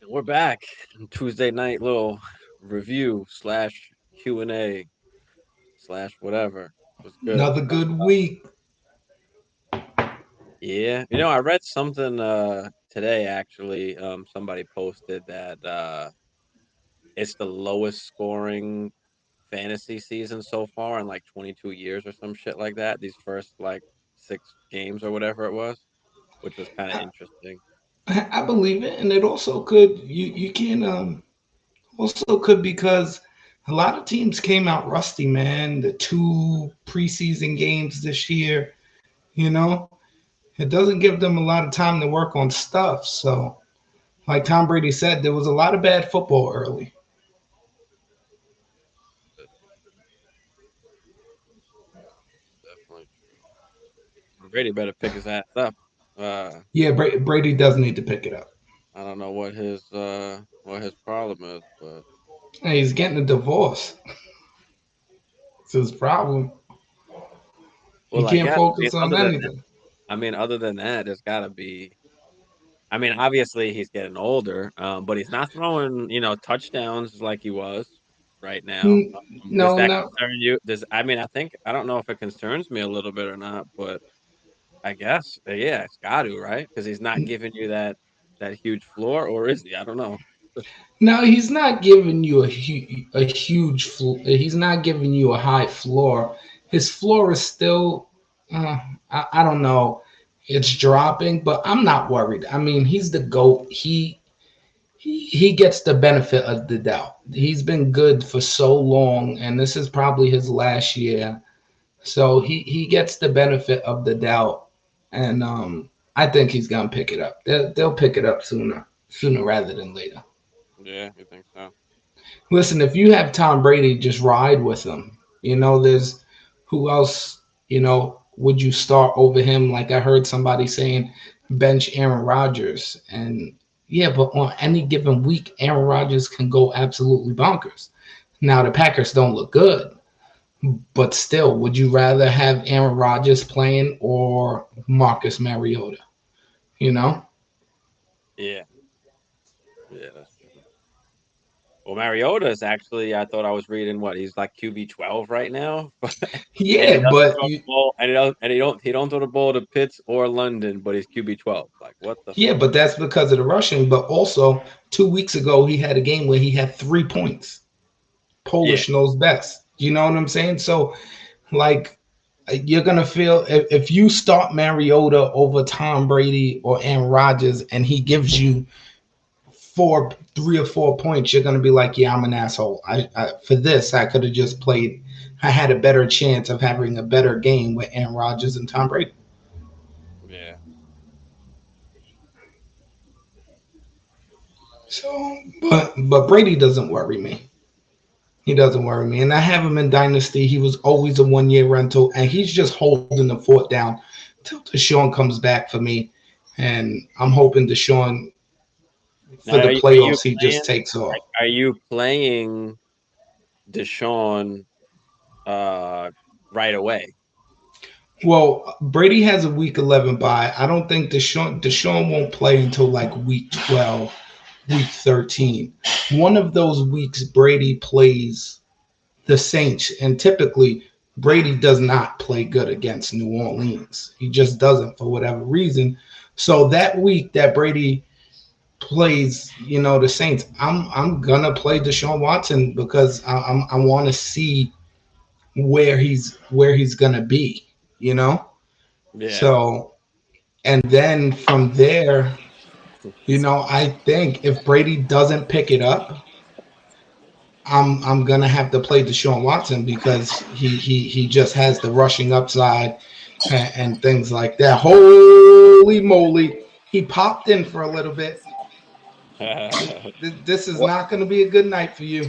And we're back. Tuesday night little review slash Q&A slash whatever. Was good. Another good week. Yeah. I read something today actually. Somebody posted that it's the lowest scoring fantasy season so far in like 22 years or some shit like that. These first like 6 games or whatever it was, which was kind of I, interesting. I believe it, and it also could you can also could because a lot of teams came out rusty, man. The two preseason games this year, you know, it doesn't give them a lot of time to work on stuff. So, like Tom Brady said, there was a lot of bad football early. Definitely true. Brady better pick his ass up. Uh, Yeah, Brady does need to pick it up. I don't know what his problem is, but Hey, he's getting a divorce. It's his problem. He well, I can't guess focus on anything. other than that, there's got to be. I mean, obviously he's getting older, but he's not throwing touchdowns like he was right now. Does No, that no. concern you? I don't know if it concerns me a little bit or not, but I guess yeah, it's got to, right? Because he's not giving you that huge floor, or is he? I don't know. No, he's not giving you a huge. He's not giving you a high floor. His floor is still. I don't know. It's dropping, but I'm not worried. I mean, he's the goat. He gets the benefit of the doubt. He's been good for so long, and this is probably his last year. So he gets the benefit of the doubt, and I think he's gonna pick it up. They'll pick it up sooner rather than later. Yeah, you think so? Listen, if you have Tom Brady, just ride with him. There's who else, would you start over him? Like I heard somebody saying bench Aaron Rodgers. And yeah, but on any given week, Aaron Rodgers can go absolutely bonkers. Now the Packers don't look good, but still, would you rather have Aaron Rodgers playing or Marcus Mariota? You know? Yeah, yeah, that's true. Well, Mariota is actually. I thought I was reading what he's like QB 12 right now, and he Yeah, doesn't but throw the ball, and he don't throw the ball to Pitts or London, but he's QB 12. Like what the yeah, fuck? but that's because of the rushing. But also, 2 weeks ago, he had a game where he had 3 points. Yeah, Polish knows best. You know what I'm saying? So, like, you're gonna feel if you start Mariota over Tom Brady or Aaron Rodgers, and he gives you 3 or 4 points, you're gonna be like, yeah, I'm an asshole. I for this, I could have just played. I had a better chance of having a better game with Aaron Rodgers and Tom Brady. yeah. So, but Brady doesn't worry me. He doesn't worry me. And I have him in Dynasty. He was always a 1 year rental, and he's just holding the fort down till Deshaun comes back for me. And I'm hoping Deshaun, Now, for the are you playoffs, he just playing? takes off. Are you playing Deshaun uh right away? Well, Brady has a week 11 bye. I don't think Deshaun won't play until like week 12, week 13. One of those weeks, Brady plays the Saints, and typically Brady does not play good against New Orleans. He just doesn't for whatever reason. So that week that Brady plays, the Saints, I'm gonna play Deshaun Watson because I want to see where he's gonna be, you know. Yeah. So and then from there, I think if Brady doesn't pick it up, I'm gonna have to play Deshaun Watson because he just has the rushing upside and things like that. Holy moly, he popped in for a little bit. This is What not going to be a good night for you.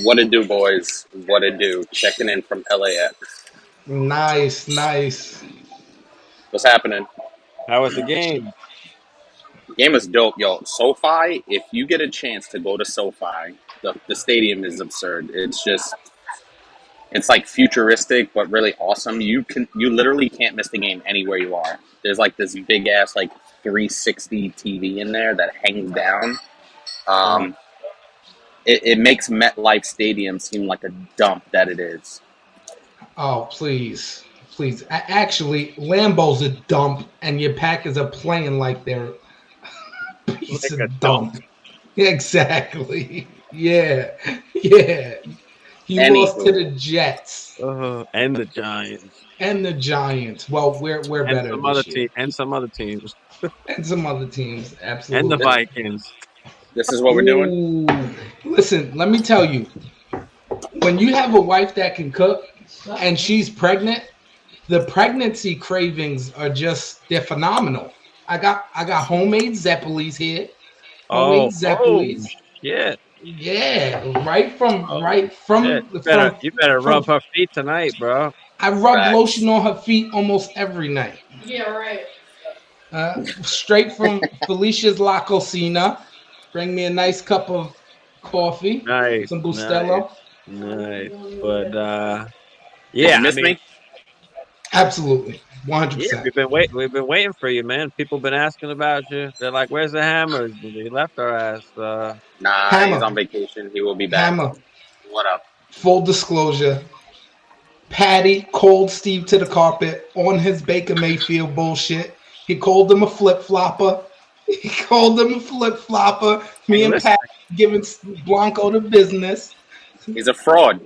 what it do, boys? What it do? Checking in from LAX. Nice, nice. What's happening? How was the game? Game is dope, yo. SoFi. If you get a chance to go to SoFi, the stadium is absurd. It's like futuristic, but really awesome. You literally can't miss the game anywhere you are. There's like this big ass like 360 TV in there that hangs down. It makes MetLife Stadium seem like a dump that it is. Oh, please. Please. Actually, Lambeau's a dump, and your Packers are playing like they're a piece like a of dump. dump. Exactly. Yeah. Yeah. He lost to Anywho, the Jets And the Giants and the Giants. Well, we're and better some other this year. team and some other teams And some other teams. and the Absolutely. Vikings. this is what we're doing. Ooh. Listen, let me tell you, when you have a wife that can cook and she's pregnant, the pregnancy cravings are just they're phenomenal. I got homemade Zeppelis here. Homemade Oh Zeppelis. shit! Yeah, right from Oh right shit! from from You better from rub her feet tonight, bro. I rub Facts. lotion on her feet almost every night. Yeah, right. Straight from Felicia's La Cocina. Bring me a nice cup of coffee, Nice, some nice, Bustelo. nice. But Did yeah, you I miss mean, me? Absolutely, yeah, 100%. we've been waiting for you, man. People been asking about you. They're like, "Where's the Hammers?" They left our ass. Nah, he's on Hammer, vacation. He will be back. Hammer. What up? Full disclosure: Patty called Steve to the carpet on his Baker Mayfield bullshit. He called him a flip flopper. He called him a flip flopper. Me Hey, and listen, Pat giving Blanco the business. He's a fraud.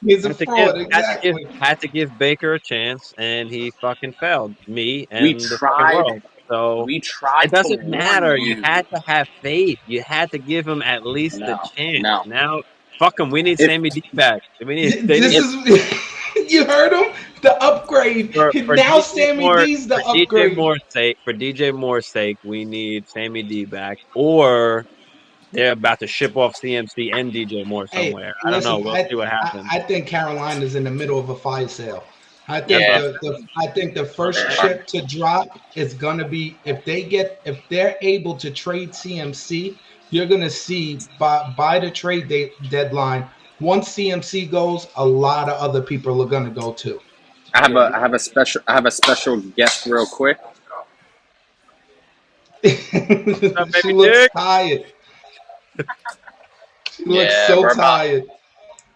He's a fraud, exactly. had to give Baker a chance, and he fucking failed me We and the fucking tried. world. So We it tried to doesn't warn matter. You you. had to have faith. You had to give him at least the No, chance. no. Now, fuck him. We need If Sammy D back. They This need if is you heard him. The upgrade. for Now DJ Sammy Moore D's the upgrade. For DJ Moore's sake, we need Sammy D back, or they're about to ship off CMC and DJ Moore Hey, somewhere. I don't know. listen, We'll see what happens. I think Carolina's in the middle of a fire sale. I That's think what I'm yeah, the first yeah. chip to drop is gonna be if they're able to trade CMC, you're gonna see by the deadline. Once CMC goes, a lot of other people are gonna go too. Yeah, I have a special guest real quick. up, She baby looks Dick? tired. She looks Yeah, so tired.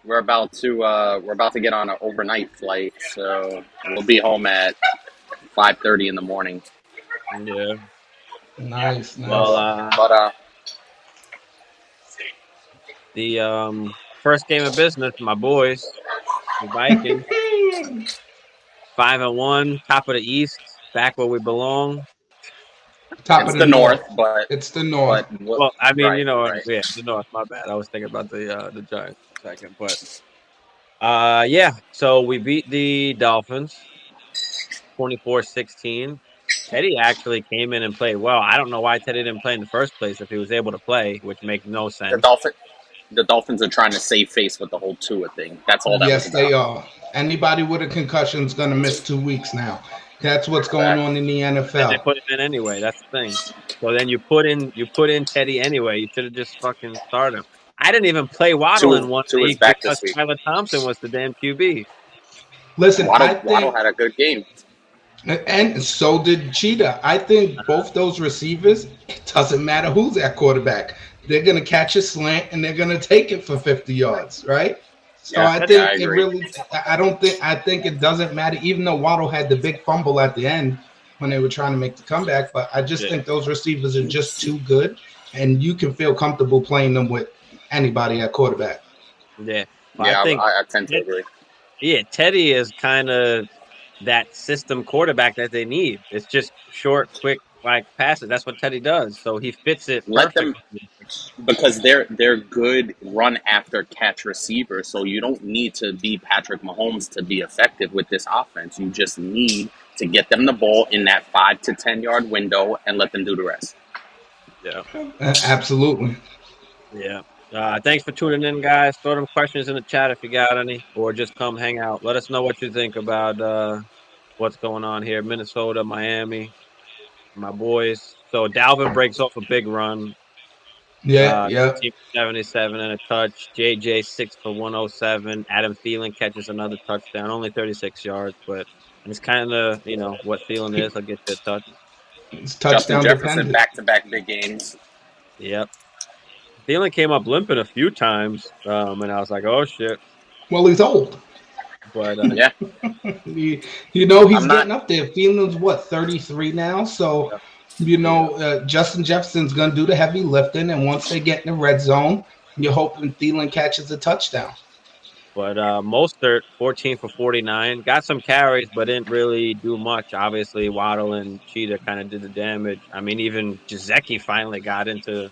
we're about to get on an overnight flight, so we'll be home at 5:30 in the morning. Yeah. Nice, Well, nice. But the first game of business, my boys, the Vikings, 5-1, top of the East, back where we belong. Top it's of the the North, north. It's the north. Well, I mean, right, right. yeah, the North. My bad. I was thinking about the Giants for a second, but yeah. So we beat the Dolphins 24-16. Teddy actually came in and played well. I don't know why Teddy didn't play in the first place if he was able to play, which makes no The sense. Dolphin, the Dolphins are trying to save face with the whole Tua thing. That's all that was Yes, they about. are. Anybody with a concussion is going to miss 2 weeks now. That's what's going Fact. on in the And they NFL. put him in anyway. That's the thing. So then you put in Teddy anyway. You should have just fucking started him. I didn't even play Waddle in one Tua's league back because this week. Tyler Thompson was the damn QB. Listen, I Waddle think, had a good game. and so did Cheetah. I think both those receivers, it doesn't matter who's at quarterback. They're going to catch a slant and they're going to take it for 50 yards, right? So Yeah, I yeah, I think it agree. really, I think it doesn't matter, even though Waddle had the big fumble at the end when they were trying to make the comeback. But I just Yeah, think those receivers are just too good, and you can feel comfortable playing them with anybody at quarterback. yeah. But I Yeah, think, I tend to agree. yeah, Teddy is kind of that system quarterback that they need. It's just short, quick, like passes. That's what Teddy does. So he fits it Let them perfectly. because they're good run after catch receivers. So you don't need to be Patrick Mahomes to be effective with this offense. You just need to get them the ball in that 5 to 10 yard window and let them do the rest. Yeah. Absolutely. Yeah. Thanks for tuning in, guys. Throw them questions in the chat if you got any, or just come hang out. Let us know what you think about what's going on here. Minnesota, Miami, my boys. So Dalvin breaks off a big run. Yeah, yeah. 77 and a touch. JJ 6 for 107. Adam Thielen catches another touchdown, only 36 yards, but it's kind of what Thielen is. I'll get you a touch. It's Justin touchdown Jefferson dependent. back to back big games. Yep. Thielen came up limping a few times, and I was like, "Oh shit!" Well, he's old. But Yeah, He's I'm not. getting up there. Thielen's what, 33 now? So, yeah, yeah. Justin Jefferson's going to do the heavy lifting. And once they get in the red zone, you're hoping Thielen catches a touchdown. But Mostert, 14 for 49, got some carries, but didn't really do much. Obviously, Waddle and Cheetah kind of did the damage. I mean, even Jaceki finally got into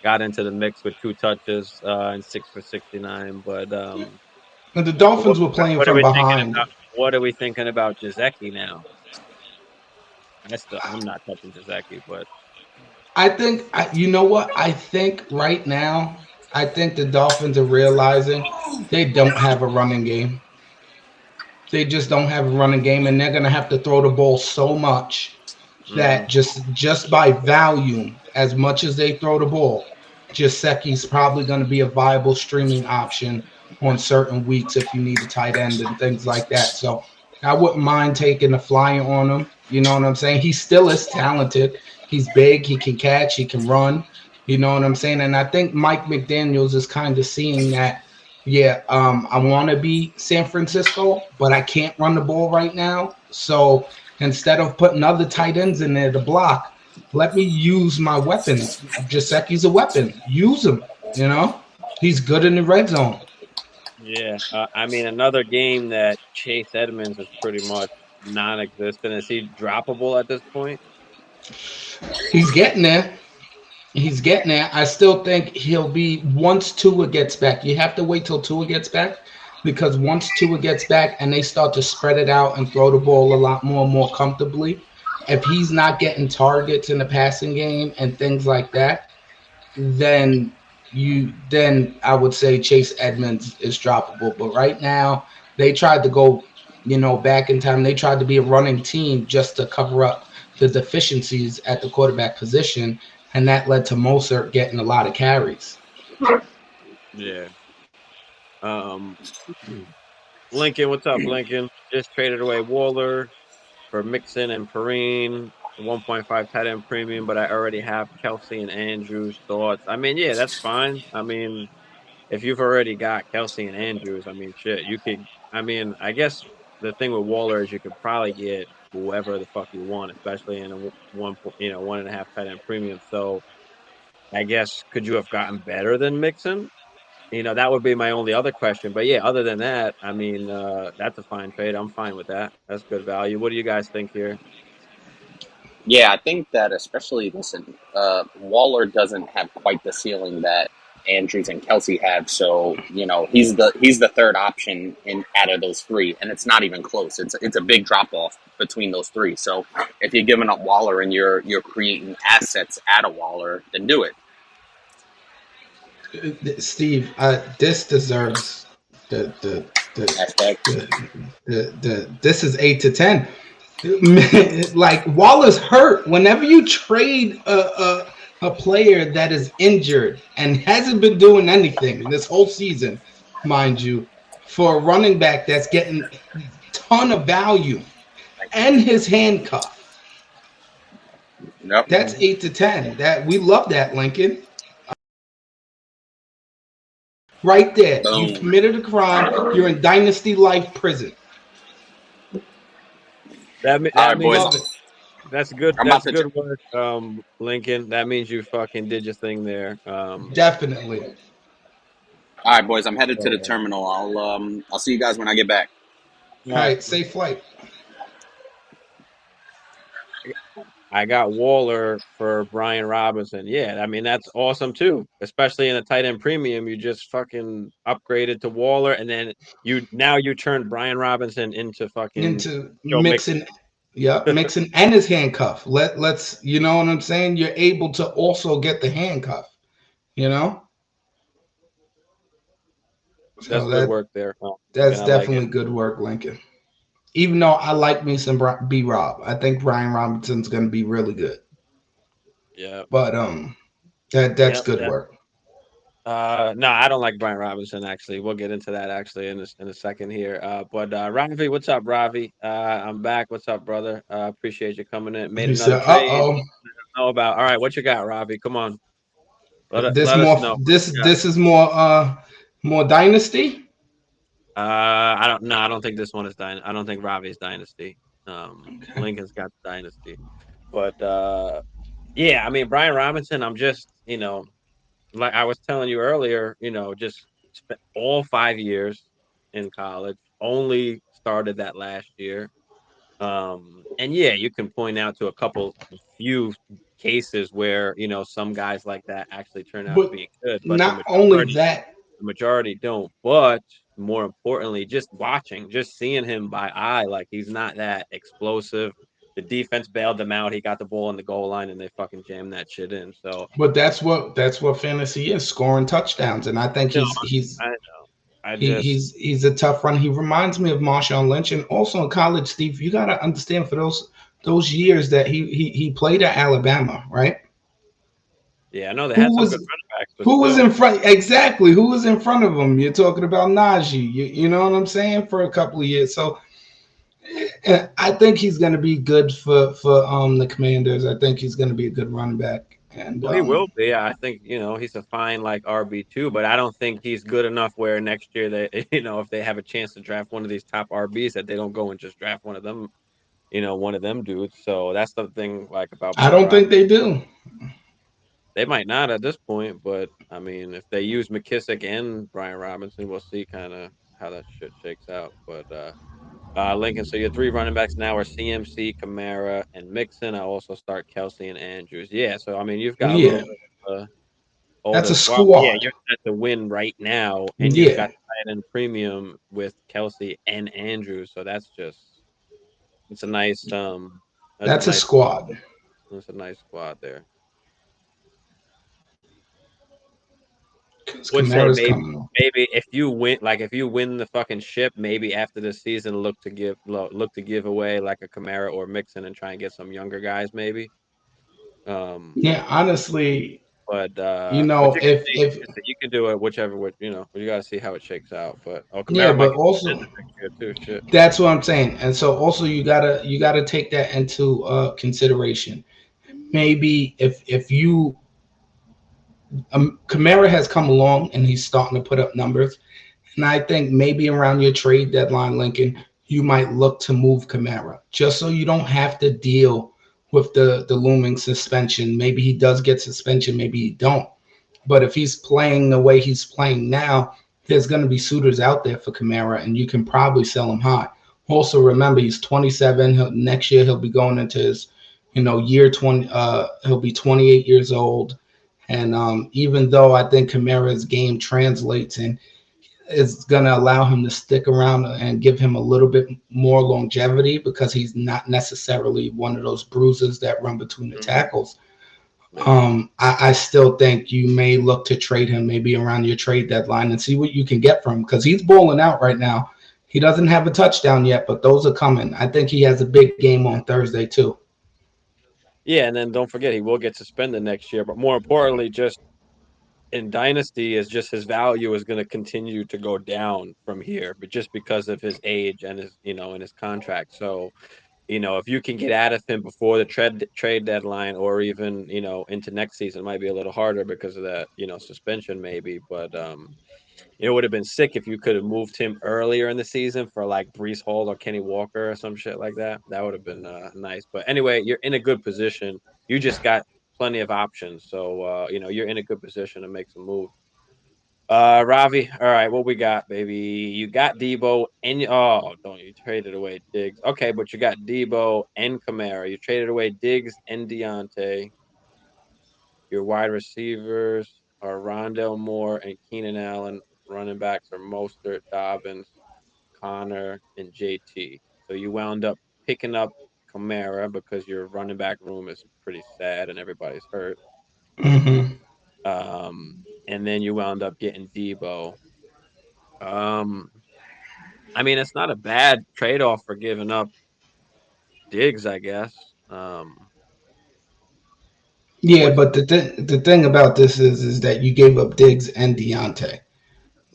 the mix with 2 touches and 6 for 69. But And the what, Dolphins were playing what are from we thinking behind. about? What are we thinking about Jaceki now? I'm not touching Jaceki, but You know what? I think right now, I think the Dolphins are realizing they don't have a running game. They just don't have a running game, and they're going to have to throw the ball so much hmm that just by volume, as much as they throw the ball, Jasecki's probably going to be a viable streaming option on certain weeks if you need a tight end and things like that. So I wouldn't mind taking a flyer on him. You know what I'm saying? He still is talented. He's big. He can catch. He can run. You know what I'm saying? And I think Mike McDaniels is kind of seeing that. Yeah, I want to be San Francisco, but I can't run the ball right now. So instead of putting other tight ends in there to block, let me use my weapons. Jasecki's a weapon. Use him. He's good in the red zone. yeah. I mean, another game that Chase Edmonds is pretty much non-existent. Is he droppable at this point? He's getting there. He's getting there. I still think he'll be once Tua gets back. You have to wait till Tua gets back because once Tua gets back and they start to spread it out and throw the ball a lot more comfortably, if he's not getting targets in the passing game and things like that, then then I would say Chase Edmonds is droppable. But right now, they tried to go, back in time. They tried to be a running team just to cover up the deficiencies at the quarterback position, and that led to Mostert getting a lot of carries. Yeah. Um, Lincoln, what's up, Lincoln? Just traded away Waller for Mixon and Perrine, 1.5 tight end premium, but I already have Kelsey and Andrews. Thoughts? I mean, yeah, that's fine. I mean, if you've already got Kelsey and Andrews, I mean, shit, you could. I mean, I guess the thing with Waller is you could probably get whoever the fuck you want, especially in a 1.5 tight end premium. So I guess could you have gotten better than Mixon? That would be my only other question. But yeah, other than that, I mean, that's a fine trade. I'm fine with that. That's good value. What do you guys think here? Yeah, I think that especially listen, Waller doesn't have quite the ceiling that Andrews and Kelsey have. So he's the third option in out of those three, and it's not even close. It's a big drop off between those three. So if you're giving up Waller and you're creating assets out of Waller, then do it. Steve, this deserves the the the Hashtag. this is 8 to 10. Like Waller's hurt. Whenever you trade a player that is injured and hasn't been doing anything this whole season, mind you, for a running back that's getting ton of value and his handcuff, Yep. that's 8 to 10. That we love that, Lincoln. Right there, you've Boom. committed a crime. You're in Dynasty life prison. That All that right, boys. means Love it. that's good. I'm about That's to. good work, Lincoln. That means you fucking did your thing there. Definitely. All right, boys. I'm headed to the So, terminal. I'll see you guys when I get back. All all right. right, safe flight. I got Waller for Brian Robinson. Yeah, I mean that's awesome too. Especially in a tight end premium, you just fucking upgraded to Waller, and then you turned Brian Robinson into fucking Into Joe Mixon. mixing. Yep, mixing and his handcuff. Let's you know what I'm saying? You're able to also get the handcuff, you know? That's So good work there, Lincoln. that's I like it. definitely good work, Lincoln. Even though I like me some B Rob. I think Brian Robinson's gonna be really good. Yeah, But that's yeah. good work. No, I don't like Brian Robinson. Actually, we'll get into that actually in a second here. But Ravi, what's up, Ravi? I'm back. What's up, brother? Appreciate you coming in. Made He another said, uh trade. oh. How about? All right, what you got, Ravi? Come on. This let us more know what this you got. this is more dynasty. I don't no, I don't think this one is I don't think Ravi's dynasty. Okay. Lincoln's got the dynasty, but yeah, I mean Brian Robinson. I'm just like I was telling you earlier, just spent all 5 years in college. Only started that last year. And yeah, you can point out to few cases where, some guys like that actually turn out to But be good, but not only that, the majority don't. But more importantly, just watching, just seeing him by eye, like he's not that explosive. The defense bailed him out. He got the ball in the goal line and they fucking jammed that shit in. So but that's what fantasy is, scoring touchdowns. And I think no, he's I know. I he, just he's a tough run. He reminds me of Marshawn Lynch. And also in college, Steve, you got to understand for those years that he played at Alabama, right? yeah, I know they had Who some good was running backs, but who was still. in front? Exactly, who was in front of him? You're talking about Najee. You know what I'm saying? For a couple of years, so I think he's going to be good for the Commanders. I think he's going to be a good running back. And Well, he will be. I think, he's a fine like RB2, but I don't think he's good enough where next year they, if they have a chance to draft one of these top RBs that they don't go and just draft one of them dudes. So that's the thing like about I Brian don't Robinson. think they do. They might not at this point, but I mean, if they use McKissick and Brian Robinson, we'll see kind of how that shit shakes out. But Lincoln, so your three running backs now are CMC, Kamara, and Mixon. I also start Kelsey and Andrews. Yeah, so I mean, you've got a little Yeah, bit of that's older a squad. Yeah, squad. you're set to win right now, and you've Yeah, got tight end premium with Kelsey and Andrews. So it's a nice that's a that's a nice squad. that's a nice squad there. Because Would say Kamara's coming on. maybe if you win the fucking ship, maybe after the season look to give away like a Kamara or Mixon and try and get some younger guys maybe. Um, Yeah, honestly, but if you can do it whichever way, you got to see how it shakes out. But yeah, Kamara might but get also suspended next year too. Shit. that's what I'm saying. And so also you gotta take that into consideration. Maybe if you Kamara has come along and he's starting to put up numbers. And I think maybe around your trade deadline, Lincoln, you might look to move Kamara just so you don't have to deal with the looming suspension. Maybe he does get suspension, maybe he don't. But if he's playing the way he's playing now, there's going to be suitors out there for Kamara, and you can probably sell him high. Also, remember he's 27. Next year he'll be going into his, year 20. He'll be 28 years old, and even though I think Kamara's game translates and is going to allow him to stick around and give him a little bit more longevity because he's not necessarily one of those bruisers that run between the Hmm. tackles. Yeah. I still think you may look to trade him maybe around your trade deadline and see what you can get from him because he's balling out right now. He doesn't have a touchdown yet, but those are coming. I think he has a big game on Thursday too. Yeah, and then don't forget he will get suspended next year. But more importantly, just in Dynasty, is just his value is going to continue to go down from here, but just because of his age and and his contract. So if you can get out of him before the trade deadline or even, into next season, it might be a little harder because of that, suspension maybe. But it would have been sick if you could have moved him earlier in the season for like Brees Hall or Kenny Walker or some shit like that. That would have been nice. But anyway, you're in a good position. You just got plenty of options. So you're in a good position to make some moves. Ravi, all right, what we got, baby? You got Debo and don't you traded away Diggs? Okay, but you got Debo and Kamara. You traded away Diggs and Deontay. Your wide receivers are Rondell Moore and Keenan Allen. Running backs are Mostert, Dobbins, Connor, and JT. So you wound up picking up Kamara because your running back room is pretty sad and everybody's hurt. Mm-hmm. And then you wound up getting Debo. Um, I mean, it's not a bad trade off for giving up Diggs, I guess. Yeah, What? but the thing about this is that you gave up Diggs and Deontay.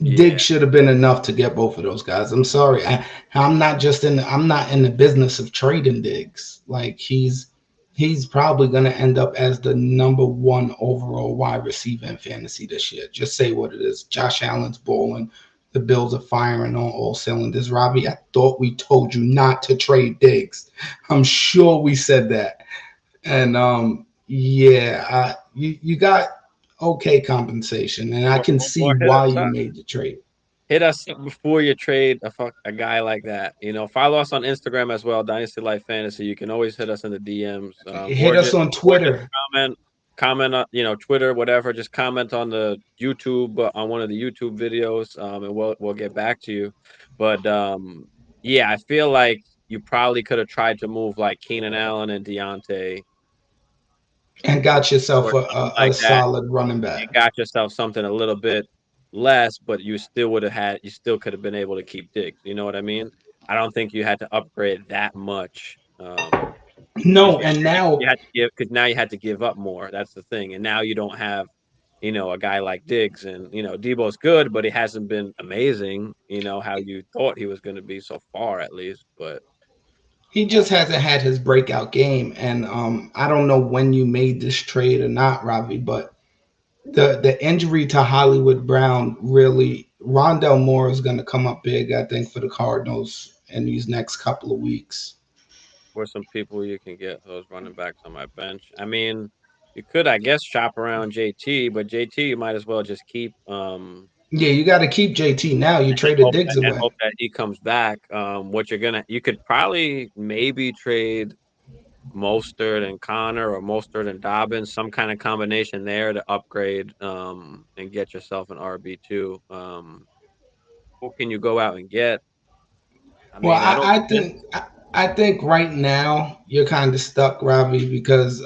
Diggs Yeah, should have been enough to get both of those guys. I'm sorry. I'm not in the business of trading Diggs. Like he's probably going to end up as the number one overall wide receiver in fantasy this year. Just say what it is. Josh Allen's balling. The Bills are firing on all cylinders. Robbie, I thought we told you not to trade Diggs. I'm sure we said that. And yeah, you got okay compensation, and I can see Or hit why us you up. made the trade. Hit us up before you trade a guy like that. Follow us on Instagram as well, Dynasty Life Fantasy. You can always hit us in the DMs, Hit us on or just Twitter. comment on Twitter, whatever. Just comment on the YouTube on one of the YouTube videos, and we'll get back to you. But yeah, I feel like you probably could have tried to move like Keenan Allen and Deontay And got yourself or something a like that, solid running and back. got yourself something a little bit less, but you still could have been able to keep Diggs. You know what I mean? I don't think you had to upgrade that much. Because No, and now you had to give because now you had to give up more. That's the thing, and now you don't have a guy like Diggs, and Debo's good, but he hasn't been amazing. How you thought he was going to be so far, at least. But he just hasn't had his breakout game. And I don't know when you made this trade or not, Ravi, but the injury to Hollywood Brown really, Rondell Moore is going to come up big, I think, for the Cardinals in these next couple of weeks. for some people, you can get those running backs on my bench. I mean, you could, I guess, shop around JT, but JT you might as well just keep. Yeah, you got to keep JT now. You traded Diggs And away. hope that he comes back. You could probably maybe trade Mostert and Connor or Mostert and Dobbins, some kind of combination there to upgrade and get yourself an RB2. Who can you go out and get? I Well, mean, I don't think I think right now you're kind of stuck, Ravi, because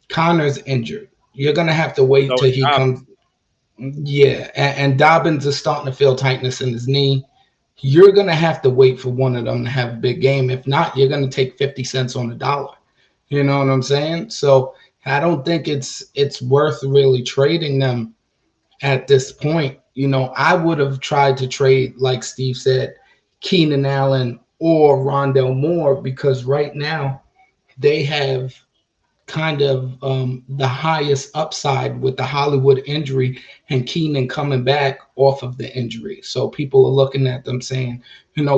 Connor's injured. You're gonna have to wait so till is he Dobbins. comes. Yeah, and Dobbins is starting to feel tightness in his knee. You're gonna have to wait for one of them to have a big game. If not, you're gonna take 50 cents on the dollar. You know what I'm saying? So I don't think it's worth really trading them at this point. I would have tried to trade, like Steve said, Keenan Allen or Rondell Moore because right now they have kind of the highest upside with the Hollywood injury and Keenan coming back off of the injury. So people are looking at them saying,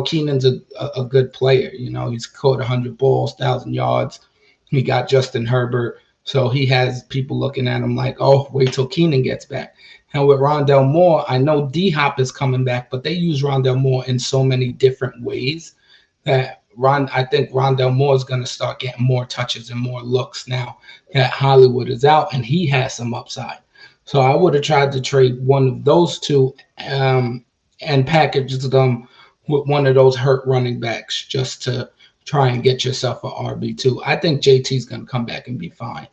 Keenan's a good player. He's caught 100 balls, 1,000 yards. He got Justin Herbert. So he has people looking at him like, oh, wait till Keenan gets back. And with Rondell Moore, I know D Hop is coming back, but they use Rondell Moore in so many different ways that I think Rondell Moore is going to start getting more touches and more looks now that Hollywood is out, and he has some upside. So I would have tried to trade one of those two and package them with one of those hurt running backs just to try and get yourself an RB2. I think JT's going to come back and be fine.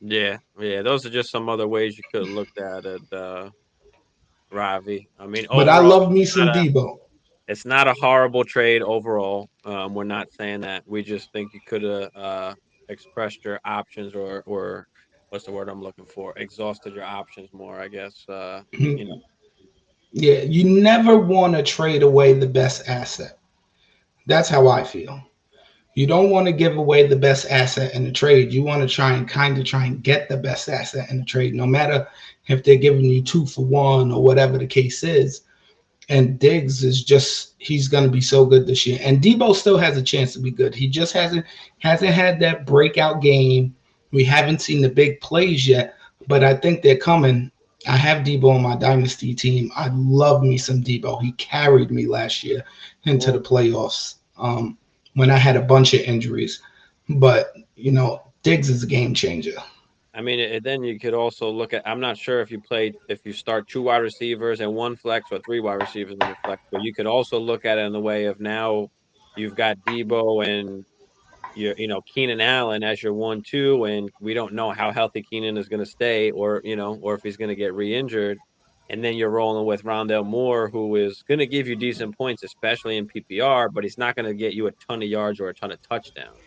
Yeah, yeah. Those are just some other ways you could have looked at it, Ravi. I mean, But I overall, love me some Debo. it's not a horrible trade overall. We're not saying that. We just think you could have expressed your options or what's the word I'm looking for? Exhausted your options more, I guess. You know, Yeah, you never want to trade away the best asset. That's how I feel. You don't want to give away the best asset in the trade. You want to try and get the best asset in the trade, no matter if they're giving you 2 for 1 or whatever the case is. And Diggs is he's going to be so good this year. And Debo still has a chance to be good. He just hasn't had that breakout game. We haven't seen the big plays yet, but I think they're coming. I have Debo on my dynasty team. I love me some Debo. He carried me last year into the well, playoffs when I had a bunch of injuries. But Diggs is a game changer. I mean, then you could also look at. I'm not sure if you start 2 wide receivers and 1 flex or 3 wide receivers in your flex, but you could also look at it in the way of now you've got Debo and Keenan Allen as your 1-2, and we don't know how healthy Keenan is going to stay, or if he's going to get re-injured, and then you're rolling with Rondell Moore, who is going to give you decent points, especially in PPR, but he's not going to get you a ton of yards or a ton of touchdowns.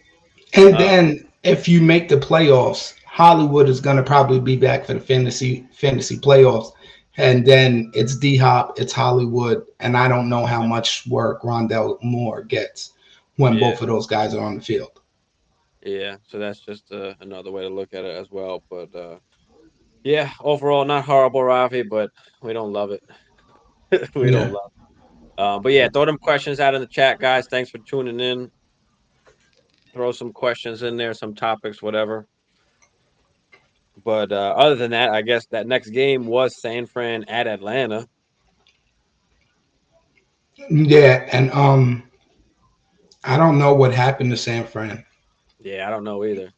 And Uh, then if you make the playoffs, Hollywood is going to probably be back for the fantasy playoffs. And then it's D Hop, it's Hollywood, and I don't know how much work Rondell Moore gets when yeah. both of those guys are on the field. Yeah, so that's just another way to look at it as well. But yeah, overall, not horrible, Ravi, but we don't love it. We don't Yeah, love it. But yeah, throw them questions out in the chat, guys. Thanks for tuning in. Throw some questions in there, some topics, whatever. But other than that, I guess that next game was San Fran at Atlanta. yeah, and I don't know what happened to San Fran. Yeah, I don't know either.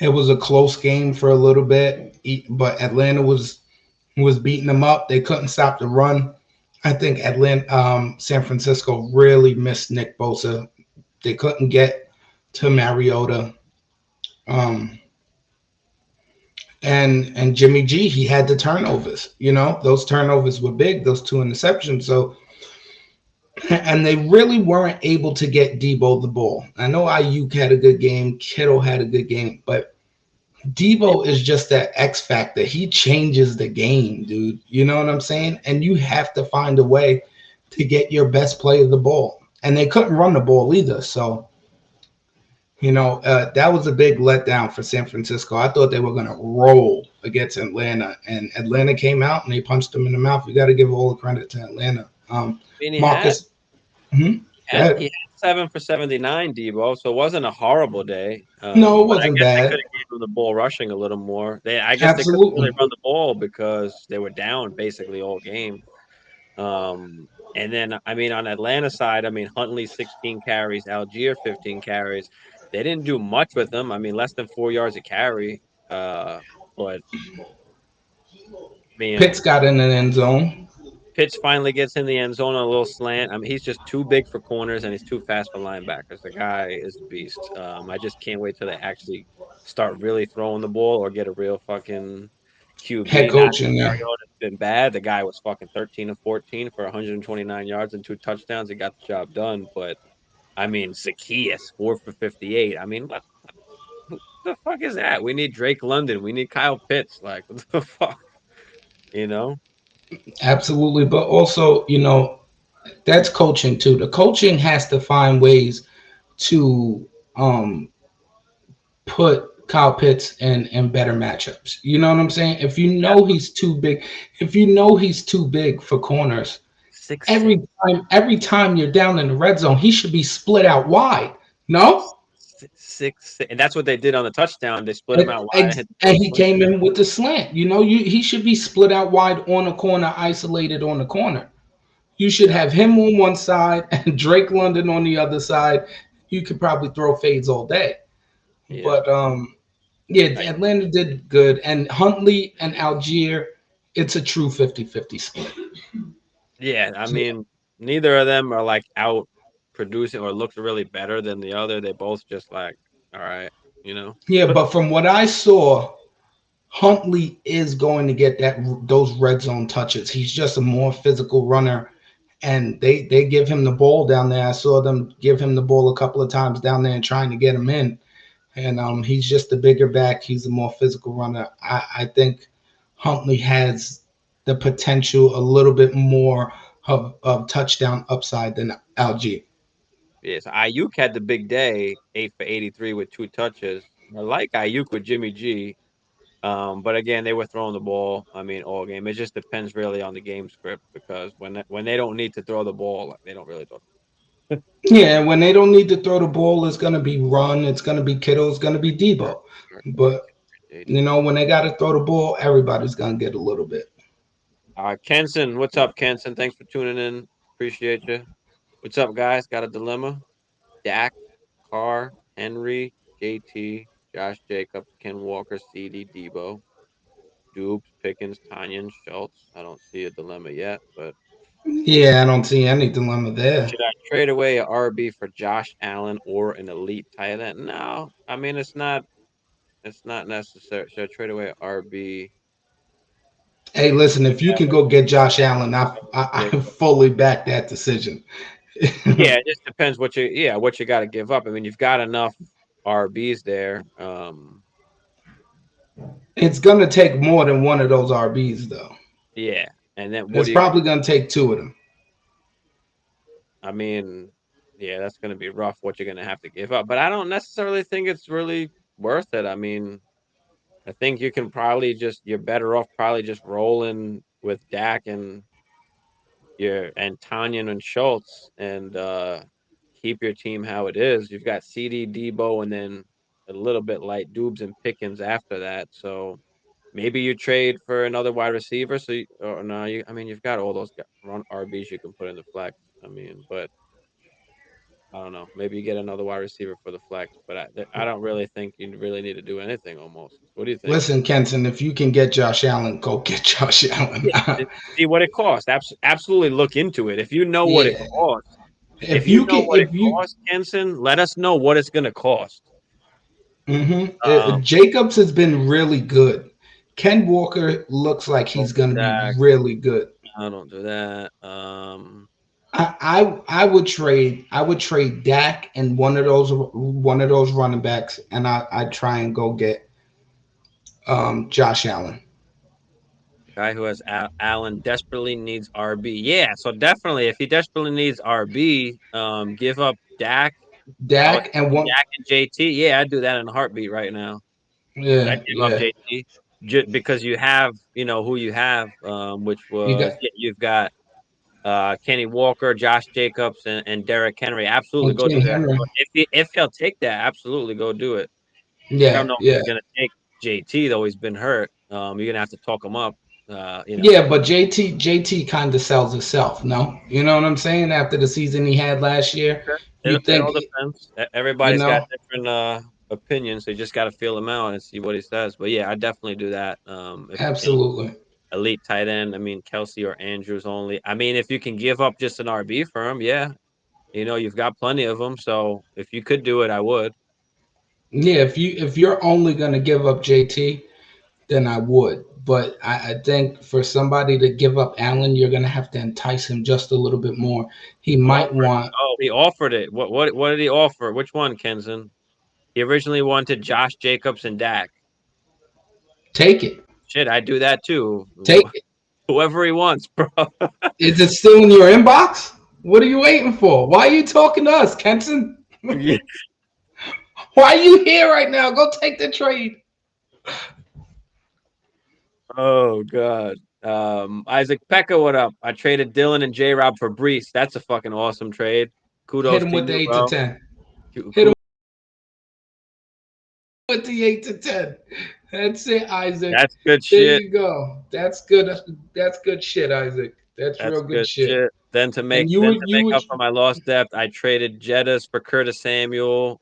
It was a close game for a little bit, but Atlanta was beating them up. They couldn't stop the run. I think San Francisco really missed Nick Bosa. They couldn't get to Mariota. Um, and Jimmy G, he had the turnovers. You know, those turnovers were big. Those two interceptions. So, and they really weren't able to get Debo the ball. I know Ayuk had a good game. Kittle had a good game, but Debo is just that X factor. He changes the game, dude. You know what I'm saying? And you have to find a way to get your best player the ball. And they couldn't run the ball either. So, that was a big letdown for San Francisco. I thought they were going to roll against Atlanta, and Atlanta came out and they punched them in the mouth. You got to give all the credit to Atlanta. I mean, Marcus, mhm, go he ahead. had 7 for 79, Debo, so it wasn't a horrible day. No, it But I wasn't guess they could bad. have gave him the ball rushing a little more. I guess they couldn't really Absolutely. run the ball because they were down basically all game. And then I mean on Atlanta side, I mean Huntley 16 carries, Algier 15 carries. They didn't do much with them. I mean less than 4 yards a carry. But I Pitts mean got in the end zone. Pitts finally gets in the end zone on a little slant. I mean he's just too big for corners and he's too fast for linebackers. The guy is a beast. I just can't wait till they actually start really throwing the ball or get a real fucking Head QB. Not coach in there. Mariota's been bad. The guy was fucking 13 of 14 for 129 yards and 2 touchdowns. He got the job done. But I mean, Zacchaeus 4 for 58. I mean, what who the fuck is that? We need Drake London. We need Kyle Pitts. Like, what the fuck? You know? Absolutely. But also, that's coaching too. The coaching has to find ways to put Kyle Pitts in better matchups. You know what I'm saying? If you Yeah, know he's too big, if you know he's too big for corners, 6'6". every time you're down in the red zone, he should be split out wide. No? 6'6", and that's what they did on the touchdown. They split him out wide and hit the And little he slant. came in with the slant. He should be split out wide on a corner, isolated on the corner. You should Yeah, have him on one side and Drake London on the other side. You could probably throw fades all day. yeah. But yeah, I, Atlanta did good. And Huntley and Algier, it's a true 50-50 split. yeah, I Yeah, mean, neither of them are like out producing or looks really better than the other. They both just like, all right, you know. yeah, but from what I saw, Huntley is going to get those red zone touches. He's just a more physical runner, and they give him the ball down there. I saw them give him the ball a couple of times down there and trying to get him in. And he's just a bigger back. He's a more physical runner. I think Huntley has the potential a little bit more of touchdown upside than Algier. Yes, Ayuk had the big day, 8 for 83 with 2 touches. I like Ayuk with Jimmy G. But again, they were throwing the ball. I mean, all game. It just depends really on the game script because when they don't need to throw the ball, like, they don't really throw. Yeah, when they don't need to throw the ball, it's going to be run. It's going to be Kittle. It's going to be Debo. But when they got to throw the ball, everybody's going to get a little bit. Kenson, what's up, Kenson? Thanks for tuning in. Appreciate you. What's up, guys? Got a dilemma? Dak, Carr, Henry, JT, Josh Jacobs, Ken Walker, CD, Debo, Dubes, Pickens, Tanyan, Schultz. I don't see a dilemma yet, but Yeah, I don't see any dilemma there. should I trade away a RB for Josh Allen or an elite tight end? No, I mean it's not. It's not necessary. Should I trade away a RB? Hey, listen, if you Yeah, can go get Josh Allen, I fully back that decision. yeah. It just depends what you got to give up. I mean, you've got enough RBs there. It's going to take more than one of those RBs, though. Yeah, and then what It's do you? probably going to take two of them. I mean. Yeah, that's gonna be rough what you're gonna have to give up. But I don't necessarily think it's really worth it. I mean, I think you can probably you're better off probably just rolling with Dak and Tanyan and Schultz and keep your team how it is. You've got CD, Debo, and then a little bit light Dubes and Pickens after that. So maybe you trade for another wide receiver. Or no, I mean, you've got all those run RBs you can put in the flex. I mean, but I don't know. Maybe you get another wide receiver for the flex, but I don't really think you really need to do anything almost. What do you think? Listen, Kenton, if you can get Josh Allen, go get Josh Allen. Yeah, see what it costs. Absolutely look into it. If you know what it Yeah. costs, if If you you know can, what it if you, costs, Kenson, let us know what it's gonna cost. Um, Jacobs has been really good. Ken Walker looks like he's going to be Dak, really good. I don't do that. I would trade Dak and one of those running backs, and I try and go get Josh Allen. Guy who has Allen desperately needs RB. Yeah, so definitely if he desperately needs RB, give up Dak. I would Dak and one, Dak and JT. Yeah, I'd do that in a heartbeat right now. I'd yeah, give up yeah. JT because you have, who you have, which You got you've got Kenny Walker, Josh Jacobs, and Derrick Henry. Absolutely go do King that. Henry. If he'll take that, absolutely go do it. I don't Yeah, know if yeah, he's gonna take JT though. He's been hurt. You're gonna have to talk him up. yeah. But JT kind of sells himself. No, you know what I'm saying? After the season he had last year, you It think, all depends. you Everybody's got know, different opinions, so you just got to feel him out and see what he says. But yeah, I definitely do that. If any absolutely. elite tight end, I mean Kelsey or Andrews only. I mean, if you can give up just an RB for him, yeah, you've got plenty of them. So if you could do it, I would. Yeah, if you're only gonna give up JT, then I would. But I think for somebody to give up Allen, you're gonna have to entice him just a little bit more. He might Offered. want Oh, he offered it. What did he offer? Which one, Kenson? He originally wanted Josh Jacobs and Dak. take it. Shit, I'd do that too. Take it. Whoever he wants, bro. Is it still in your inbox? What are you waiting for? Why are you talking to us, Kenton? Yeah. Why are you here right now? Go take the trade. Oh God. Isaac Pekka, what up? I traded Dylan and J Rob for Brees. That's a fucking awesome trade. Hit Kudos him to with the you, 8 to bro. 10. Hit him Cool. with the 8 to 10. That's it, Isaac. That's good There shit. you go. That's good. That's good shit, Isaac. That's That's real good good shit. shit. Then to make And you then would to you make would up for my lost depth, I traded Jettas for Curtis Samuel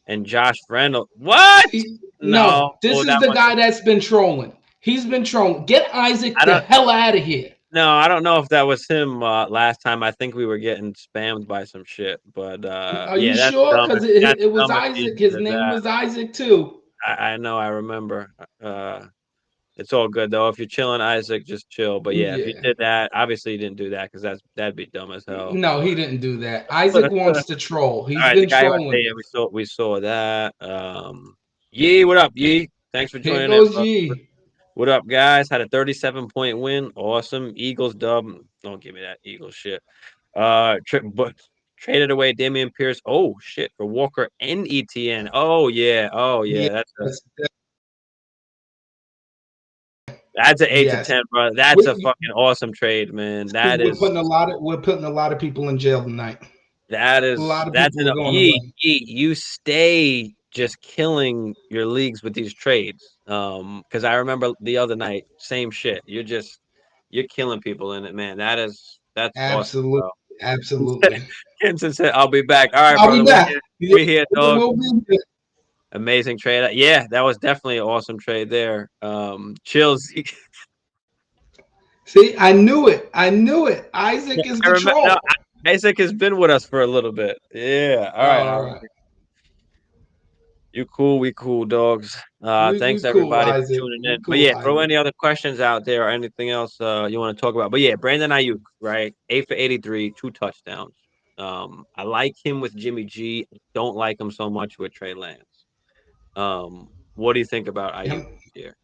and Josh Reynolds. What? no. No. This Oh, is that the must guy that's been trolling. He's been trolling. Get Isaac I the don't hell out of here. no, I don't know if that was him last time. I think we were getting spammed by some shit. But Are you yeah, sure? Because that's it was dumb if he Isaac. His did name that. was Isaac too. I know, I remember. It's all good though. If you're chilling, Isaac, just chill. But yeah, if you Yeah. did that, obviously you didn't do that because that'd be dumb as hell. No, he didn't do that. Isaac All wants to troll. He's right, the been guy who I say trolling. yeah, we saw that. Yee, what up, Yee? Thanks for Here joining in, goes bro. G. What up, guys? Had a 37-point win. Awesome. Eagles dub. Don't give me that Eagles shit. But traded away Damian Pierce. Oh shit, for Walker and ETN. Oh yeah. Oh yeah. Yes. That's an 8 to Yes. 10, bro. That's a We, fucking awesome trade, man. we're putting a lot of people in jail tonight. A lot of That's people an are going ye, away. ye, you stay just killing your leagues with these trades. Because I remember the other night, same shit. You're killing people in it, man. That's awesome, Absolutely. bro. Absolutely. Kenson said, "I'll be back." All right, I'll be brother. back. Yeah, We here, dog. we'll be back. Amazing trade. Yeah, that was definitely an awesome trade there. Chills. See, I knew it. I knew it. Isaac is I the remember. No, troll. Isaac has been with us for a little bit. Yeah. All right. All All right. right. You cool, we cool, dogs. We Thanks cool, everybody for Isaac. tuning in. We But cool, yeah, throw Isaac. any other questions out there or anything else you want to talk about. But yeah, Brandon Ayuk, right? 8 for 83, 2 touchdowns. I like him with Jimmy G. Don't like him so much with Trey Lance. What do you think about Ayuk Him, this year?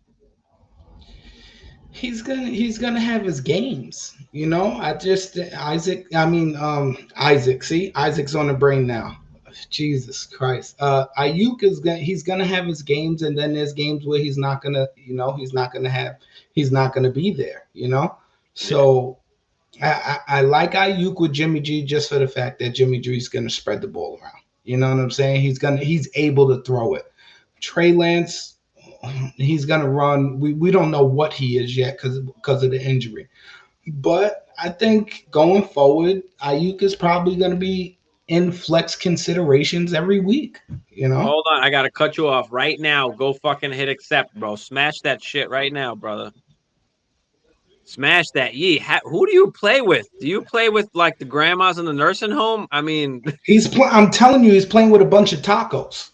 he's gonna have his games. I just Isaac. I mean, Isaac. See, Isaac's on the brain now. Jesus Christ. Ayuk is gonna he's gonna have his games, and then there's games where he's not gonna. He's not gonna be there. Yeah. So I like Ayuk with Jimmy G just for the fact that Jimmy G is gonna spread the ball around. You know what I'm saying? He's able to throw it. Trey Lance, he's gonna run. We don't know what he is yet because of the injury. But I think going forward, Ayuk is probably gonna be in flex considerations every week. You know, Hold on, I gotta cut you off right now. Go fucking hit accept, bro. Smash that shit right now, brother. Smash that. Who do you play with? Do you play with like the grandmas in the nursing home? I mean, I'm telling you, he's playing with a bunch of tacos.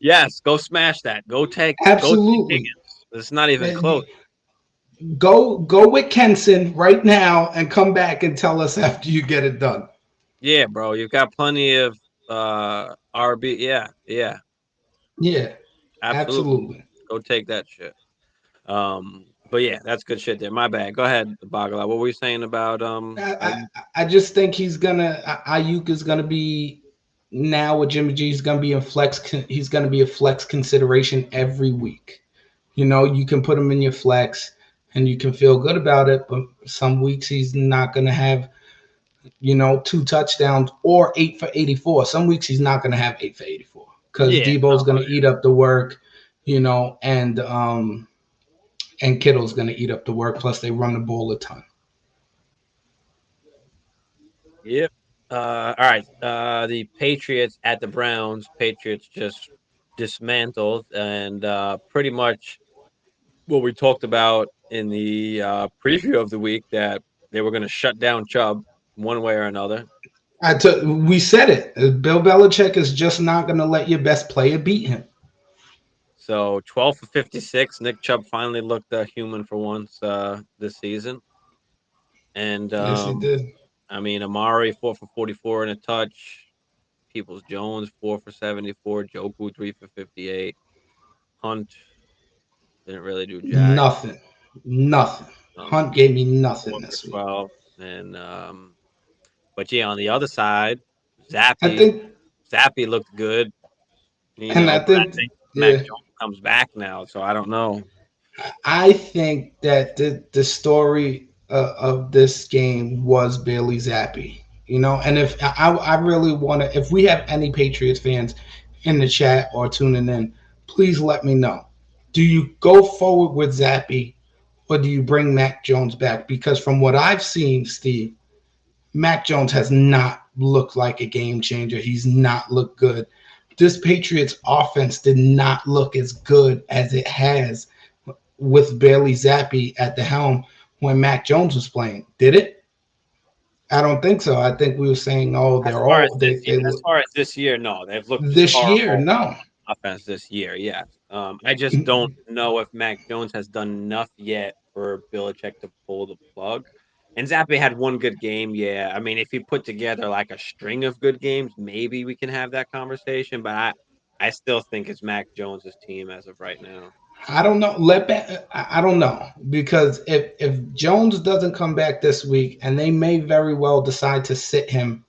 yes, go smash that. Go take Absolutely. Higgins. It's not even close. Go with Kenson right now and come back and tell us after you get it done. Yeah, bro. You've got plenty of RB. Yeah, yeah. Yeah, Absolutely. absolutely. Go take that shit. But yeah, that's good shit there. My bad. Go ahead, Bagala. What were you saying about I, I just think Ayuk is gonna be now with Jimmy G. He's gonna be in flex. He's gonna be a flex consideration every week. You can put him in your flex, and you can feel good about it. But some weeks he's not gonna have 2 touchdowns or 8 for 84. Some weeks he's not gonna have 8 for 84 because Yeah, Debo's no, gonna eat up the work. And Kittle's gonna eat up the work. Plus they run the ball a ton. yep. All right. The Patriots at the Browns. Patriots just dismantled and pretty much what we talked about in the preview of the week that they were going to shut down Chubb one way or another. We said it. Bill Belichick is just not going to let your best player beat him. So 12 for 56. Nick Chubb finally looked human for once this season. And Yes, he did. I mean, Amari 4 for 44 and a touch. Peoples Jones 4 for 74. Joku 3 for 58. Hunt didn't really do jack. Nothing. Nothing. Hunt Four gave me nothing for this week. 12. And but yeah, on the other side, I Zappy think, Zappy looked good, and I but I think, think Mac yeah, Jones comes back now, so I don't know. I think that the story of this game was Bailey Zappi. And if I really want to, if we have any Patriots fans in the chat or tuning in, please let me know. Do you go forward with Zappi or do you bring Mac Jones back? Because from what I've seen, Steve, Mac Jones has not looked like a game changer. He's not looked good. This Patriots offense did not look as good as it has with Bailey Zappi at the helm when Mac Jones was playing. Did it? I don't think so. I think we were saying, oh, As look far as this year, no, they've looked this year. horrible No, offense this year. Yes, I just don't know if Mac Jones has done enough yet for Belichick to pull the plug. And Zappe had one good game. Yeah, I mean, if he put together like a string of good games, maybe we can have that conversation. But I still think it's Mac Jones's team as of right now. I don't know. I don't know because if Jones doesn't come back this week, and they may very well decide to sit him,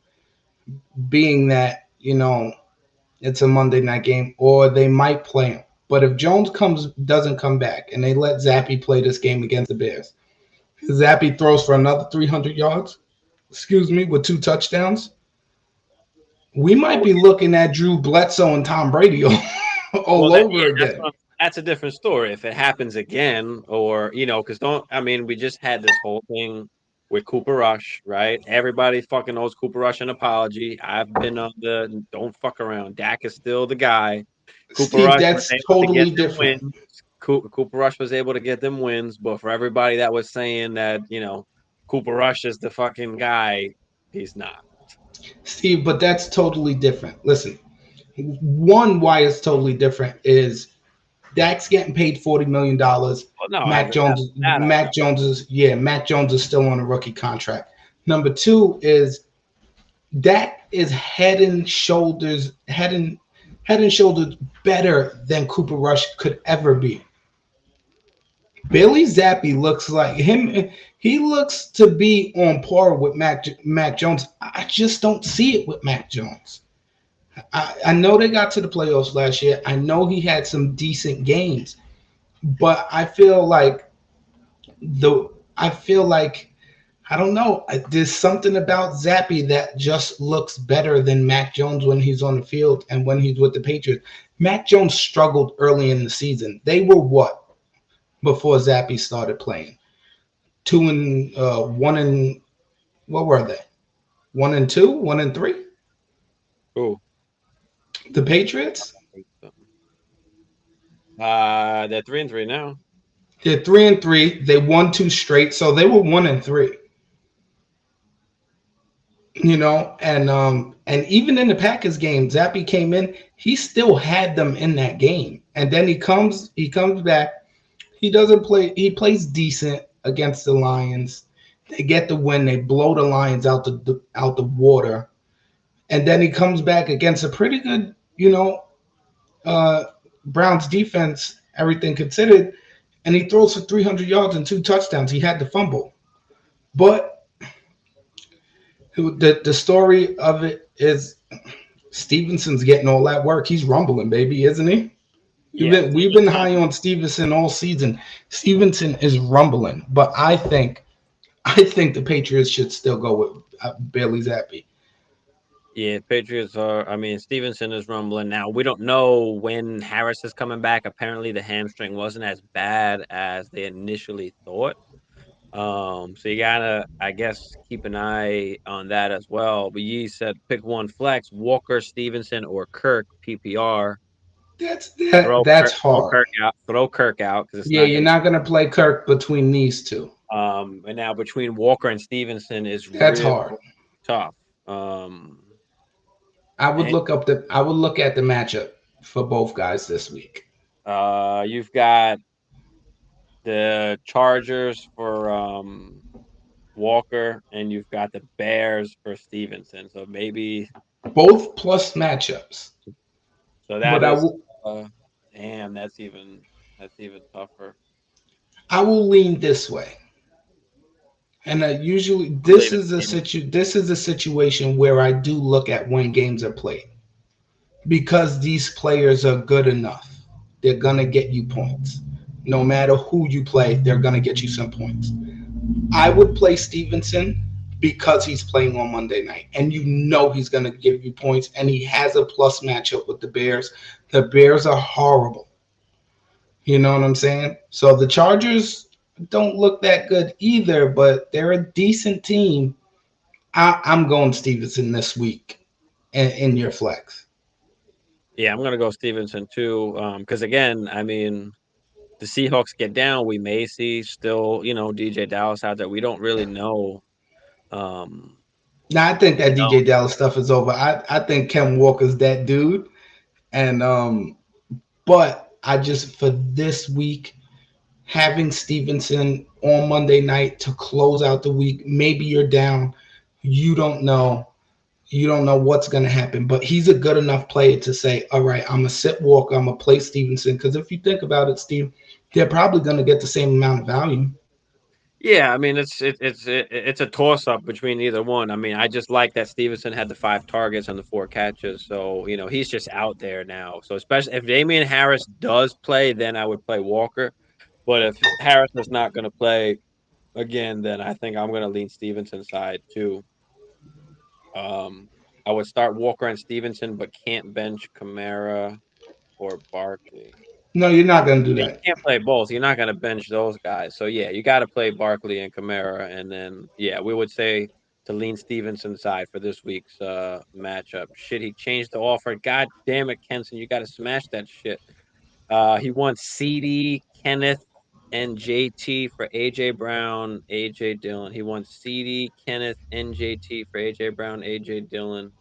being that it's a Monday night game, or they might play him. But if Jones doesn't come back, and they let Zappi play this game against the Bears, Zappi throws for another 300 yards. Excuse me, with 2 touchdowns. We might Oh, be looking at Drew Bledsoe and Tom Brady well, all over again. that's a different story. If it happens again, or because don't I mean, we just had this whole thing with Cooper Rush, right? Everybody fucking owes Cooper Rush an apology. I've been on the don't fuck around. Dak is still the guy. Cooper Steve, Rush was that's able to get totally them different. wins. Cooper Rush was able to get them wins, but for everybody that was saying that Cooper Rush is the fucking guy, he's not. Steve, but that's totally different. Listen, one why it's totally different is Dak's getting paid $40 million. Well, no, Mac Jones, I know. Mac Jones is still on a rookie contract. Number two is Dak is head and shoulders better than Cooper Rush could ever be. Bailey Zappi looks like him. He looks to be on par with Mac Jones. I just don't see it with Mac Jones. I know they got to the playoffs last year. I know he had some decent games, but I feel like I don't know. There's something about Zappi that just looks better than Mac Jones when he's on the field and when he's with the Patriots. Mac Jones struggled early in the season. They were what before Zappi started playing? 1 and what were they? 1-2, 1-3. Ooh, The Patriots. I think so. They're 3-3 now. They're 3-3. They won two straight, so they were 1-3. And even in the Packers game, Zappi came in. He still had them in that game, and then he comes back. He doesn't play. He plays decent against the Lions. They get the win. They blow the Lions out the water, and then he comes back against a pretty good, uh, Browns defense. Everything considered, and he throws for 300 yards and two touchdowns. He had the fumble, but the story of it is Stevenson's getting all that work. He's rumbling, baby, isn't he? Yeah, We've been high on Stevenson all season. Stevenson is rumbling, but I think the Patriots should still go with Bailey Zappi. yeah. Patriots are. I mean, Stevenson is rumbling now. We don't know when Harris is coming back. Apparently, the hamstring wasn't as bad as they initially thought. So you gotta, I guess, keep an eye on that as well. But you said pick one flex: Walker, Stevenson, or Kirk PPR. That's hard. Throw Kirk out because it's Yeah, not you're gonna. not gonna play Kirk between these two. And now between Walker and Stevenson is That's real hard. tough. Um, I and would look at the matchup for both guys this week. you've got the Chargers for Walker, and you've got the Bears for Stevenson. So maybe Both plus matchups, so that but is uh, damn. That's even tougher. I will lean this way. And usually, I'm leaving Stevenson. this is a situation where I do look at when games are played because these players are good enough. They're gonna get you points. No matter who you play, they're gonna get you some points. I would play Stevenson because he's playing on Monday night, and he's gonna give you points, and he has a plus matchup with the Bears. The Bears are horrible. You know what I'm saying? So the Chargers don't look that good either, but they're a decent team. I'm going Stevenson this week in your flex. Yeah, I'm gonna go Stevenson too. Because again, I mean, the Seahawks get down, we may see still, DJ Dallas out there. We don't really know. Um, Now I think you that know, DJ Dallas stuff is over. I think Ken Walker's that dude, and but I just for this week having Stevenson on Monday night to close out the week. Maybe you're down. You don't know. You don't know what's going to happen, but he's a good enough player to say, all right, I'm going to sit Walker. I'm going to play Stevenson. Because if you think about it, Steve, they're probably going to get the same amount of value. yeah, I mean, it's a toss up between either one. I mean, I just like that Stevenson had the 5 targets and the 4 catches, so he's just out there now. So especially if Damian Harris does play, then I would play Walker. But if Harris is not going to play again, then I think I'm going to lean Stevenson side too. Um, I would start Walker and Stevenson, but can't bench Kamara or Barkley. No, you're not going to do You that. can't play both. You're not going to bench those guys. So yeah, you got to play Barkley and Kamara, and then yeah, we would say to lean Stevenson side for this week's matchup. Shit, he changed the offer. God damn it, Kenson, you got to smash that shit. He wants CD, Kenneth, and JT for AJ Brown, AJ Dillon. He wants CD, Kenneth, and JT for AJ Brown, AJ Dillon,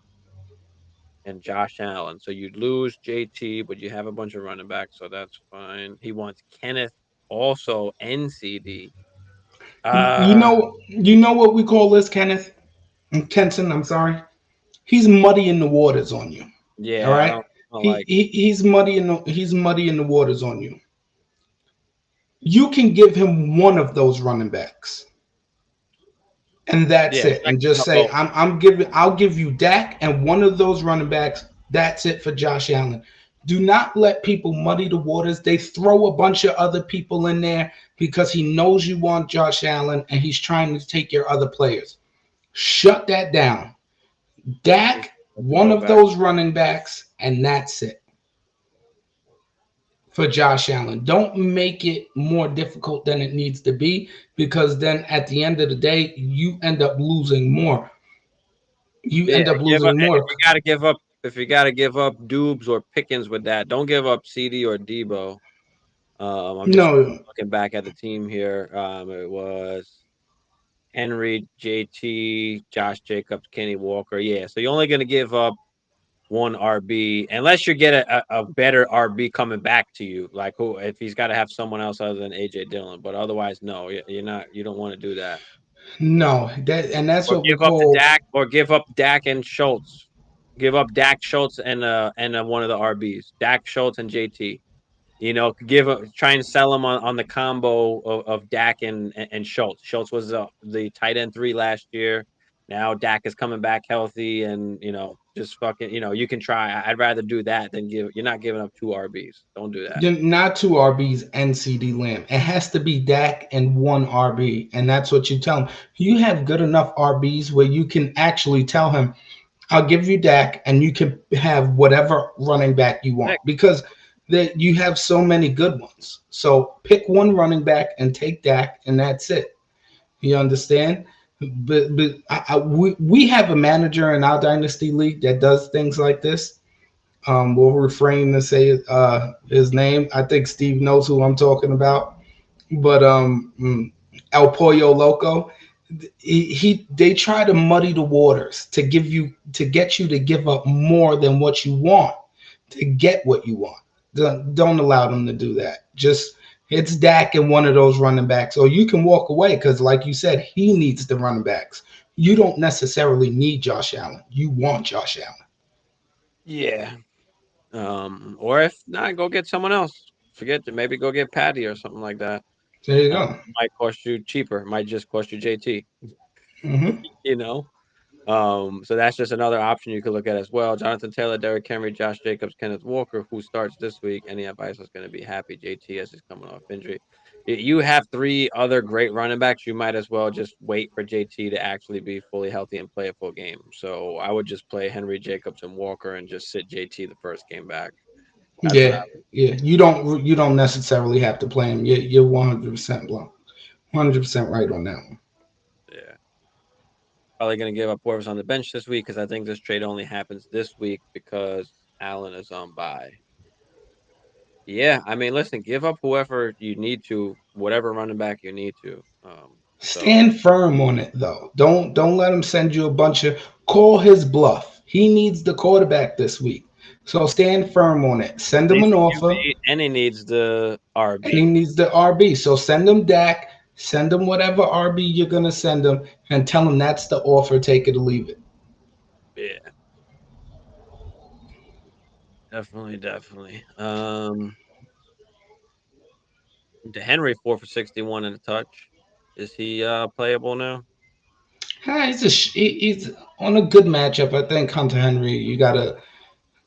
and Josh Allen. So you'd lose JT, but you have a bunch of running backs, so that's fine. He wants Kenneth also NCD. You know what we call this, Kenneth? Kenson, I'm sorry. He's muddying the waters on you. All Yeah, right? I don't like it. He's muddying the waters on you. You can give him one of those running backs, and that's Yeah, it. And just say, well, I'll give you Dak and one of those running backs. That's it for Josh Allen. Do not let people muddy the waters. They throw a bunch of other people in there because he knows you want Josh Allen and he's trying to take your other players. Shut that down. he's Dak, to one go of back. those running backs, and that's it for Josh Allen. Don't make it more difficult than it needs to be, because then at the end of the day, you end up losing more. You Yeah, end up give up losing if more. you gotta give up if you gotta give up Dubes or Pickens with that, don't give up CD or Debo. I'm just No, looking back at the team here. It was Henry, JT, Josh Jacobs, Kenny Walker. Yeah, so you're only gonna give up one RB unless you get a better RB coming back to you. Like who if he's got to have someone else other than AJ Dillon, but otherwise, no, you're not. You don't want to do that. no, that's Or what we give up the call. Dak, or give up Dak and Schultz. Give up Dak Schultz and one of the RBs, Dak Schultz and JT. Try and sell them on the combo of Dak and Schultz. Schultz was the tight end 3 last year. Now Dak is coming back healthy, and just fucking you can try. I'd rather do that than give. You're not giving up 2 RBs. Don't do that. Not two RBs and CD Lamb. It has to be Dak and one RB, and that's what you tell him. You have good enough RBs where you can actually tell him, I'll give you Dak, and you can have whatever running back you want, Nick, because that you have so many good ones. So pick one running back and take Dak, and that's it. You understand? We have a manager in our dynasty league that does things like this. We'll refrain to say his name. I think Steve knows who I'm talking about. But El Pollo Loco, they try to muddy the waters to get you to give up more than what you want to get what you want. Don't allow them to do that. Just it's Dak and one of those running backs, or you can walk away because, like you said, he needs the running backs. You don't necessarily need Josh Allen. You want Josh Allen. yeah. Or if not, go get someone else. Forget to maybe go get Patty or something like that. There you go. Might cost you cheaper. Might just cost you JT. Hmm. you know. So that's just another option you could look at as well. Jonathan Taylor, Derrick Henry, Josh Jacobs, Kenneth Walker, who starts this week. Any advice is going to be happy. JT as he's coming off injury. You have 3 other great running backs. You might as well just wait for JT to actually be fully healthy and play a full game. So I would just play Henry, Jacobs, and Walker and just sit JT the first game back. That's what I Yeah, yeah. You don't necessarily have to play him. You're 100% 100% right on that one. would. Yeah. Probably going to give up whoever's on the bench this week because I think this trade only happens this week because Allen is on bye. Yeah, I mean, listen, give up whoever you need to, whatever running back you need to. So Stand firm on it though. Don't let him send you a bunch of call his bluff. He needs the quarterback this week. So stand firm on it. Send him needs an the offer, QB and he needs the and he RB. needs the RB. So send him Dak, send him whatever RB you're gonna send him, and tell him that's the offer, take it or leave it. Yeah, definitely, definitely. The Henry 4 for 61 and a touch. Is he playable now? He's on a good matchup. I think Hunter Henry, you gotta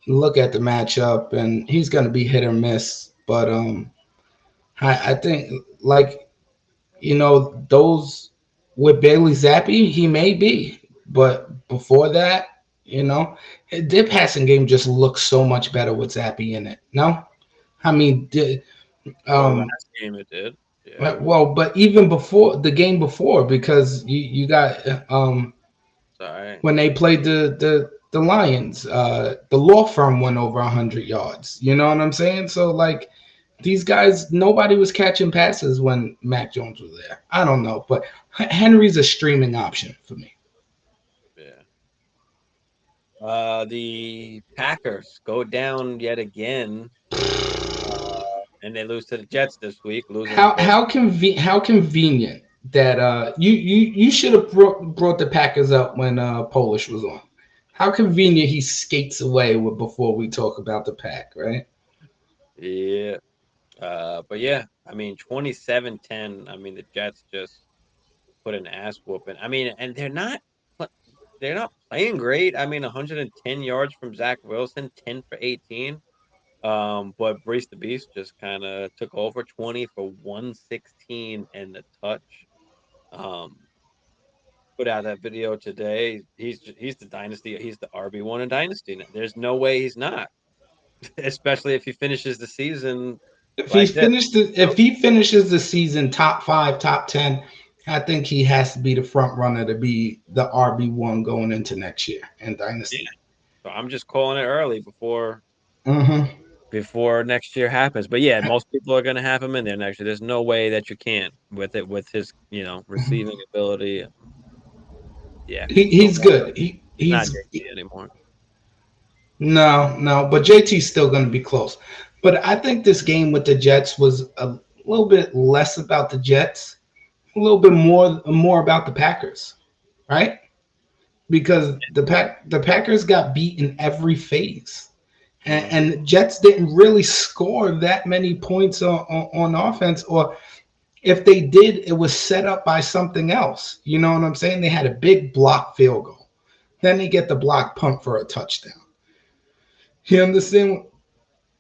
look at the matchup, and he's gonna be hit or miss. But I think, like, those with Bailey Zappi, he may be. But before that, their passing game just looks so much better with Zappi in it. No, I mean, Well, um, last game it did. Yeah, well, but even before the game before, because you got it's all right. when they played the Lions, the law firm went over 100 yards. You know what I'm saying? So like these guys, nobody was catching passes when Mac Jones was there. I don't know, but Henry's a streaming option for me. Yeah. The Packers go down yet again, and they lose to the Jets this week, losing How both. how convenient that you should have brought the Packers up when Polish was on. How convenient he skates away before we talk about the pack, right? Yeah. But yeah, I mean, 27-10. I mean, the Jets just put an ass whooping. I mean, and they're not playing great. I mean, 110 yards from Zach Wilson, 10 for 18. But Brees the Beast just kind of took over, 20 for 116 and the touch. Um, put out that video today. He's the dynasty. He's the RB1 in dynasty. There's no way he's not, especially if he finishes the season like this. If he finishes the season top 5, top 10, I think he has to be the front runner to be the RB1 going into next year in Yeah. Dynasty. So I'm just calling it early Hmm before next year happens. But yeah, most people are going to have him in there next year. There's no way that you can't with his receiving ability. Yeah, no he's way. good. He's not JT anymore. No, but JT's still going to be close. But I think this game with the Jets was a little bit less about the Jets, a little bit more about the Packers, right? Because the Packers got beat in every phase. Mm. And Jets didn't really score that many points on offense, or if they did, it was set up by something else. You know what I'm saying? They had a big block field goal. Then they get the block punt for a touchdown. You understand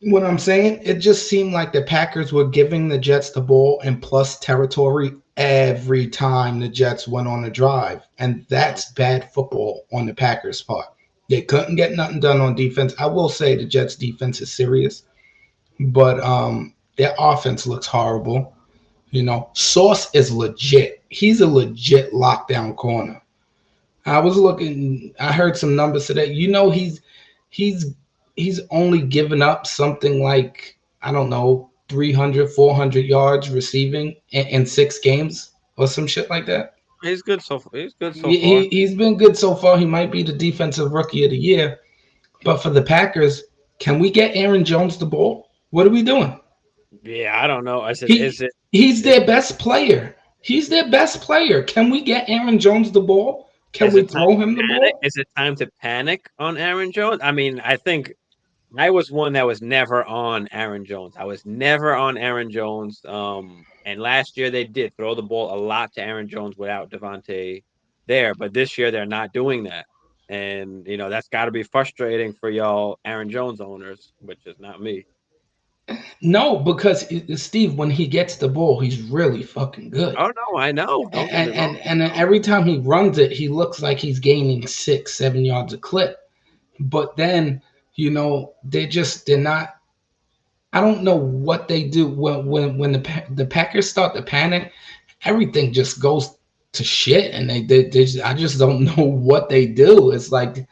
what I'm saying? It just seemed like the Packers were giving the Jets the ball and plus territory every time the Jets went on a drive. And Mm. that's bad football on the Packers' part. They couldn't get nothing done on defense. I will say the Jets' defense is serious, but their offense looks horrible. You know, Sauce is legit. He's a legit lockdown corner. I was looking. I heard some numbers today. You know, he's he's only given up something like I don't know 300, 400 yards receiving in 6 games or some shit like that. He's good so far. He's good so far. He's been good so far. He might be the defensive rookie of the year. But for the Packers, can we get Aaron Jones the ball? What are we doing? Yeah, I don't know. I said, He he's their best player. He's their best player. Can we get Aaron Jones the ball? Can is we it time throw to him the panic? ball? Is it time to panic on Aaron Jones? I mean, I think I was one that was never on Aaron Jones. I was never on Aaron Jones. And last year they did throw the ball a lot to Aaron Jones without Devontae there, but this year they're not doing that. And that's got to be frustrating for y'all Aaron Jones owners, which is not me. No, because Steve, when he gets the ball, he's really fucking good. Oh no, I know. Don't get me wrong. And every time he runs it, he looks like he's gaining 6, 7 yards a clip. But then, they're not. I don't know what they do when the Packers start to panic. Everything just goes to shit, and I just don't know what they do. It's like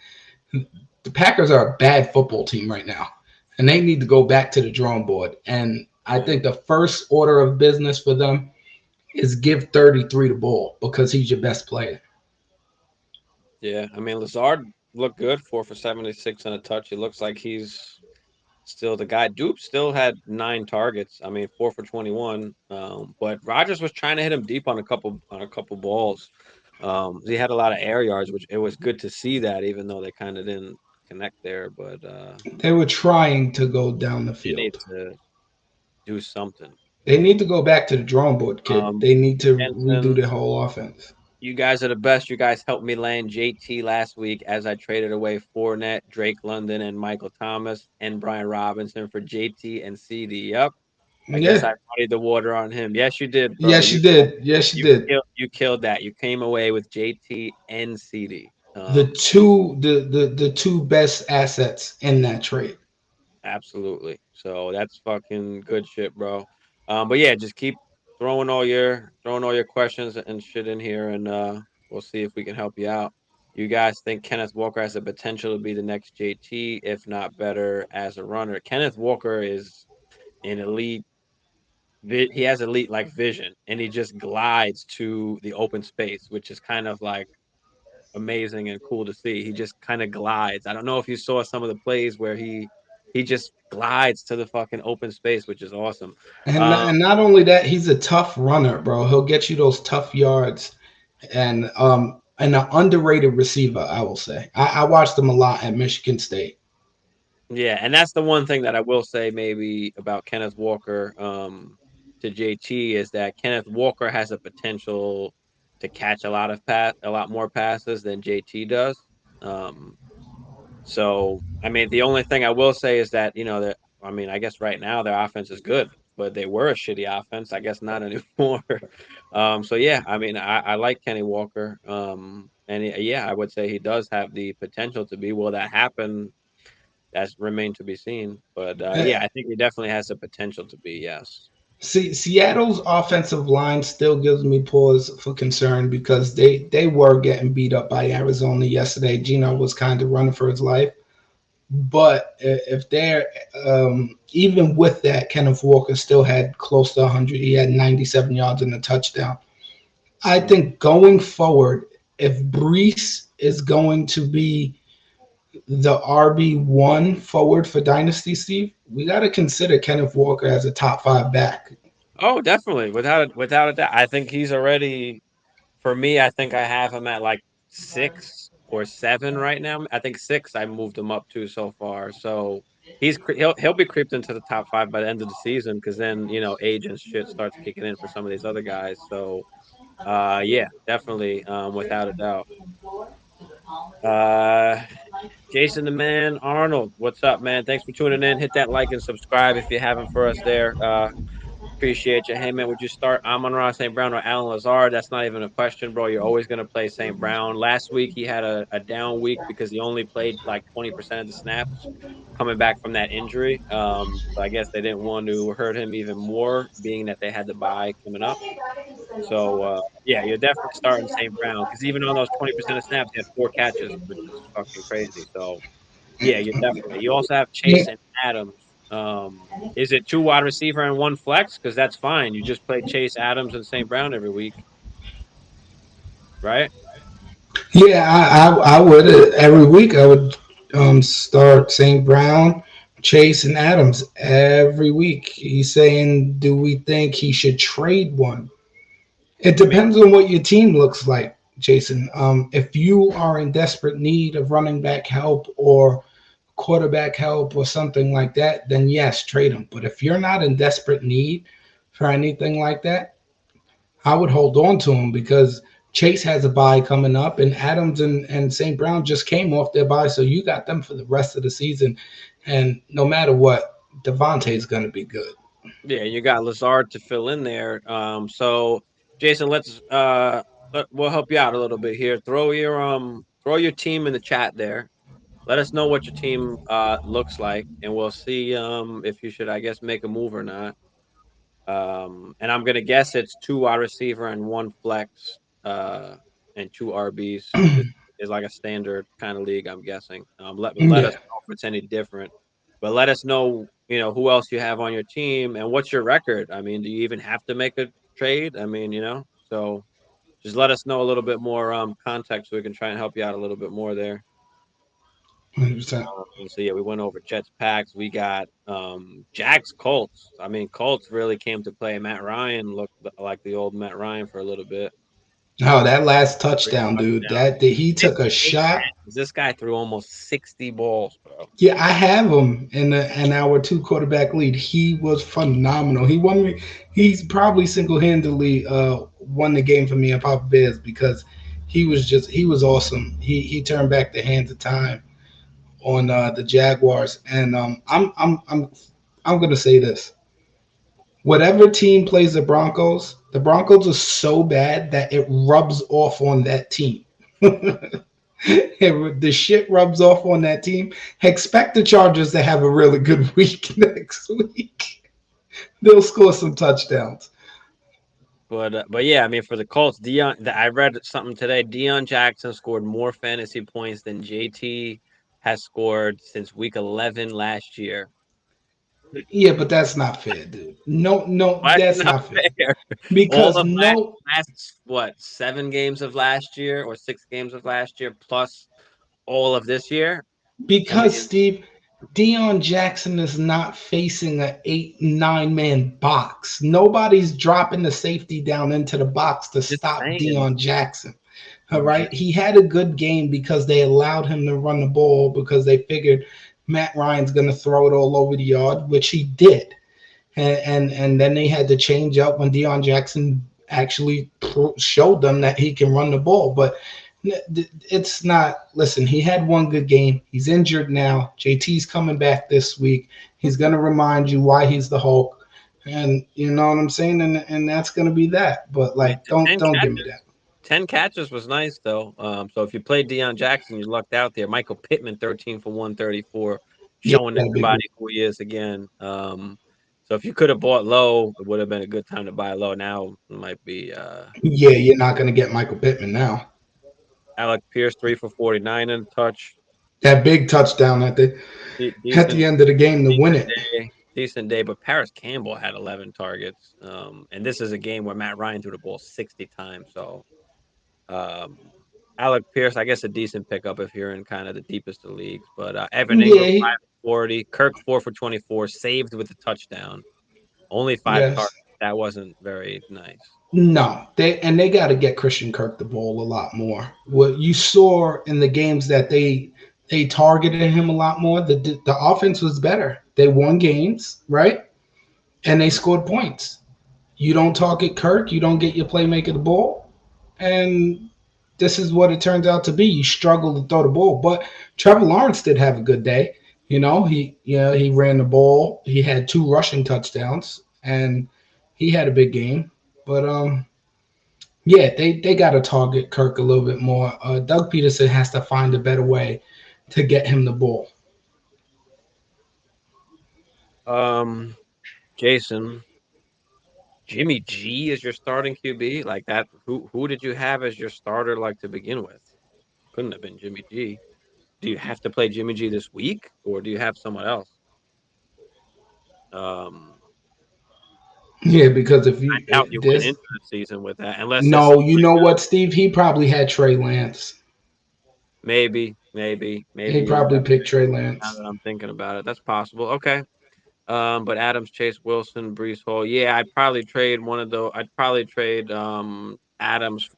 the Packers are a bad football team right now, and they need to go back to the drawing board. And I Yeah. think the first order of business for them is give 33 the ball because he's your best player. Yeah, I mean Lazard looked good, 4 for 76 and a touch. He looks like he's still the guy. Dupe still had 9 targets. I mean 4 for 21. But Rogers was trying to hit him deep on a couple balls. He had a lot of air yards, which it was good to see that, even though they kind of didn't connect there. But They were trying to go down the they need field. to do something. They need to go back to the drawing board, kid. Um, They need to redo Jensen, their whole offense. you guys are the best. You guys helped me land JT last week as I traded away Fournette, Drake London, and Michael Thomas and Brian Robinson for JT and CD. Yep. I guess Yeah. I muddied the water on him. Yes, you did, bro. Yes, you did. Yes, you You did. killed that. You came away with JT and CD. The two best assets in that trade. Absolutely. So that's fucking good shit, bro. But yeah, just keep throwing all your questions and shit in here, and we'll see if we can help you out. You guys think Kenneth Walker has the potential to be the next JT, if not better as a runner? Kenneth Walker is an elite. He has elite like vision, and he just glides to the open space, which is kind of like amazing and cool to see. He just kind of glides. I don't know if you saw some of the plays where he just glides to the fucking open space, which is awesome. Um, And not only that, he's a tough runner, bro. He'll get you those tough yards, and an underrated receiver, I will say. I watched him a lot at Michigan State. Yeah, and that's the one thing that I will say maybe about Kenneth Walker to JT is that Kenneth Walker has a potential to catch a lot more passes than JT does. Um, so I mean, the only thing I will say is that that I mean, I guess right now their offense is good, but they were a shitty offense. I guess not anymore. So yeah, I mean, I like Kenny Walker. And yeah, I would say he does have the potential to be. Will that happen? That's remained to be seen. But Uh, yeah, I think he definitely has the potential to be. Yes. See, Seattle's offensive line still gives me pause for concern because they were getting beat up by Arizona yesterday. Gino was kind of running for his life, but if they're even with that, Kenneth Walker still had close to 100. He had 97 yards and a touchdown. I Mm. think going forward, if Brees is going to be the RB1 forward for Dynasty, Steve, we got to consider Kenneth Walker as a top five back. Oh, definitely, without a doubt. I think he's already for me. I think I have him at like 6 or 7 right now. I think 6. I moved him up to so far. So he'll be creeped into the top 5 by the end of the season because then age and shit starts kicking in for some of these other guys. So yeah, definitely without a doubt. Uh, Jason the Man Arnold, what's up, man? Thanks for tuning in. Hit that like and subscribe if you haven't for us there. Appreciate you. Hey, man, would you start Amon-Ra St. Brown or Alan Lazard? That's not even a question, bro. You're always going to play St. Brown. Last week, he had a down week because he only played like 20% of the snaps coming back from that injury. So I guess they didn't want to hurt him even more, being that they had the bye coming up. So, yeah, you're definitely starting St. Brown because even on those 20% of snaps, he had 4 catches, which is fucking crazy. So, yeah, you definitely. You also have Chase and Adams. Is it 2 wide receiver and 1 flex? Because that's fine. You just play Chase, Adams, and St. Brown every week, right? Yeah, I would every week. I would start St. Brown, Chase, and Adams every week. He's saying, do we think he should trade one? It I mean, depends on what your team looks like, Jason. If you are in desperate need of running back help or quarterback help or something like that, then yes, trade him. But if you're not in desperate need for anything like that, I would hold on to him because Chase has a bye coming up, and Adams and St. Brown just came off their bye, so you got them for the rest of the season. And no matter what, Devontae is going to be good. yeah, you got Lazard to fill in there. So Jason, we'll help you out a little bit here. Throw your team in the chat there. Let us know what your team looks like, and we'll see if you should, I guess, make a move or not. And I'm gonna guess it's 2 wide receiver and 1 flex, and 2 RBs. Is like a standard kind of league, I'm guessing. Let us Yeah. know if it's any different. But let us know, who else you have on your team and what's your record. I mean, do you even have to make a trade? I mean, so just let us know a little bit more context so we can try and help you out a little bit more there. 100%. So yeah, we went over Jets packs. We got Jags Colts. I mean, Colts really came to play. Matt Ryan looked like the old Matt Ryan for a little bit. Oh, that last Great touchdown, dude. touchdown. That he took a 58 shot. catches. This guy threw almost 60 balls, bro. Yeah, I have him in our two quarterback lead. He was phenomenal. He won me. He's probably single handedly won the game for me at Papa Bears because he was awesome. He turned back the hands of time on the Jaguars, and I'm gonna say this: whatever team plays the Broncos are so bad that it rubs off on that team. The shit rubs off on that team. Expect the Chargers to have a really good week next week. They'll score some touchdowns. But yeah, I mean, for the Colts, I read something today. Deion Jackson scored more fantasy points than JT has scored since week 11 last year. Yeah, but that's not fair, dude. No, no, Why is it that's not not fair. fair? All Because of last no, last what 7 games of last year or 6 games of last year plus all of this year. I because mean, Steve, Deion Jackson is not facing a 8, 9 man box. Nobody's dropping the safety down into the box to just stop saying. Deion Jackson. All I'm just right. He had a good game because they allowed him to run the ball because they figured Matt Ryan's going to throw it all over the yard, which he did. And then they had to change up when Deion Jackson actually showed them that he can run the ball. But it's not. Listen, he had one good game. He's injured now. JT's coming back this week. He's going to remind you why he's the Hulk, and you know what I'm saying. And that's going to be that. But I mean, like, 10 don't give me catches. that. 10 catches was nice though. So if you played Deion Jackson, you lucked out there. Michael Pittman, 13 for 134, Yeah, showing that big everybody who he is again. So if you could have bought low, it would have been a good time to buy low. Now it might be Yeah, you're not going to get Michael Pittman now. Alec Pierce, 3 for 49 and a touch. That big touchdown at the Decent, end of the game to win decent it. day, decent day. But Paris Campbell had 11 targets. And this is a game where Matt Ryan threw the ball 60 times. So Um, Alec Pierce, I guess a decent pickup if you're in kind of the deepest of leagues. But Evan Yeah, Ingram, 5 for 40. Kirk, 4 for 24, saved with a touchdown. Only 5 targets. yes. That wasn't very nice. No, they got to get Christian Kirk the ball a lot more. What you saw in the games that they targeted him a lot more. The offense was better. They won games, right? And they scored points. You don't target Kirk, you don't get your playmaker the ball, and this is what it turns out to be. You struggle to throw the ball, but Trevor Lawrence did have a good day. He ran the ball. He had two rushing touchdowns, and he had a big game. But yeah, they got to target Kirk a little bit more. Doug Peterson has to find a better way to get him the ball. Um, Jason, Jimmy G is your starting QB like that. Who did you have as your starter like to begin with? Couldn't have been Jimmy G. Do you have to play Jimmy G this week, or do you have someone else? Um, Yeah, because if you I doubt you went this into the season with that, unless it's no, you know what, Steve? He probably had Trey Lance. maybe He yeah. probably picked Trey Now Lance. that I'm thinking about it, that's possible. Okay. But Adams, Chase, Wilson, Brees Hall. Yeah, I'd probably trade one of those. I'd probably trade Adams.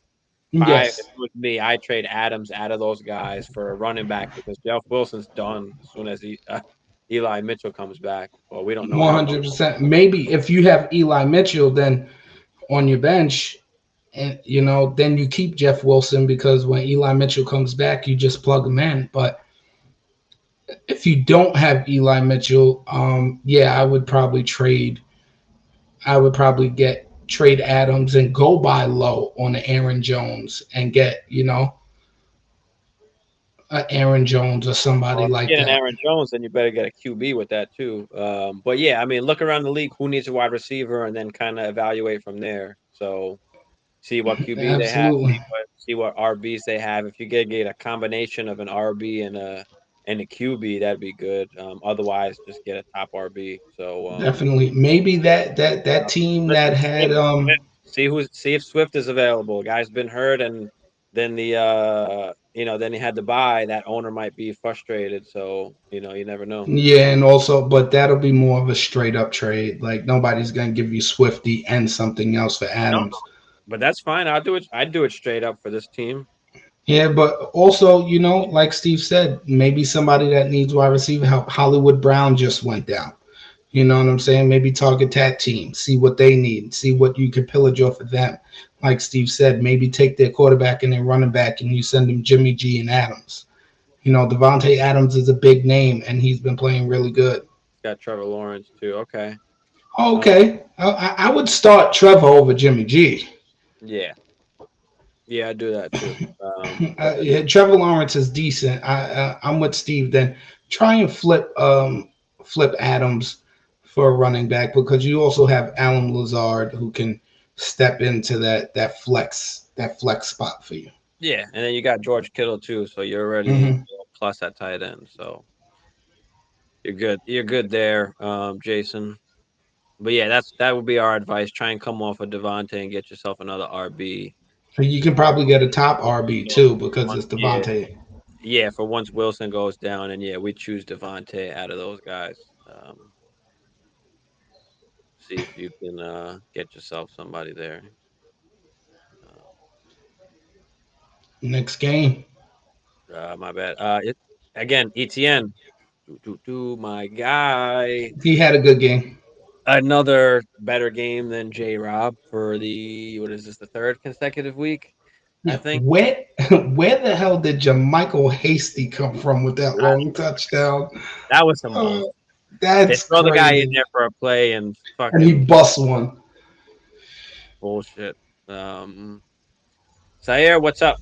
If it Yes, was me, I trade Adams out of those guys for a running back because Jeff Wilson's done as soon as Eli Mitchell comes back. Well, we don't know how long. 100%. Maybe if you have Eli Mitchell, then on your bench, and then you keep Jeff Wilson because when Eli Mitchell comes back, you just plug him in. But if you don't have Eli Mitchell, yeah, I would probably get trade Adams and go buy low on the Aaron Jones and get Aaron Jones or Well, somebody if like you get an that. Aaron Jones, then you better get a QB with that too. But yeah, I mean, look around the league. Who needs a wide receiver, and then kind of evaluate from there. So see what QB they have, Absolutely, see what RBs they have. If you get a combination of an RB and a QB, that'd be good. Otherwise, just get a top RB. So definitely. Maybe that team that listen, had see if Swift is available. Guy's been hurt, and then then he had to buy. That owner might be frustrated. So you never know. yeah, and also, but that'll be more of a straight up trade. Like nobody's gonna give you Swifty and something else for No, Adams. but that's fine. I'll do it. I'd do it straight up for this team. Yeah, but also, like Steve said, maybe somebody that needs wide receiver help. Hollywood Brown just went down. You know what I'm saying? Maybe target that team, see what they need, see what you can pillage off of them. Like Steve said, maybe take their quarterback and their running back and you send them Jimmy G and Adams. Devontae Adams is a big name and he's been playing really good. Got Trevor Lawrence too. Okay. Um, Okay, I would start Trevor over Jimmy G. yeah, yeah, I do that too. But Yeah, Trevor Lawrence is decent. I'm with Steve. Then try and flip Adams for a running back because you also have Alan Lazard who can step into that flex spot for you. yeah, and then you got George Kittle too, so you're already Hmm. plus at tight end. So you're good. You're good there, Jason. But yeah, that would be our advice. Try and come off of Devontae and get yourself another RB. You can probably get a top RB So too because it's yeah, Devontae. yeah. For once Wilson goes down, and yeah, we choose Devontae out of those guys. See if you can get yourself somebody there. Uh, Next game. my bad. Again, ETN. My guy. He had a good game. Another better game than J Rob for what is this, the third consecutive week, I Yeah, think. where the hell did Jermichael Hasty come from with that I, long touchdown? that was some Uh, bullshit. They that's throw the guy in crazy. there for a play and And he fucking busts one. bullshit. Zaire, what's up?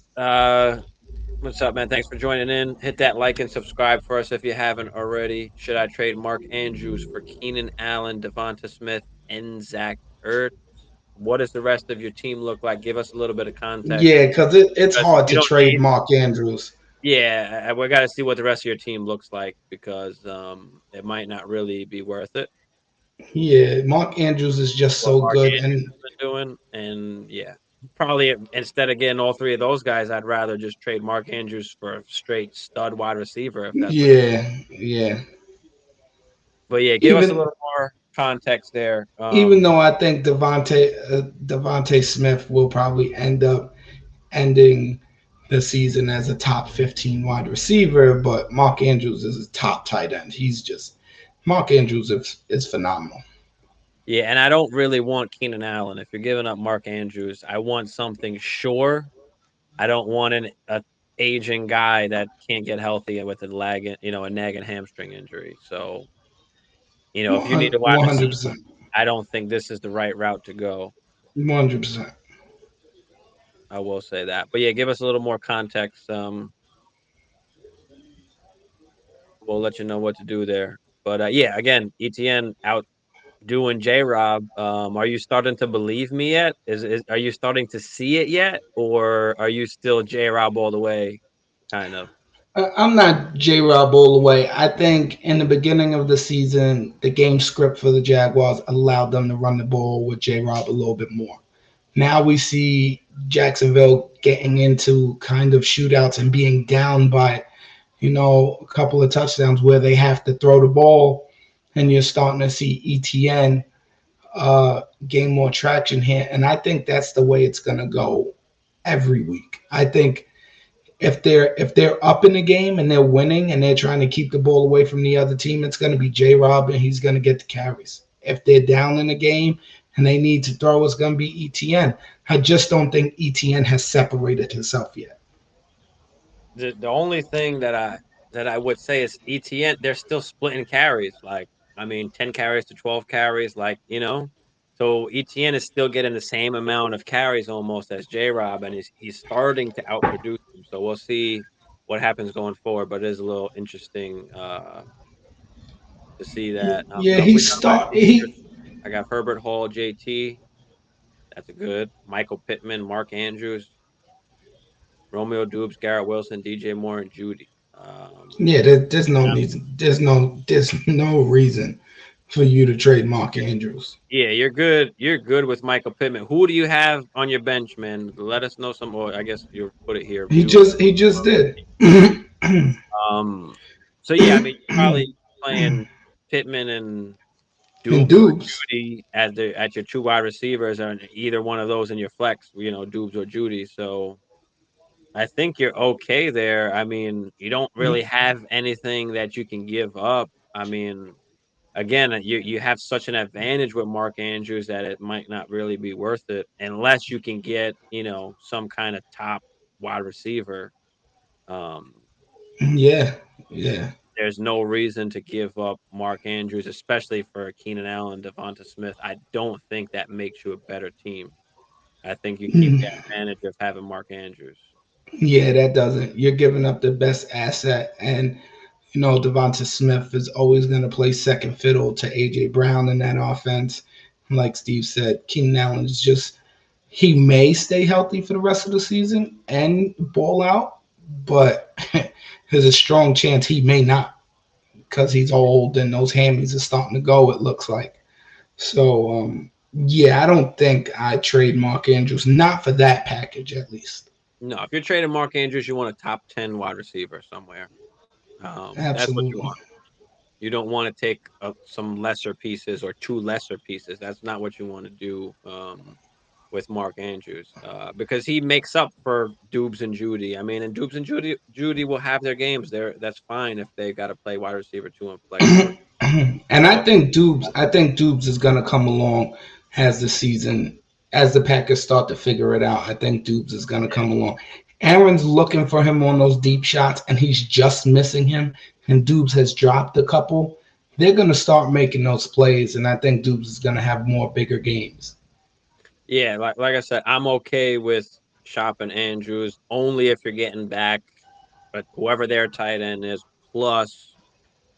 What's up, man? Thanks for joining in. Hit that like and subscribe for us if you haven't already. Should I trade Mark Andrews for Keenan Allen, Devonta Smith, and Zach Ertz? What does the rest of your team look like? Give us a little bit of context. Yeah, because it's Because hard you to don't trade need, Mark Andrews. yeah, we got to see what the rest of your team looks like because it might not really be worth it. Yeah, Mark Andrews is just What so Mark good. Andrews And has been doing, and yeah, probably instead of getting all three of those guys, I'd rather just trade Mark Andrews for a straight stud wide receiver if that's what. yeah. But yeah, give us a Even little more context there. even though I think Devonte Smith will probably end up ending the season as a top 15 wide receiver, but Mark Andrews is a top tight end. He's just Mark Andrews is phenomenal. Yeah, and I don't really want Keenan Allen. If you're giving up Mark Andrews, I want something sure. I don't want a aging guy that can't get healthy with a a nagging hamstring injury. So, if you need a wide receiver, 100%. I don't think this is the right route to go. 100%. I will say that. But yeah, give us a little more context. We'll let you know what to do there. But yeah, again, ETN out doing J Rob. Are you starting to believe me yet? Is are you starting to see it yet, or are you still J Rob all the way? Kind of. I'm not J Rob all the way. I think in the beginning of the season, the game script for the Jaguars allowed them to run the ball with J Rob a little bit more. Now we see Jacksonville getting into kind of shootouts and being down by, a couple of touchdowns where they have to throw the ball, and you're starting to see ETN gain more traction here. And I think that's the way it's going to go every week. I think if they're up in the game and they're winning and they're trying to keep the ball away from the other team, it's going to be J Rob and he's going to get the carries. If they're down in the game and they need to throw, it's going to be ETN. I just don't think ETN has separated himself yet. The only thing that I would say is ETN. They're still splitting carries. Like, I mean, 10 carries to 12 carries. So ETN is still getting the same amount of carries almost as J Rob, and he's starting to outproduce him. So we'll see what happens going forward. But it is a little interesting to see that. Yeah, No, he we got wide start receivers. he I got Herbert Hall, JT. That's a good. Michael Pittman, Mark Andrews, Romeo Dubes, Garrett Wilson, DJ Moore, and Judy. yeah, there's no reason for you to trade Mark Andrews. Yeah, you're good. You're good with Michael Pittman. Who do you have on your bench, man? Let us know some. Or I guess you'll put it here. He Do just he just did. um. So yeah, I mean, you're probably playing Pittman and And Dubes or Dubes. Judy at your two wide receivers, or either one of those in your flex. Dubes or Judy. So I think you're okay there. I mean, you don't really have anything that you can give up. I mean, again, you have such an advantage with Mark Andrews that it might not really be worth it unless you can get, some kind of top wide receiver. Um, Yeah, yeah. there's no reason to give up Mark Andrews, especially for Keenan Allen, Devonta Smith. I don't think that makes you a better team. I think you keep the advantage of having Mark Andrews. Yeah, that doesn't. You're giving up the best asset, and Devonta Smith is always going to play second fiddle to AJ Brown in that offense. Like Steve said, Keenan Allen is just he may stay healthy for the rest of the season and ball out, but there's a strong chance he may not because he's old and those hammies are starting to go. It looks like so. Yeah, I don't think I trade Mark Andrews, not for that package at least. No, if you're trading Mark Andrews, you want a top 10 wide receiver somewhere. That's what you Absolutely. want. You don't want to take some lesser pieces or two lesser pieces. That's not what you want to do. with Mark Andrews because he makes up for Dubes and Judy. I mean, and Dubes and Judy will have their games there. That's fine if they got to play wide receiver 2 and flex or And so. I think Dubes is gonna come along as the season, as the Packers start to figure it out. I think Dubes is gonna Yeah, come along. Aaron's looking for him on those deep shots, and he's just missing him. And Dubes has dropped a couple. They're gonna start making those plays, and I think Dubes is gonna have more bigger games. yeah. Like I said, I'm okay with shopping Andrews only if you're getting back, but whoever their tight end is plus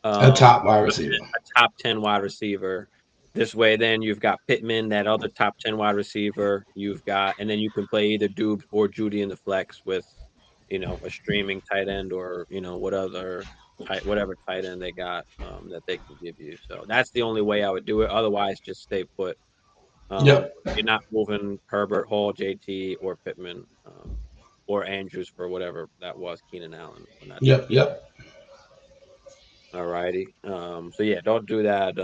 A um, top wide a receiver. top 10 wide receiver. This way, then you've got Pittman, that other top 10 wide receiver. You've got, and then you can play either Dubes or Judy in the flex with, a streaming tight end or whatever tight end they got that they can give you. So that's the only way I would do it. Otherwise, just stay put. Yep, You're not moving Herbert, Hall, JT, or Pittman, or Andrews for whatever that was, Keenan Allen when that trade. yep. All righty. So yeah, don't do that.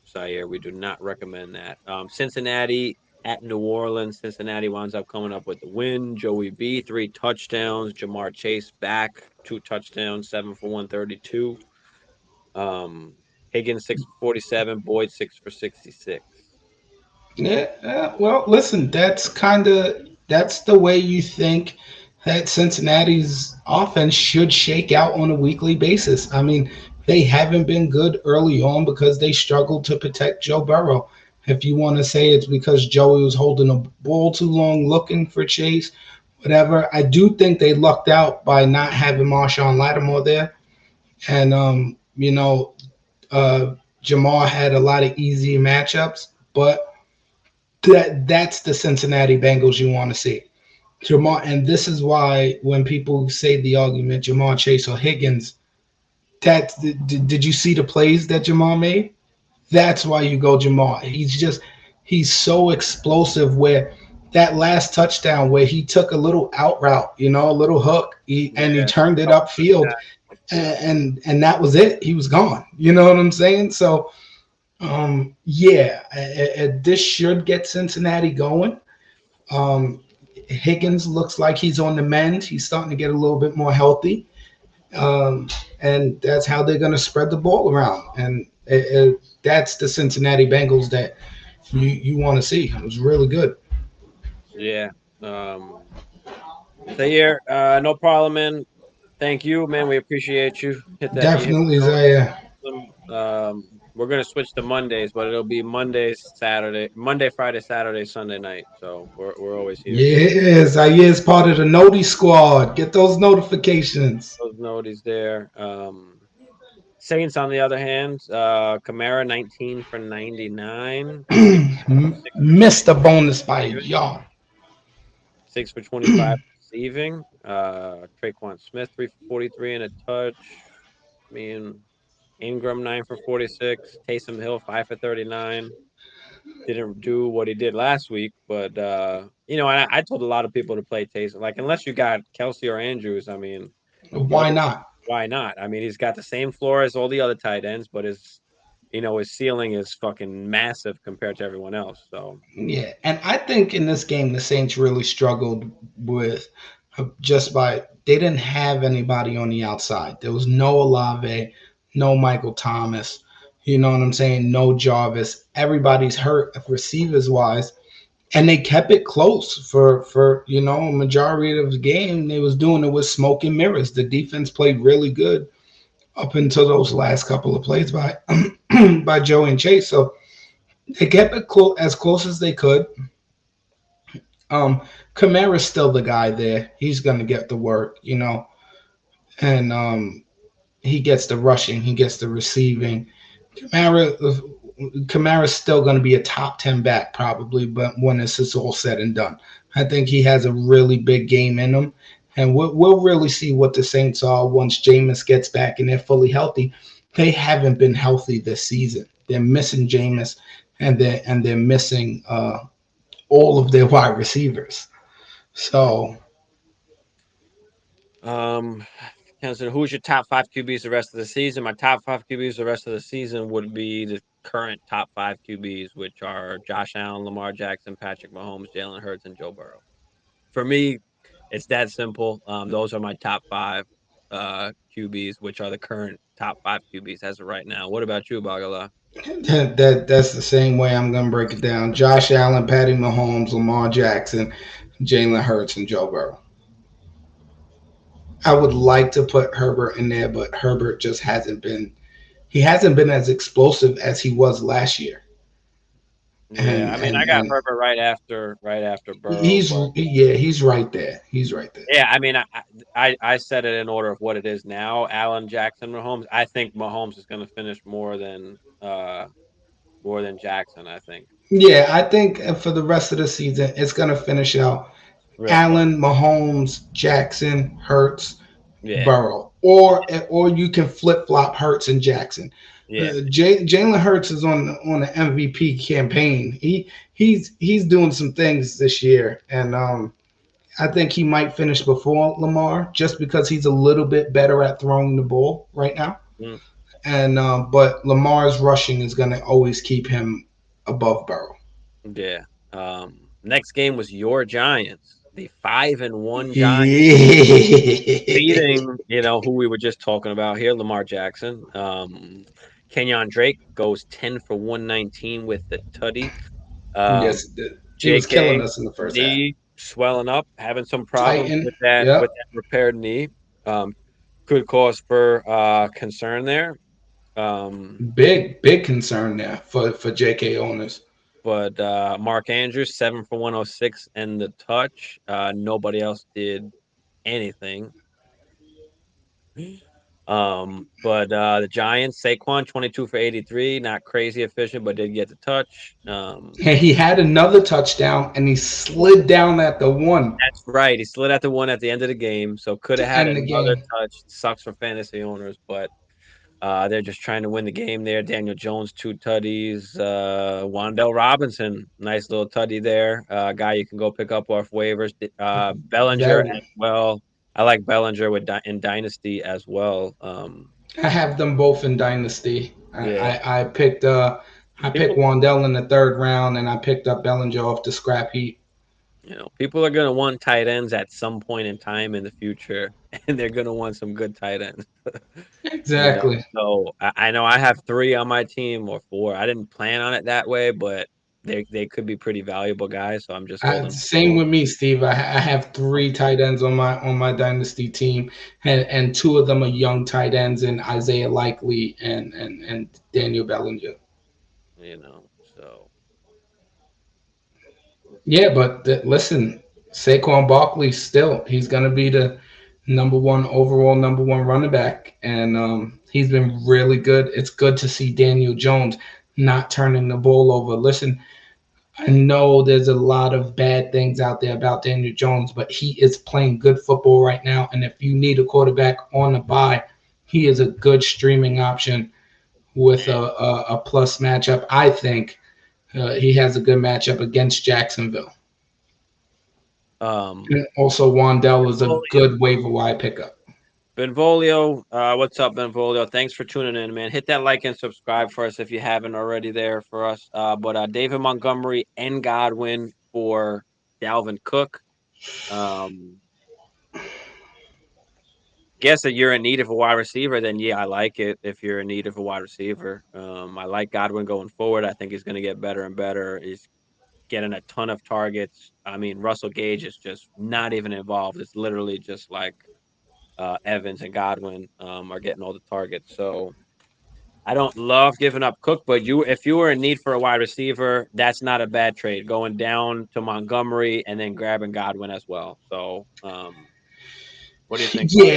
Sire, we do not recommend that. Cincinnati at New Orleans. Cincinnati winds up coming up with the win. Joey B, 3 touchdowns. Jamar Chase back, 2 touchdowns, 7 for 132. Um, Higgins 6 for 47. Boyd 6 for 66. Yeah, well, listen, that's the way you think that Cincinnati's offense should shake out on a weekly basis. I mean, they haven't been good early on because they struggled to protect Joe Burrow. If you want to say it's because Joey was holding a ball too long looking for Chase, whatever. I do think they lucked out by not having Marshawn Lattimore there. And uh Jamar had a lot of easy matchups, but that's the Cincinnati Bengals you want to see. Jamar, and this is why when people say the argument Jamar Chase or Higgins, did you see the plays that Jamar made? That's why you go Jamar. He's so explosive. Where that last touchdown where he took a little out route, a little hook, and he Yeah. turned it Couple upfield, touchdowns. Yeah. and that was it. He was gone. You know what I'm saying? So yeah, this should get Cincinnati going. Um, Higgins looks like he's on the mend. He's starting to get a little bit more healthy, um, and that's how they're going to spread the ball around. And that's the Cincinnati Bengals that you want to see. It was really good. Yeah. So here, no problem, man. Thank you, man. We appreciate you. You hit Definitely, the note. Zaya. We're gonna switch to Mondays, but it'll be Monday, Friday, Saturday, Sunday night. So we're always here. So Yeah, Zaya is part of the Noti squad. Get those notifications. those noties there. Saints, on the other hand, Kamara 19 for 99, six for Missed 20 the bonus by a receiving, yard. 6 for 25 receiving. Traquan Smith 3 for 43 and a touch. I mean, Ingram 9 for 46. Taysom Hill 5 for 39. Didn't do what he did last week, but I told a lot of people to play Taysom. Like, unless you got Kelsey or Andrews, I mean, Why go. not? Why not? I mean, he's got the same floor as all the other tight ends, but his ceiling is fucking massive compared to everyone else. So Yeah, and I think in this game the Saints really struggled with just by they didn't have anybody on the outside. There was no Olave, no Michael Thomas. You know what I'm saying? No Jarvis. Everybody's hurt receivers wise, and they kept it close for a majority of the game. They was doing it with smoke and mirrors. The defense played really good up until those last couple of plays by by Joe and Chase. So they kept it as close as they could. Kamara's still the guy there. He's gonna get the work, and he gets the rushing, he gets the receiving. Kamara, Kamara's still gonna be a top 10 back probably, but when this is all said and done, I think he has a really big game in him, and we'll really see what the Saints are once Jameis gets back and they're fully healthy. They haven't been healthy this season. They're missing Jameis, and they're missing all of their wide receivers. So Um, who's your top 5 QBs the rest of the season? My top 5 QBs the rest of the season would be the current top 5 QBs, which are Josh Allen, Lamar Jackson, Patrick Mahomes, Jalen Hurts, and Joe Burrow. For me, it's that simple. Those are my top 5 QBs, which are the current top 5 QBs as of right now. What about you, Bagala? That's the same way I'm gonna break it down. Josh Allen, Patty Mahomes, Lamar Jackson, Jalen Hurts, and Joe Burrow. I would like to put Herbert in there, but Herbert just hasn't been. He hasn't been as explosive as he was last year, Yeah, and I mean, and I got and Herbert right after Burrow, he's but yeah, he's right there. He's right there. yeah, I mean, I said it in order of what it is now. Allen, Jackson, Mahomes. I think Mahomes is going to finish more than Jackson. I think. Yeah, I think for the rest of the season, it's gonna finish out Real close. Allen, Mahomes, Jackson, Hurts, Yeah, Burrow, or you can flip flop Hurts and Jackson. yeah, Jalen Hurts is on the MVP campaign. He's doing some things this year, and I think he might finish before Lamar just because he's a little bit better at throwing the ball right now. mm, And but Lamar's rushing is going to always keep him above Burrow. yeah. Next game was your Giants, the 5-1 Giants, Yeah. beating who we were just talking about here, Lamar Jackson. Kenyon Drake goes 10 for 119 with the tutty. Um, Yes, he was killing JK us in the first half. knee swelling up, having some problems Titan, with that yep, repaired knee. Um, Good cause for concern there. Um, big concern there for JK owners. but Mark Andrews 7 for 106 and the touch. Nobody else did anything. But the Giants, Saquon 22 for 83, not crazy efficient, but did get the touch. And he had another touchdown, and he slid down at the one That's right. He slid at the one at the end of the game, so could have to had end the another game. touch. Sucks for fantasy owners, but they're just trying to win the game there. Daniel Jones, 2 tutties. Wandell Robinson, nice little tutty there. Guy you can go pick up off waivers. Bellinger Very. as well. I like Bellinger in Dynasty as well. I have them both in Dynasty. Yeah, I picked people Wandell in the third round, and I picked up Bellinger off the scrap heap. people are gonna want tight ends at some point in time in the future, and they're gonna want some good tight ends. Exactly. So I know I have 3 on my team or 4. I didn't plan on it that way, but they could be pretty valuable guys. So I'm just holding Same on. with me, Steve. I have three tight ends on my dynasty team, and two of them are young tight ends, in Isaiah Likely and Daniel Bellinger. You know, so Yeah, but listen, Saquon Barkley still he's gonna be the number one overall number one running back, and he's been really good. It's good to see Daniel Jones not turning the ball over. Listen, I know there's a lot of bad things out there about Daniel Jones, but he is playing good football right now. And if you need a quarterback on the bye, he is a good streaming option with a plus matchup. I think he has a good matchup against Jacksonville. um, And also, Wandell is a Benvolio, good waiver wire pickup. What's up, Benvolio? Thanks for tuning in, man. Hit that like and subscribe for us if you haven't already there for us. But David Montgomery and Godwin for Dalvin Cook. Um, Guess that you're in need of a wide receiver, then yeah, I like it. If you're in need of a wide receiver, I like Godwin going forward. I think he's going to get better and better. He's getting a ton of targets. I mean, Russell Gage is just not even involved. It's literally just like Evans and Godwin are getting all the targets. So I don't love giving up Cook, but if you were in need for a wide receiver, that's not a bad trade. Going down to Montgomery and then grabbing Godwin as well. So what do you think, Bob?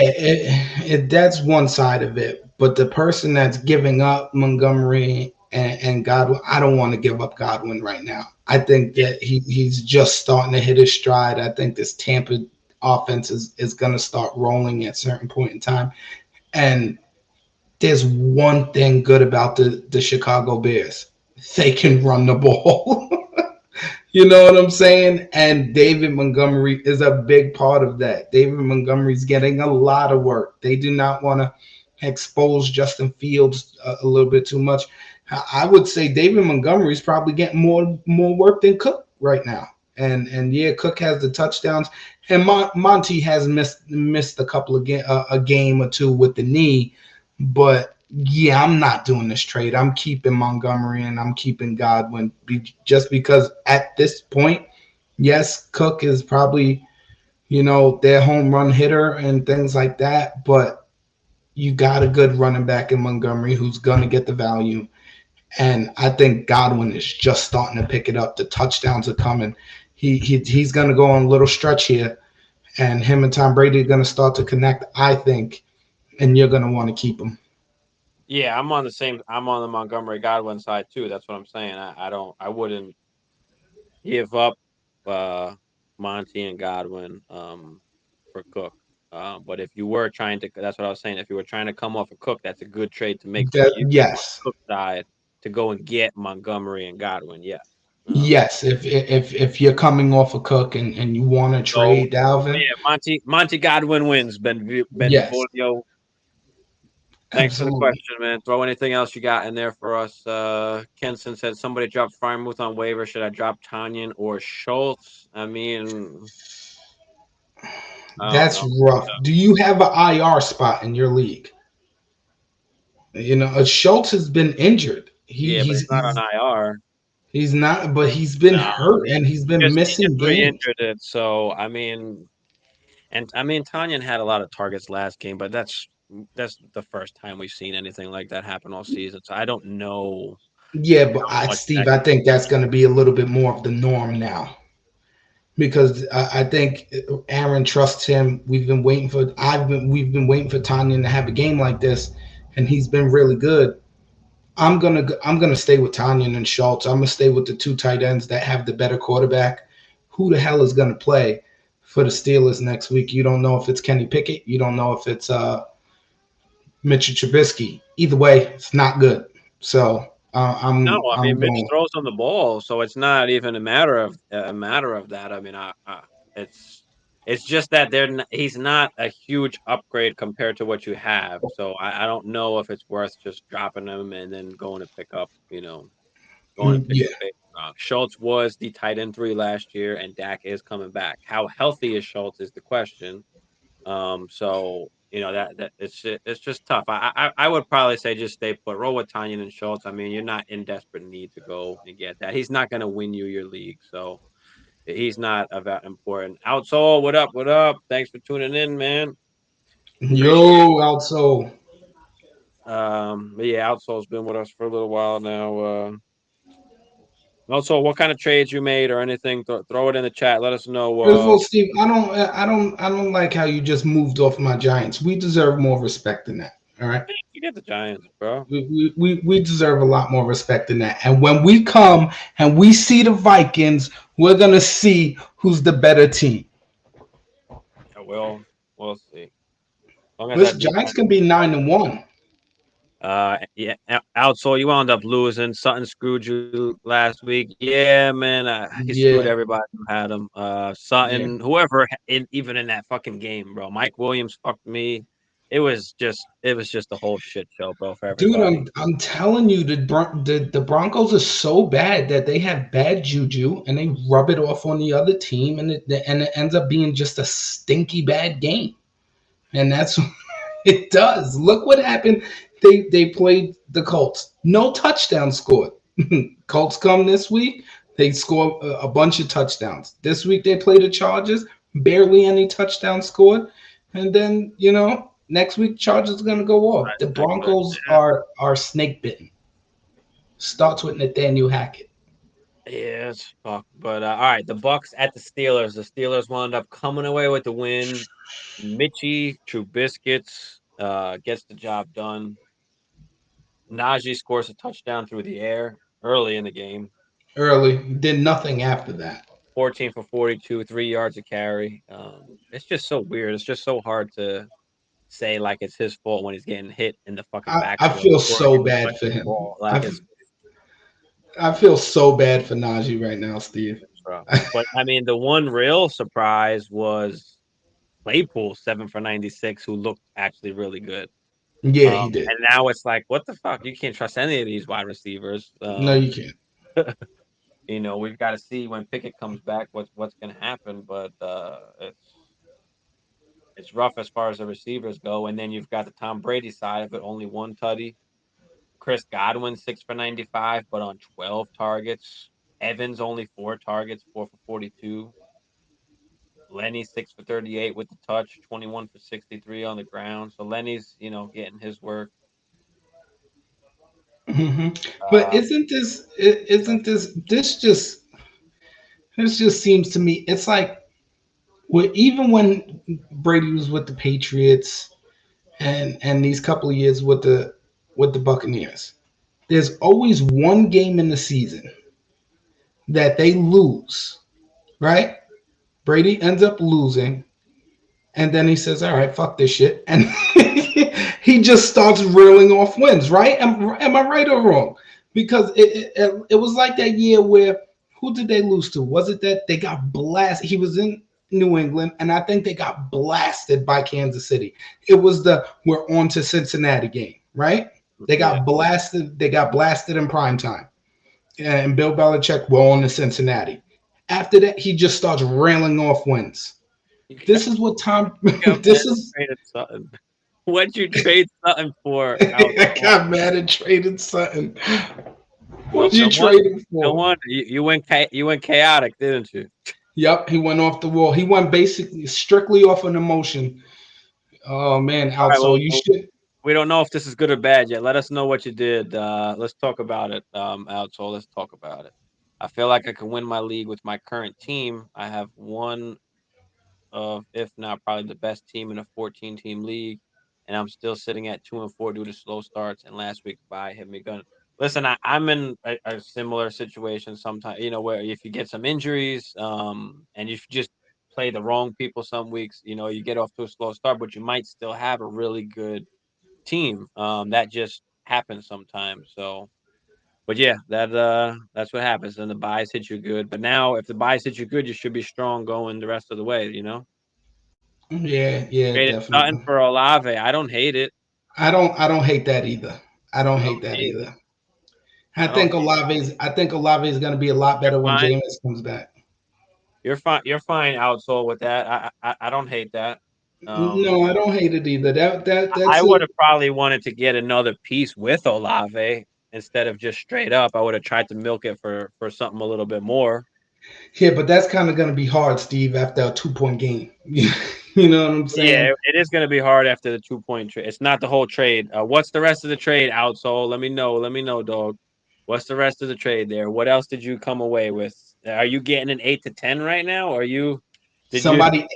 Yeah, that's one side of it. But the person that's giving up Montgomery and Godwin, I don't want to give up Godwin right now. I think Yeah. that he's just starting to hit his stride. I think this Tampa offense is going to start rolling at a certain point in time. And there's one thing good about the Chicago Bears. They can run the ball. You know what I'm saying? And David Montgomery is a big part of that. David Montgomery's getting a lot of work. They do not want to expose Justin Fields a little bit too much. I would say David Montgomery's probably getting more work than Cook right now. And yeah, Cook has the touchdowns, and Monty has missed a couple of a game or two with the knee, but yeah, I'm not doing this trade. I'm keeping Montgomery and I'm keeping Godwin just because at this point, yes, Cook is probably their home run hitter and things like that, but you got a good running back in Montgomery who's gonna get the value. And I think Godwin is just starting to pick it up. The touchdowns are coming. He's going to go on a little stretch here, and him and Tom Brady are going to start to connect, I think, and you're going to want to keep him. Yeah, I'm on the Montgomery Godwin side too. That's what I'm saying. I wouldn't give up uh Monty and Godwin for Cook. But if you were trying to, that's what I was saying. If you were trying to come off a Cook, that's a good trade to make for you on Yes, the Cook side to go and get Montgomery and Godwin. Yes. Um, yes. If you're coming off a Cook and you want to so, trade Dalvin, yeah, Monty Godwin wins. yes, Benvolio. Thanks for the absolutely. question, man. Throw anything else you got in there for us. Kenson said somebody dropped Frymuth on waiver. Should I drop Tanyan or Schultz? I mean, I don't That's know. rough. Do you have an IR spot in your league? Schultz has been injured. Yeah, but he's not on IR. He's not, but he's been No, hurt and he's been he just missing games. re-injured it. So I mean, Tanyan had a lot of targets last game, but that's the first time we've seen anything like that happen all season. So I don't know Yeah, but how much Steve, that I can think change. that's going to be a little bit more of the norm now because I think Aaron trusts him. We've been waiting for Tanya to have a game like this, and he's been really good. I'm gonna stay with Tanya and Schultz. I'm gonna stay with the two tight ends that have the better quarterback. Who the hell is gonna play for the Steelers next week? You don't know if it's Kenny Pickett. You don't know if it's Mitchell Trubisky. Either way, it's not good. So No, I I'm mean Mitch going. throws on the ball, so it's not even a matter of that. I mean, it's it's just that he's not a huge upgrade compared to what you have. So I don't know if it's worth just dropping him and then going to pick up, going to pick Yeah, up Schultz was the tight end 3 last year, and Dak is coming back. How healthy is Schultz is the question. So that it's just tough. I would probably say just stay put. Roll with Tanyan and Schultz. I mean, you're not in desperate need to go and get that. He's not going to win you your league, so he's not of that important. Outsole, what up? What up? Thanks for tuning in, man. Appreciate yo, also it. But yeah, Outsole's been with us for a little while now. Also, what kind of trades you made or anything? Throw it in the chat. Let us know. first of all, Steve, I don't like how you just moved off my Giants. We deserve more respect than that. All right. You get the Giants, bro. We deserve a lot more respect than that. And when we come and we see the Vikings, we're gonna see who's the better team. Yeah, we'll see. As long as that Listen, Giants defense. can be 9-1. Yeah, outsole, you wound up losing. Sutton screwed you last week. Yeah, man, he screwed Yeah, everybody who had him. yeah. Sutton, even in that fucking game, bro. Mike Williams fucked me. It was just a whole shit show, bro, for Dude, everybody. I'm telling you, the Broncos are so bad that they have bad juju and they rub it off on the other team, and it ends up being just a stinky bad game. And that's it does. Look what happened. They played the Colts. No touchdown scored. Colts come this week. They score a bunch of touchdowns. This week they play the Chargers. Barely any touchdowns scored. And then next week Chargers are gonna go off. The Next week, Broncos are snake bitten. Starts with Nathaniel Hackett. yeah, it's fuck. But all right, the Bucks at the Steelers. The Steelers wound up coming away with the win. Mitchie Trubiscuits gets the job done. Najee scores a touchdown through the air early in the game. Early did nothing after that. 14 for 42, 3 yards a carry. It's just so weird. It's just so hard to say like it's his fault when he's getting hit in the fucking I backfield feel before so even bad touching for the him. ball. Like I I feel so bad for Najee right now, Steve. it's rough. But I mean, the one real surprise was Claypool 7 for 96, who looked actually really good. Yeah, he did. And now it's like, what the fuck? You can't trust any of these wide receivers. No, you can't. We've got to see when Pickett comes back what's going to happen, but it's rough as far as the receivers go. And then you've got the Tom Brady side of it, only one tutty. Chris Godwin 6 for 95, but on 12 targets. Evans only 4 targets, 4 for 42. Lenny 6 for 38 with the touch, 21 for 63 on the ground. So Lenny's getting his work. Hmm. But Uh, isn't this? Isn't this just seems to me? It's like even when Brady was with the Patriots and these couple of years with the Buccaneers, there's always one game in the season that they lose, right? Brady ends up losing, and then he says, "All right, fuck this shit," and he just starts reeling off wins. Right? Am I right or wrong? Because it was like that year where who did they lose to? Was it that they got blasted? He was in New England, and I think they got blasted by Kansas City. It was the we're on to Cincinnati game, right? They yeah. got blasted. They got blasted in prime time, and Bill Belichick were on to Cincinnati. After that, he just starts railing off wins. You got, This is what Tom. you got mad This and is. traded Sutton. What'd you trade Sutton for out? I got mad and traded Sutton. No, What'd you no trade wonder. him No for? wonder you went chaotic, didn't you? Yep, he went off the wall. He went basically strictly off an emotion. Oh man, All right. outsole. You should. We don't know if this is good or bad yet. Let us know what you did. Let's talk about it. Outsole. Let's talk about it. I feel like I can win my league with my current team. I have one of, if not probably the best team in a 14-team league, and I'm still sitting at 2-4 due to slow starts. And last week's bye hit me gun. Listen, I'm in a similar situation sometimes. Where if you get some injuries, and if you just play the wrong people some weeks, you get off to a slow start, but you might still have a really good team. That just happens sometimes. So, but yeah, that's what happens. And the buys hit you good. But now, if the buys hit you good, you should be strong going the rest of the way. Yeah, yeah, Traded Sutton definitely. for Olave. I don't hate it. I don't hate that either. I don't I hate don't that hate it. either. I don't hate it. I think Olave is going to be a lot You're better when fine. Jameis comes back. You're fine. You're fine. Outsole with that. I don't hate that. Um, No, I don't hate it either. I That's a would have probably wanted to get another piece with Olave instead of just straight up. I would have tried to milk it for something a little bit more. yeah, but that's kind of going to be hard, Steve, after a 2 point game. You know what I'm Yeah, saying? it is going to be hard after the 2 point trade. It's not the whole trade. What's the rest of the trade, Outsole? Let me know. Let me know, dog. What's the rest of the trade there? What else did you come away with? Are you getting an 8 to 10 right now? Or did you Somebody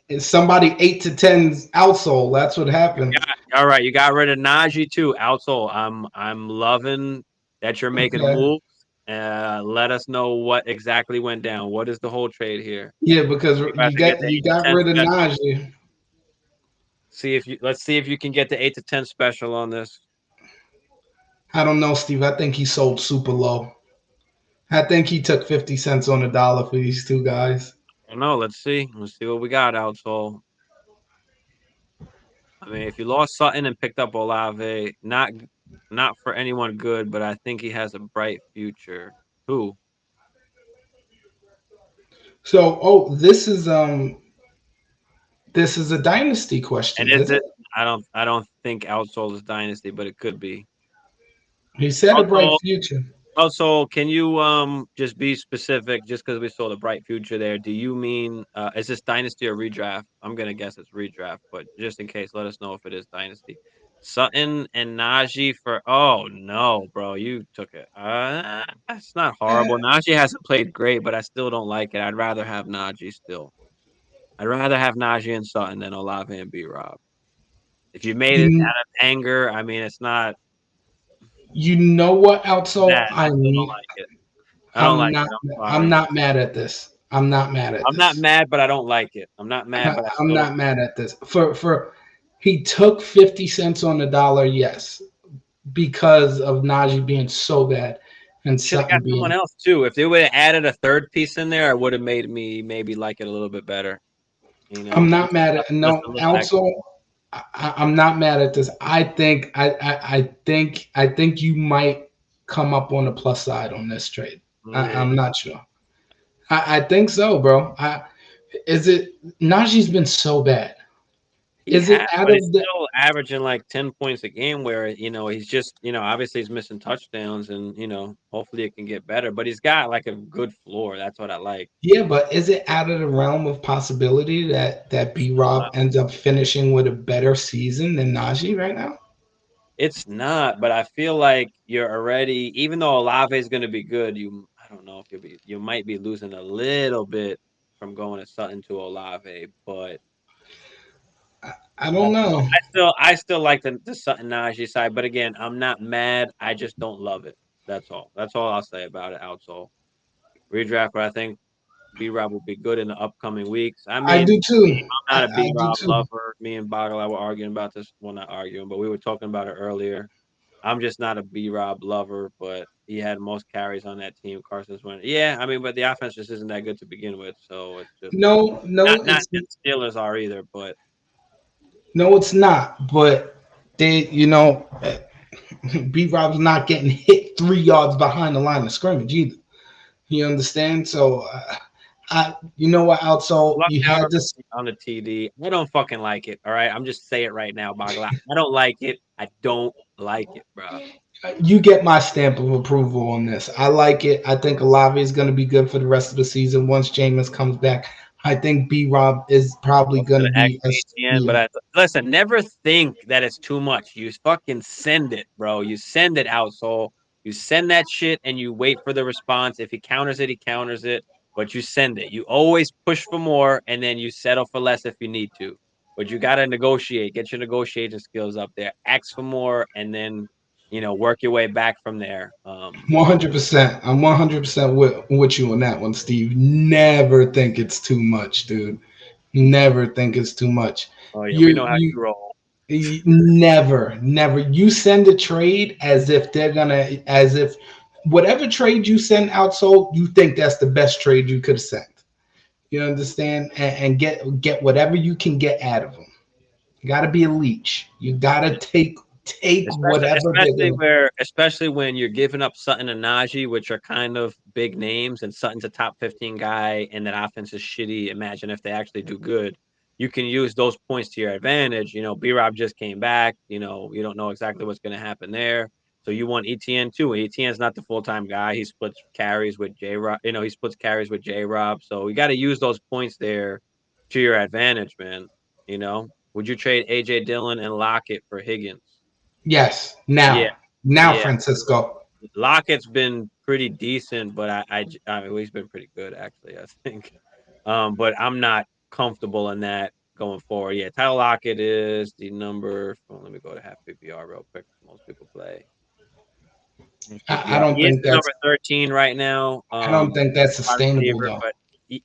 8 to 10's outsole. That's what happened. all right? You got rid of Najee too, Outsole. I'm loving that you're making Okay. moves. Let us know what exactly went down. What is the whole trade here? Yeah, because You about to get the you eight to got ten rid of special. Najee. Let's see if you can get the 8 to 10 special on this. I don't know, Steve. I think he sold super low. I think he took 50 cents on the dollar for these two guys. I don't know. Let's see. Let's see what we got, Outsole. I mean, if you lost Sutton and picked up Olave, not for anyone good, but I think he has a bright future. Who? So, this is a dynasty And question, is is it? it? I don't think Outsole is dynasty, but it could be. He said a bright Also, future. Also, can you just be specific? Just because we saw the bright future there, do you mean is this dynasty or redraft? I'm gonna guess it's redraft, but just in case, let us know if it is dynasty. Sutton and Najee for oh no, bro, you took it. That's not Uh, horrible. Najee hasn't played great, but I still don't like it. I'd rather have Najee still. I'd rather have Najee and Sutton than Olave and B Rob. If you made it you out of anger, I mean, it's not you know what, outsole? that. I still don't like it. I don't I'm like not it. I'm I'm sorry. not mad at this. I'm not mad at I'm not this. mad, but I don't like it. I'm not mad, but I I'm still don't. not mad at this. For he took 50 cents on the dollar, yes, because of Najee being so bad and Should have Sutton got someone being. else too. If they would have added a third piece in there, it would have made me maybe like it a little bit better. I'm not Just mad at just no a little extra. outsole. I'm not mad at this. I think you might come up on the plus side on this trade. Yeah, I'm not sure. I think so, bro. Is it Najee's been so bad? he Is it has, out but of he's the still averaging like 10 points a game. Where he's just obviously he's missing touchdowns, and hopefully it can get better. But he's got like a good floor. That's what I like. Yeah, but is it out of the realm of possibility that B Rob ends up finishing with a better season than Najee right now? It's not, but I feel like you're already, even though Olave is going to be good, I don't know if you might be losing a little bit from going to Sutton to Olave, but I I don't don't know. know. I still like the Sutton Najee side, but again, I'm not mad. I just don't love it. That's all. That's all I'll say about it. Outsole redraft, but I think B Rob will be good in the upcoming weeks. I I mean, do too. I'm not a I B do Rob too. lover. Me and Boggle, were arguing about this. Well, not arguing, but we were talking about it earlier. I'm just not a B Rob lover, but he had most carries on that team. Carson's went, yeah. I mean, but the offense just isn't that good to begin with, so it's just No, not no, not it's that the Steelers are either. But no, it's not. But B Rob's not getting hit 3 yards behind the line of scrimmage either. You understand? So, you know what? Also, lucked you out had this. on the TD. I don't fucking like it. All right, I'm just say it right now, Boggle. I don't like it. I don't like it, bro. You get my stamp of approval on this. I like it. I think Olave is going to be good for the rest of the season once Jameis comes back. I think B Rob is probably I was going gonna to ask be a you ETN, but yeah. listen. Never think that it's too much. You fucking send it, bro. You send it out, so you send that shit and you wait for the response. If he counters it, he counters it. But you send it. You always push for more, and then you settle for less if you need to. But you gotta negotiate. Get your negotiation skills up there. Ask for more, and then work your way back from there. 100%. I'm 100% with you on that one, Steve. Never think it's too much, dude. Never think it's too much. Oh yeah, we You know how you you roll. never. You send a trade as if as if whatever trade you send out, so you think that's the best trade you could have sent. You understand? And get whatever you can get out of them. You got to be a leech. You got to take Especially whatever they're especially gonna. where especially when you're giving up Sutton and Najee, which are kind of big names, and Sutton's a top 15 guy, and that offense is shitty. Imagine if they actually do good. You can use those points to your advantage. B-Rob just came back. You don't know exactly what's going to happen there. So you want ETN too. ETN's not the full-time guy. He splits carries with J-Rob. He splits carries with J-Rob. So you got to use those points there to your advantage, man. Would you trade AJ Dillon and Lockett for Higgins? Yes, Yeah, now, yeah. Francisco. Lockett's been pretty decent, but I mean, well, he's been pretty good actually, I think. But I'm not comfortable in that going forward. Yeah, Tyler Lockett is the number. Let me go to half PPR real quick. Most people play half I PPR. don't He is think the that's. number 13 right now. I don't think that's Wide sustainable receiver, though. but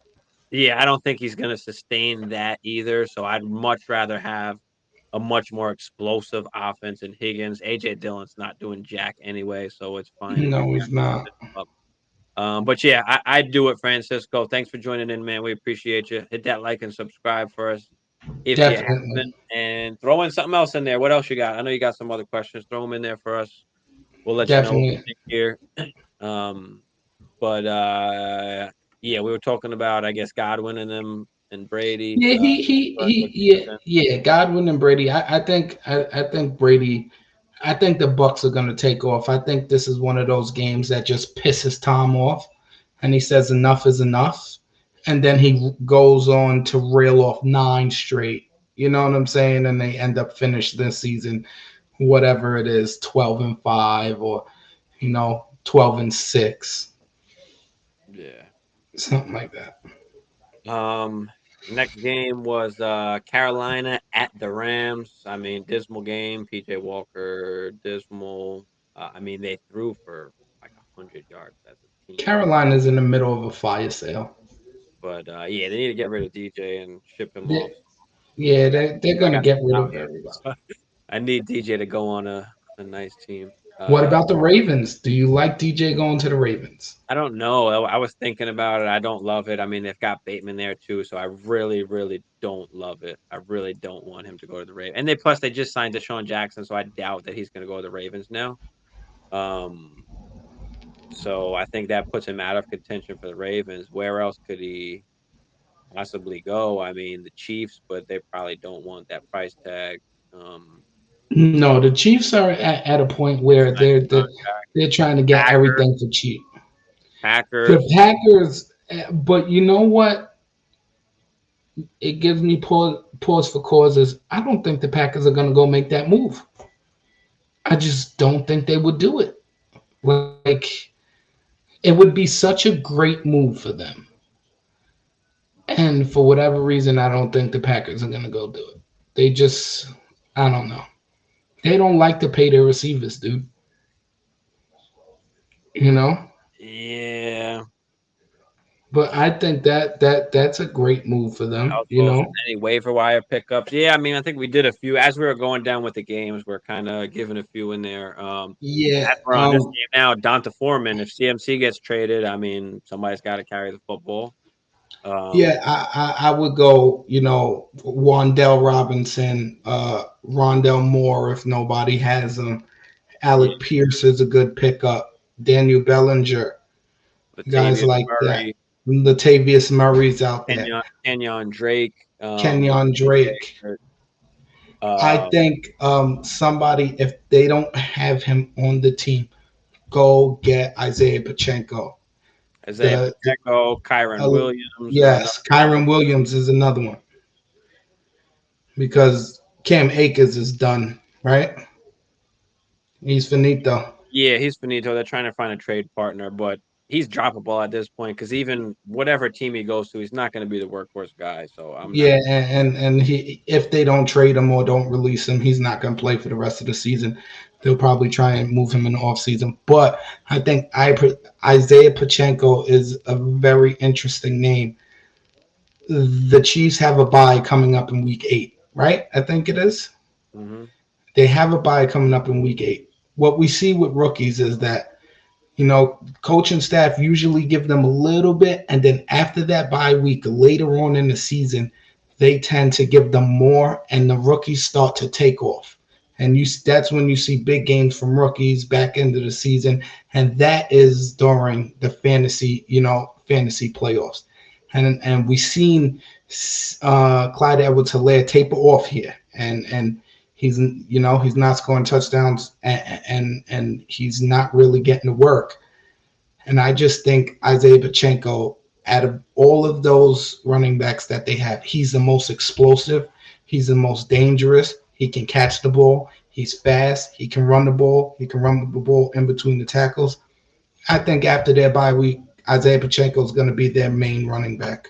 yeah, I don't think he's going to sustain that either. So I'd much rather have a much more explosive offense in Higgins. AJ Dillon's not doing jack anyway, so it's fine if you No, he's not. sit him up. But yeah, I'd do it, Francisco. Thanks for joining in, man. We appreciate you. Hit that like and subscribe for us if you Definitely, haven't, and throw in something else in there. What else you got? I know you got some other questions. Throw them in there for us. We'll let you know what we definitely. think here. Um, but yeah, we were talking about I guess Godwin and them and Brady. Yeah, Rest of the yeah, season. yeah. Godwin and Brady. I think Brady. I think the Bucks are going to take off. I think this is one of those games that just pisses Tom off, and he says enough is enough, and then he goes on to rail off 9 straight. You know what I'm saying? And they end up finish this season, whatever it is, 12-5 or 12-6, Yeah. something like that. Um, Next game was Carolina at the Rams. I mean, dismal game. PJ Walker, dismal. I mean, they threw for like 100 yards as a team. Carolina's in the middle of a fire sale. But yeah, they need to get rid of DJ and ship him off. Yeah, they're I gonna got get rid out of here. everybody. I need DJ to go on a nice team. What Uh, about the Ravens? Do you like DJ going to the Ravens? I don't know. I was thinking about it. I don't love it. I mean, they've got Bateman there too, so I really, really don't love it. I really don't want him to go to the Ravens. And they just signed Deshaun Jackson, so I doubt that he's going to go to the Ravens now. Um, so I think that puts him out of contention for the Ravens. Where else could he possibly go? I mean, the Chiefs, but they probably don't want that price tag. Um, No, the Chiefs are at a point where signing contract. they're trying to get Packers, everything for cheap. The Packers. Packers, but you know what? It gives me pause for causes. I don't think the Packers are going to go make that move. I just don't think they would do it. Like, it would be such a great move for them. And for whatever reason, I don't think the Packers are going to go do it. They just, I don't know. They don't like to pay their receivers, dude. You know? Yeah. But I think that's a great move for them, you Also, know? any waiver wire pickups? Yeah, I mean, I think we did a few as we were going down with the games. We're kind of giving a few in there. Yeah. As we're on this game now, Donta Foreman. If CMC gets traded, I mean, somebody's got to carry the football. Yeah, Um, I would go, Wandell Robinson, Rondell Moore if nobody has him. yeah, Alec Pierce is a good pickup. Daniel Bellinger, guys Latavius like that. Murray, Latavius Murray's out there. Kenyon Drake, Kenyon Drake. Akers, I um, think somebody, if they don't have him on the team, go get Isaiah Pachenko. Isaiah The Pacheco, Kyron Williams is another yes, one. Kyron Williams is another one because Cam Akers is done, right? He's finito. Yeah, he's finito. They're trying to find a trade partner, but he's droppable at this point because even whatever team he goes to, he's not going to be the workhorse guy. So I'm not. Yeah, and he if they don't trade him or don't release him, he's not going to play for the rest of the season. They'll probably try and move him in the offseason. But I think Isaiah Pachenko is a very interesting name. The Chiefs have a bye coming up in week 8, right? I think it is. Hmm. They have a bye coming up in week 8. What we see with rookies is that coaching staff usually give them a little bit, and then after that bye week, later on in the season, they tend to give them more, and the rookies start to take off. And that's when you see big games from rookies back into the season, and that is during the fantasy playoffs. And we've seen Clyde Edwards-Helaire taper off here, and he's not scoring touchdowns, and he's not really getting to work. And I just think Isaiah Pachenko, out of all of those running backs that they have, he's the most explosive. He's the most dangerous. He can catch the ball. He's fast. He can run the ball. He can run the ball in between the tackles. I think after their bye week, Isaiah Pachenko is going to be their main running back.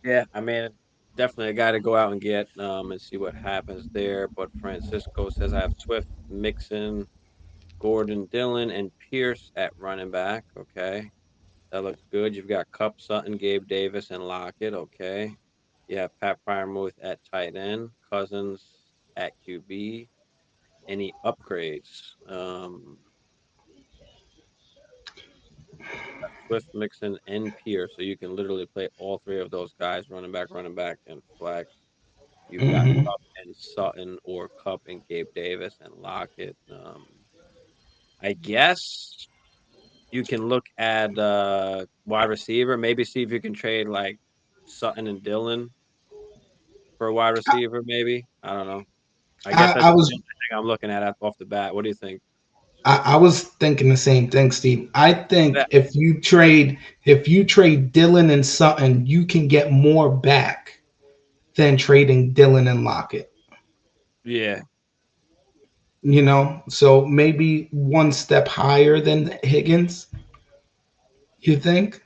Yeah, I mean, definitely a guy to go out and get and see what happens there. But Francisco says I have Swift, Mixon, Gordon, Dillon, and Pierce at running back. Okay, that looks good. You've got Cup, Sutton, Gabe Davis, and Lockett. Okay, you have Pat Fryermuth at tight end, Cousins at QB. Any upgrades? Swift, Mixon, and Pierce, so you can literally play all three of those guys, running back, and flex. You've got Mm-hmm. Cup and Sutton, or Cup and Gabe Davis and Lockett. I guess you can look at wide receiver. Maybe see if you can trade like Sutton and Dillon for a wide receiver. Maybe I don't know. I guess that's I the was only thing I'm looking at off the bat. What do you think? I was thinking the same thing, Steve. I think That, if you trade Dylan and Sutton, you can get more back than trading Dylan and Lockett. yeah, So maybe one step higher than Higgins, you think?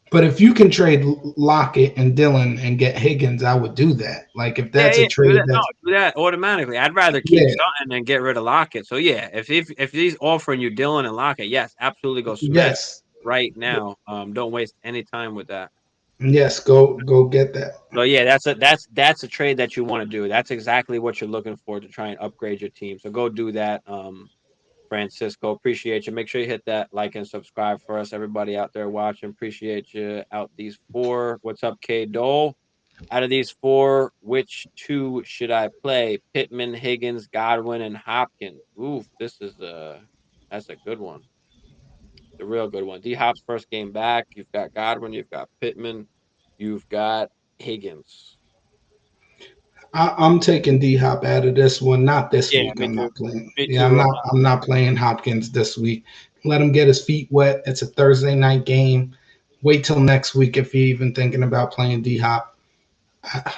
But if you can trade Lockett and Dylan and get Higgins, I would do that. Like if yeah, that's a yeah. Do trade that. No, that's do that automatically. I'd rather keep yeah, Sutton and get rid of Lockett. So yeah, if he's offering you Dillon and Lockett, yes, absolutely go smash yes. right now. Don't waste any time with that. Yes, go get that. So yeah, that's a trade that you want to do. That's exactly what you're looking for to try and upgrade your team. So go do that. Francisco, appreciate you. Make sure you hit that like and subscribe for us. Everybody out there watching, appreciate you. Out these four. What's up, K Dole? Out of these four, which two should I play? Pittman, Higgins, Godwin, and Hopkins. Oof, this is that's a good one. The real good one. D Hop's first game back. You've got Godwin, you've got Pittman, you've got Higgins. I'm taking D Hop out of this one. Not this Yeah, week. me I'm too. not playing. Me Yeah, I'm too. not. I'm not playing Hopkins this week. Let him get his feet wet. It's a Thursday night game. Wait till next week if you're even thinking about playing D Hop. I,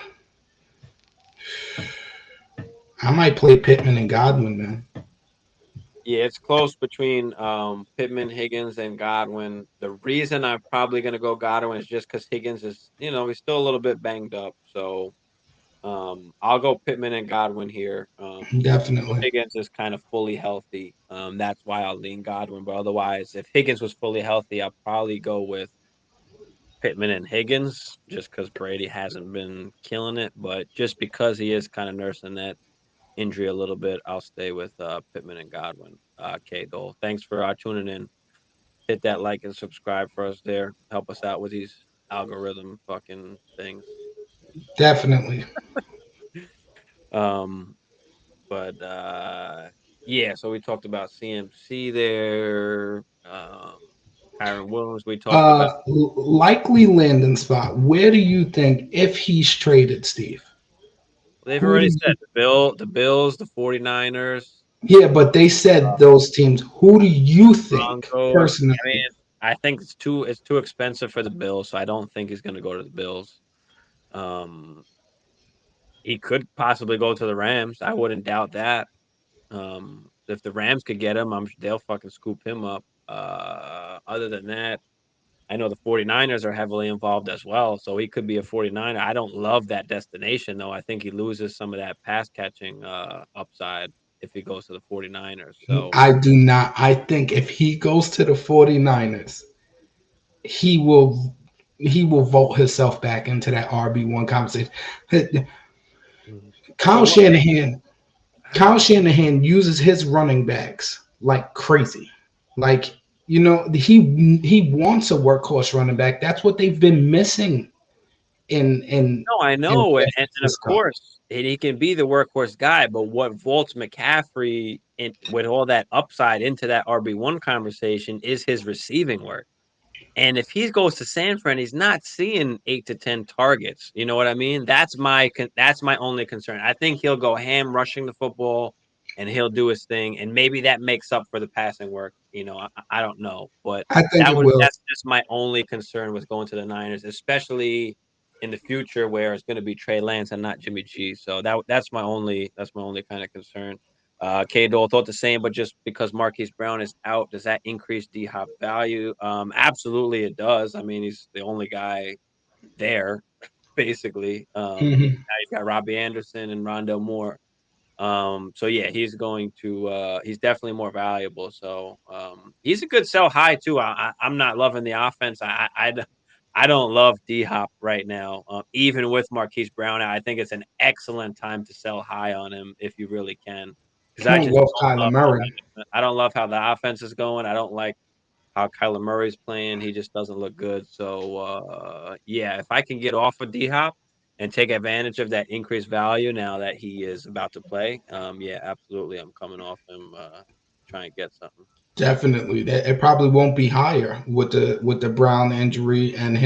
I might play Pittman and Godwin, man. Yeah, it's close between Pittman, Higgins, and Godwin. The reason I'm probably going to go Godwin is just because Higgins is, he's still a little bit banged up. So I'll go Pittman and Godwin here. Definitely. Higgins is kind of fully healthy. That's why I'll lean Godwin. But otherwise, if Higgins was fully healthy, I'll probably go with Pittman and Higgins just because Brady hasn't been killing it. But just because he is kind of nursing that injury a little bit, I'll stay with Pittman and Godwin. K Dole. Thanks for tuning in. Hit that like and subscribe for us there. Help us out with these algorithm fucking things. Definitely. Um, but yeah, so we talked about CMC there. Kyron Williams, we talked about. Likely landing spot. Where do you think if he's traded, Steve? They've Who do already you? said the Bills, the 49ers, Yeah, but they uh, said those teams. Who do you think Broncos. I mean, personally? I think it's too expensive for the Bills, so I don't think he's going to go to the Bills. Um, he could possibly go to the Rams. I wouldn't doubt that. If the Rams could get him, they'll fucking scoop him up. Other than that, I know the 49ers are heavily involved as well, so he could be a 49er. I don't love that destination though. I think he loses some of that pass catching upside if he goes to the 49ers. So I do not. I think if he goes to the 49ers, he will he will vault himself back into that RB1 conversation. Mhm. So Kyle what Shanahan, Kyle Shanahan uses his running backs like crazy. Like, he wants a workhorse running back. That's what they've been missing in in No, I in know, and of San course, he can be the workhorse guy. But what vaults McCaffrey with all that upside into that RB1 conversation is his receiving work. And if he goes to San Fran, he's not seeing 8 to 10 targets. You know what I mean? That's my only concern. I think he'll go ham rushing the football, and he'll do his thing, and maybe that makes up for the passing work. I don't know, but I think it will. that's just my only concern with going to the Niners, especially in the future where it's going to be Trey Lance and not Jimmy G. So that's my only kind of concern. K Dole thought the same, but just because Marquise Brown is out, does that increase D Hop value? Absolutely, it does. I mean, he's the only guy there, basically. Mhm. Now you've got Robbie Anderson and Rondell Moore. So yeah, he's definitely more valuable. So he's a good sell high too. I'm not loving the offense. I don't love D Hop right now. Even with Marquise Brown, I think it's an excellent time to sell high on him if you really can. Because I I don't just love don't Kyler love Murray. I don't love how the offense is going. I don't like how Kyler Murray's playing. He just doesn't look good. So yeah, if I can get off of D Hop and take advantage of that increased value now that he is about to play, yeah, absolutely, I'm coming off him. Try and get something. Definitely. That it probably won't be higher with the Brown injury and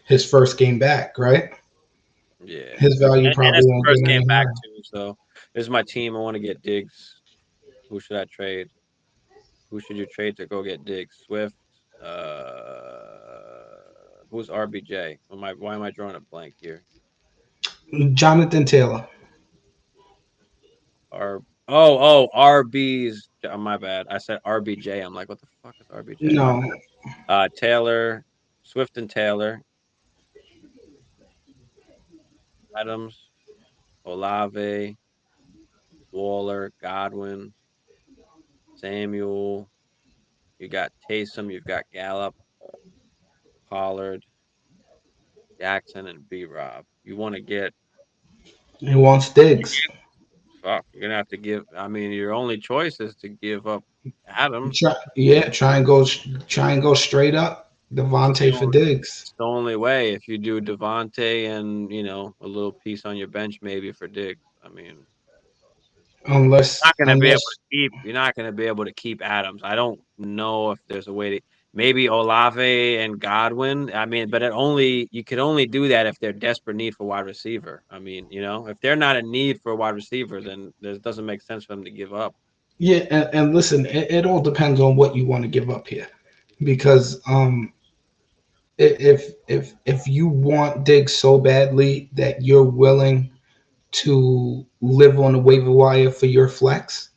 his first game back, right? Yeah, His value and probably it's the won't first get game any back higher. too. So this is my team. I want to get Diggs. Who should I trade? Who should you trade to go get Diggs? Swift. Who's RBJ? Why am I drawing a blank here? Jonathan Taylor. RB's. My bad. I said RBJ. I'm like, what the fuck is RBJ? My No, bad. Taylor, Swift and Taylor, Adams, Olave, Waller, Godwin, Samuel. You got Taysom. You've got Gallup, Pollard. Jackson and B Rob. You want to get He wants Diggs. fuck. You're gonna have to give. I mean, your only choice is to give up Adams. Try and go straight up. It's the Devontae for only. Diggs. It's the only way. If you do Devontae and a little piece on your bench maybe for Diggs. I mean, Unless not gonna be able to unless keep. You're not gonna be able to keep Adams. I don't know if there's a way to maybe Olave and Godwin. I mean, but you could only do that if they're desperate need for wide receiver. I mean, if they're not in need for a wide receiver, then it doesn't make sense for them to give up. yeah, and listen, it all depends on what you want to give up here. Because if you want Diggs so badly that you're willing to live on the waiver wire for your flex,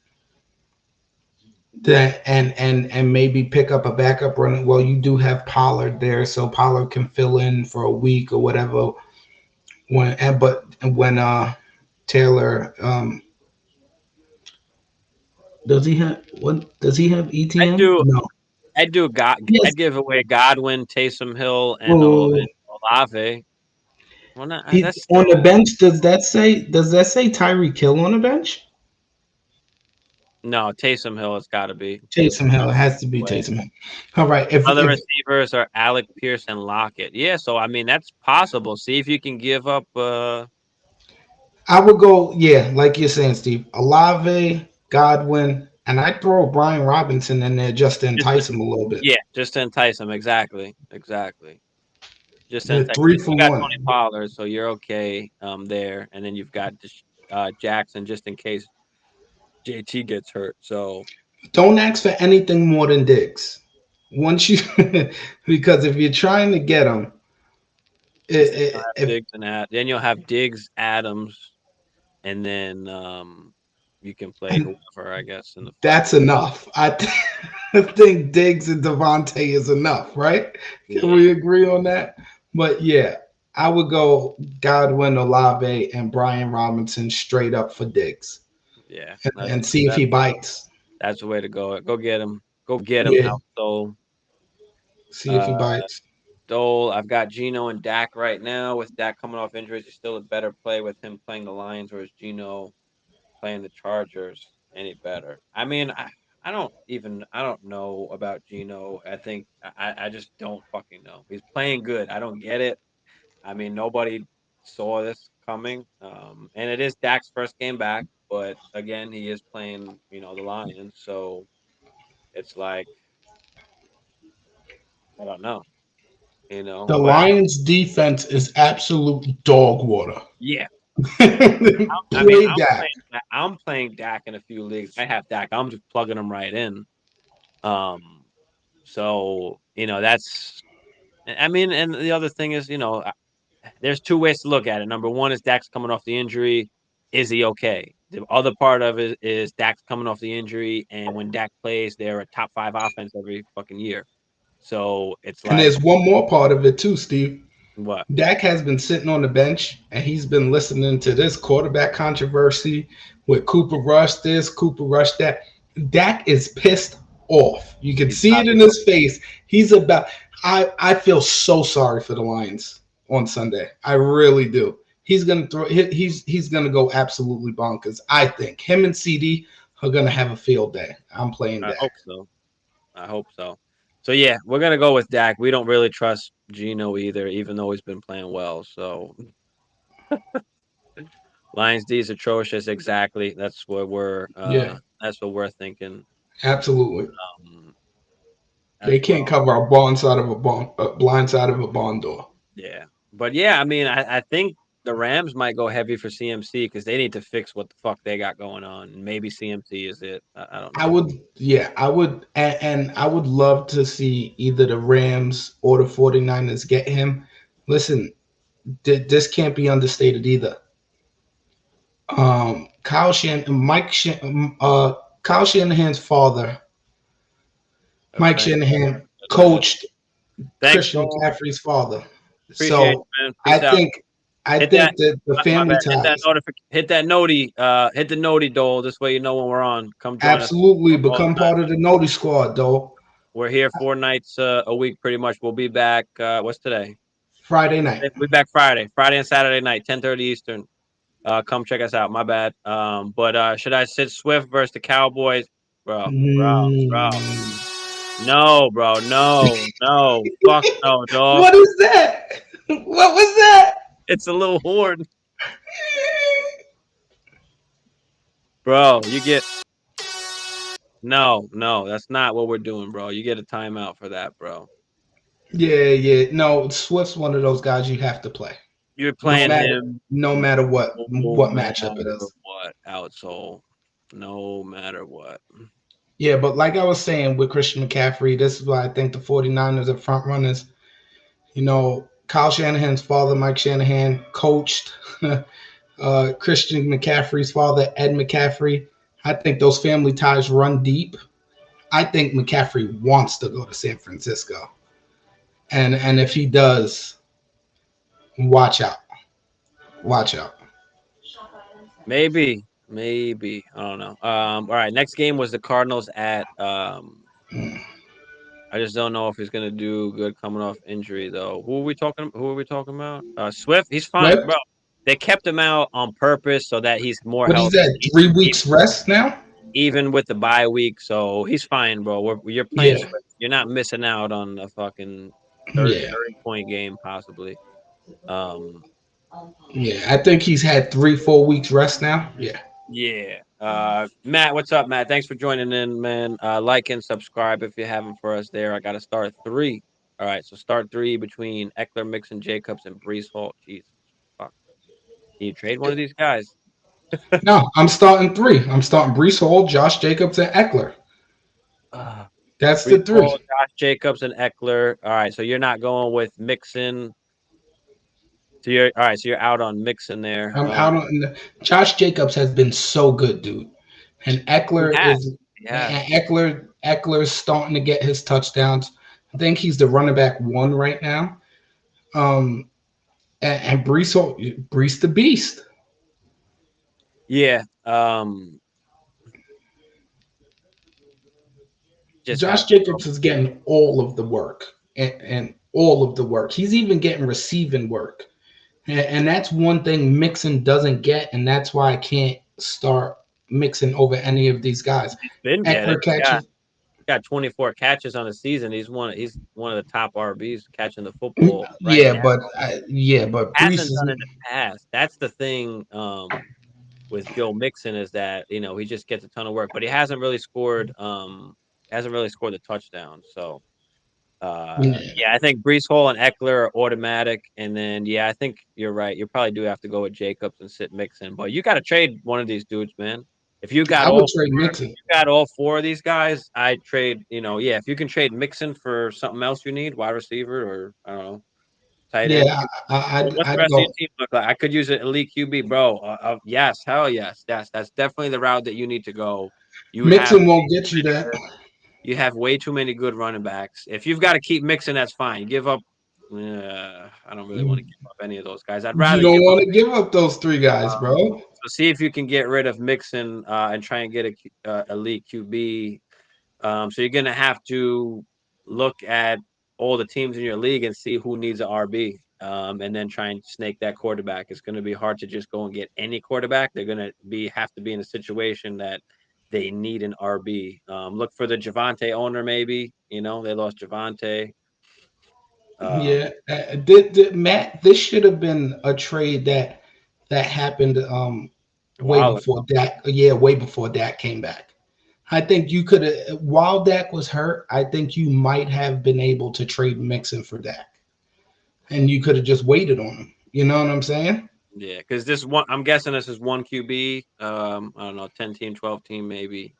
that and maybe pick up a backup running. Well, you do have Pollard there, so Pollard can fill in for a week or whatever. When Taylor does he have what does he have I ETN? do. No. I do. God, Yes. I'd give away Godwin, Taysom Hill, and Oh, Olave. Well, he's that's on the still bench. Does that say Tyreek Hill on the bench? no Taysom Hill. It's got to be Taysom Taysom Hill. It Hill. has to be Way. Taysom Hill. All right. If Other if receivers are Alec Pierce and Lockett. Yeah, so I mean that's possible. See if you can give up. I would go, yeah, like you're saying, Steve, Olave, Godwin, and I'd throw Brian Robinson in there just to Just entice him a little bit. yeah, just to entice them. Exactly, exactly. Just to They're entice. three You for still got Tony one. Pollard, so you're okay there, and then you've got Jackson just in case JT gets hurt. So Don't ask for anything more than Diggs. Once you, because if you're trying to get him, because then you'll have if Diggs and then you'll have Diggs, Adams, and then you can play and whoever I guess in the flex. that's enough. I think Diggs and Devontae is enough, right? Can Yeah, we agree on that? But yeah, I would go Godwin, Olave, and Brian Robinson straight up for Diggs yeah. and see if he bites. That's the way to go. Go get him. Go get him. Yeah, Out. see if he Uh, bites. Dole. I've got Gino and Dak right now. With Dak coming off injuries, is still a better play with him playing the Lions, or is Gino playing the Chargers any better? I mean, I don't know about Gino. I think I just don't fucking know. He's playing good. I don't get it. I mean, nobody saw this coming. And it is Dak's first game back, but again, he is playing, the Lions. So it's like I don't know, The but Lions' defense is absolute dog water. yeah. I mean, Play Dak. I'm playing Dak in a few leagues. I have Dak. I'm just plugging him right in. Um, so that's. I mean, and the other thing is, there's two ways to look at it. Number one is Dak's coming off the injury. Is he okay? The other part of it is Dak's coming off the injury, and when Dak plays, they're a top 5 offense every fucking year. So it's And like there's one more part of it too, Steve. what? Dak has been sitting on the bench and he's been listening to this quarterback controversy with Cooper Rush this, Cooper Rush that. Dak is pissed off. You can He's see about it to in go. his face. He's about I feel so sorry for the Lions on Sunday. I really do. He's gonna throw he's gonna go absolutely bonkers. I think him and CD are gonna have a field day. I'm playing I hope Dak. so. I hope so. So yeah, we're gonna go with Dak. We don't really trust Gino either, even though he's been playing well. So Lions D is atrocious. Exactly. Yeah, That's what we're thinking absolutely. um, They as can't well. cover a blind side of a blind side of a barn door. Yeah, but yeah, I mean, I think the Rams might go heavy for CMC because they need to fix what the fuck they got going on. And maybe CMC is it. I don't I know. would, yeah, I would, and I would love to see either the Rams or the 49ers get him. Listen, this can't be understated either. Kyle Shan, Mike, Shan, Kyle Shanahan's father, Mike Thanks. Shanahan, Uh, coached Thanks, Christian Joel. McCaffrey's father. Appreciate So you, man. I Peace out. think, I Hit that. think that the My family bad. Hit that ties Hit that noti. Hit the noti, Dole. This way you know when we're on. Come join us absolutely all the become time. part of the Noti squad, though. We're here 4 nights a week, pretty much. We'll be back. What's today? Friday night. We back Friday and Saturday night, 10:30 Eastern. Come check us out. My bad. But should I sit Swift versus the Cowboys, bro? Mm. No, bro. No. Fuck no, dog. What is that? What was that? It's a little horn, bro. You get no. That's not what we're doing, bro. You get a timeout for that, bro. Yeah. No, Swift's one of those guys you have to play. You're No playing matter him no matter no what matchup it matter is. what, outsole. No matter what. Yeah, but like I was saying with Christian McCaffrey, this is why I think the 49ers are front runners. Kyle Shanahan's father, Mike Shanahan, coached Christian McCaffrey's father, Ed McCaffrey. I think those family ties run deep. I think McCaffrey wants to go to San Francisco. And if he does, watch out. Watch out. Maybe. I don't know. All right. Next game was the Cardinals at Mm. I just don't know if he's gonna do good coming off injury though. Who are we talking about? Swift. He's fine, bro. Swift, They kept him out on purpose so that he's more what is healthy. that? 3 weeks rest now? Even with the bye week, so he's fine, bro. You're playing Yeah. Swift. You're not missing out on a fucking 30, Yeah. 30-point game, possibly. Um, Yeah. I think he's had 3-4 weeks rest now. Yeah. yeah. Matt, what's up, Matt? Thanks for joining in, man. Like and subscribe if you haven't for us there. I got to start 3. All right, so start 3 between Eckler, Mixon, Jacobs, and Brees Hall. Jesus fuck. Can you trade one of these guys? No, I'm starting 3. I'm starting Brees Hall, Josh Jacobs, and Eckler. Uh, That's the Brees 3. Hall, Josh Jacobs, and Eckler. All right, so you're not going with Mixon. So you're all right. So you're out on Mixon there. I'm out on Josh Jacobs has been so good, dude. And He Eckler has. is He has. Eckler's starting to get his touchdowns. I think he's the running back 1 right now. And Brees the Beast. Yeah. Just Josh have Jacobs is getting all of the work and all of the work. He's even getting receiving work. And that's one thing Mixon doesn't get, and that's why I can't start Mixon over any of these guys. been getting. Eckler catches. Got 24 catches on the season. He's one of the top RBs catching the football right Yeah, now. but Brees Hasn't is done it in the past. That's the thing with Joe Mixon is that he just gets a ton of work, but he hasn't really scored. The touchdown. So yeah. yeah, I think Brees Hall and Eckler are automatic, and then yeah, I think you're right. You probably do have to go with Jacobs and sit Mixon, but you got to trade one of these dudes, man. If you got I would all trade Mixon. all 4 of these guys, I trade. Yeah, if you can trade Mixon for something else you need, wide receiver or I don't know, tight end. Yeah, What's the I'd rest of your go. team look like? I could use an elite QB, bro. Yes, hell yes. That's definitely the route that you need to go. You have Mixon won't get you that. you have way too many good running backs. If you've got to keep mixing, that's fine. Give up. I don't really want to give up any of those guys. I'd You rather don't give up. want to give up those 3 guys, bro. So see if you can get rid of Mixon and try and get a elite QB. So you're gonna have to look at all the teams in your league and see who needs an RB, and then try and snake that quarterback. It's gonna be hard to just go and get any quarterback. They're gonna have to be in a situation that they need an RB. Look for the Javante owner, maybe. They lost Javante. Yeah, Matt, this should have been a trade that happened way While before Dak. Yeah, way before Dak came back. I think you could have, while Dak was hurt, I think you might have been able to trade Mixon for Dak, and you could have just waited on him. You know what I'm saying? yeah, because this one, I'm guessing this is one QB. I don't know, 10 team, 12 team, maybe.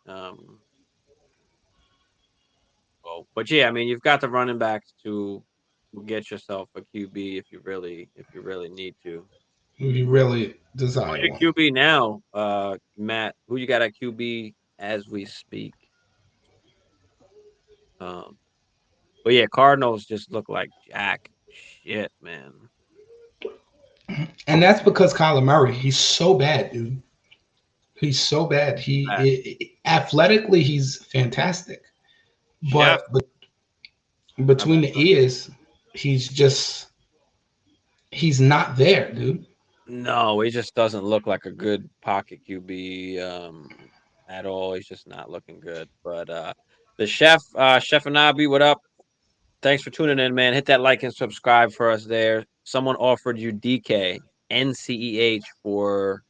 But yeah, I mean, you've got the running backs to get yourself a QB if you really need to. You really Who's desire your one. QB now, Matt? Who you got at QB as we speak? Um, but yeah, Cardinals just look like jack shit, man. And that's because Kyler Murray, he's so bad, dude. He's so bad. Athletically, he's fantastic, Chef, but my between bad. the ears, he's just He's not there, dude. No, he just doesn't look like a good pocket QB at all. He's just not looking good. But the Chef Anabi, what up? Thanks for tuning in, man. Hit that like and subscribe for us there. Someone offered you DK and CEH for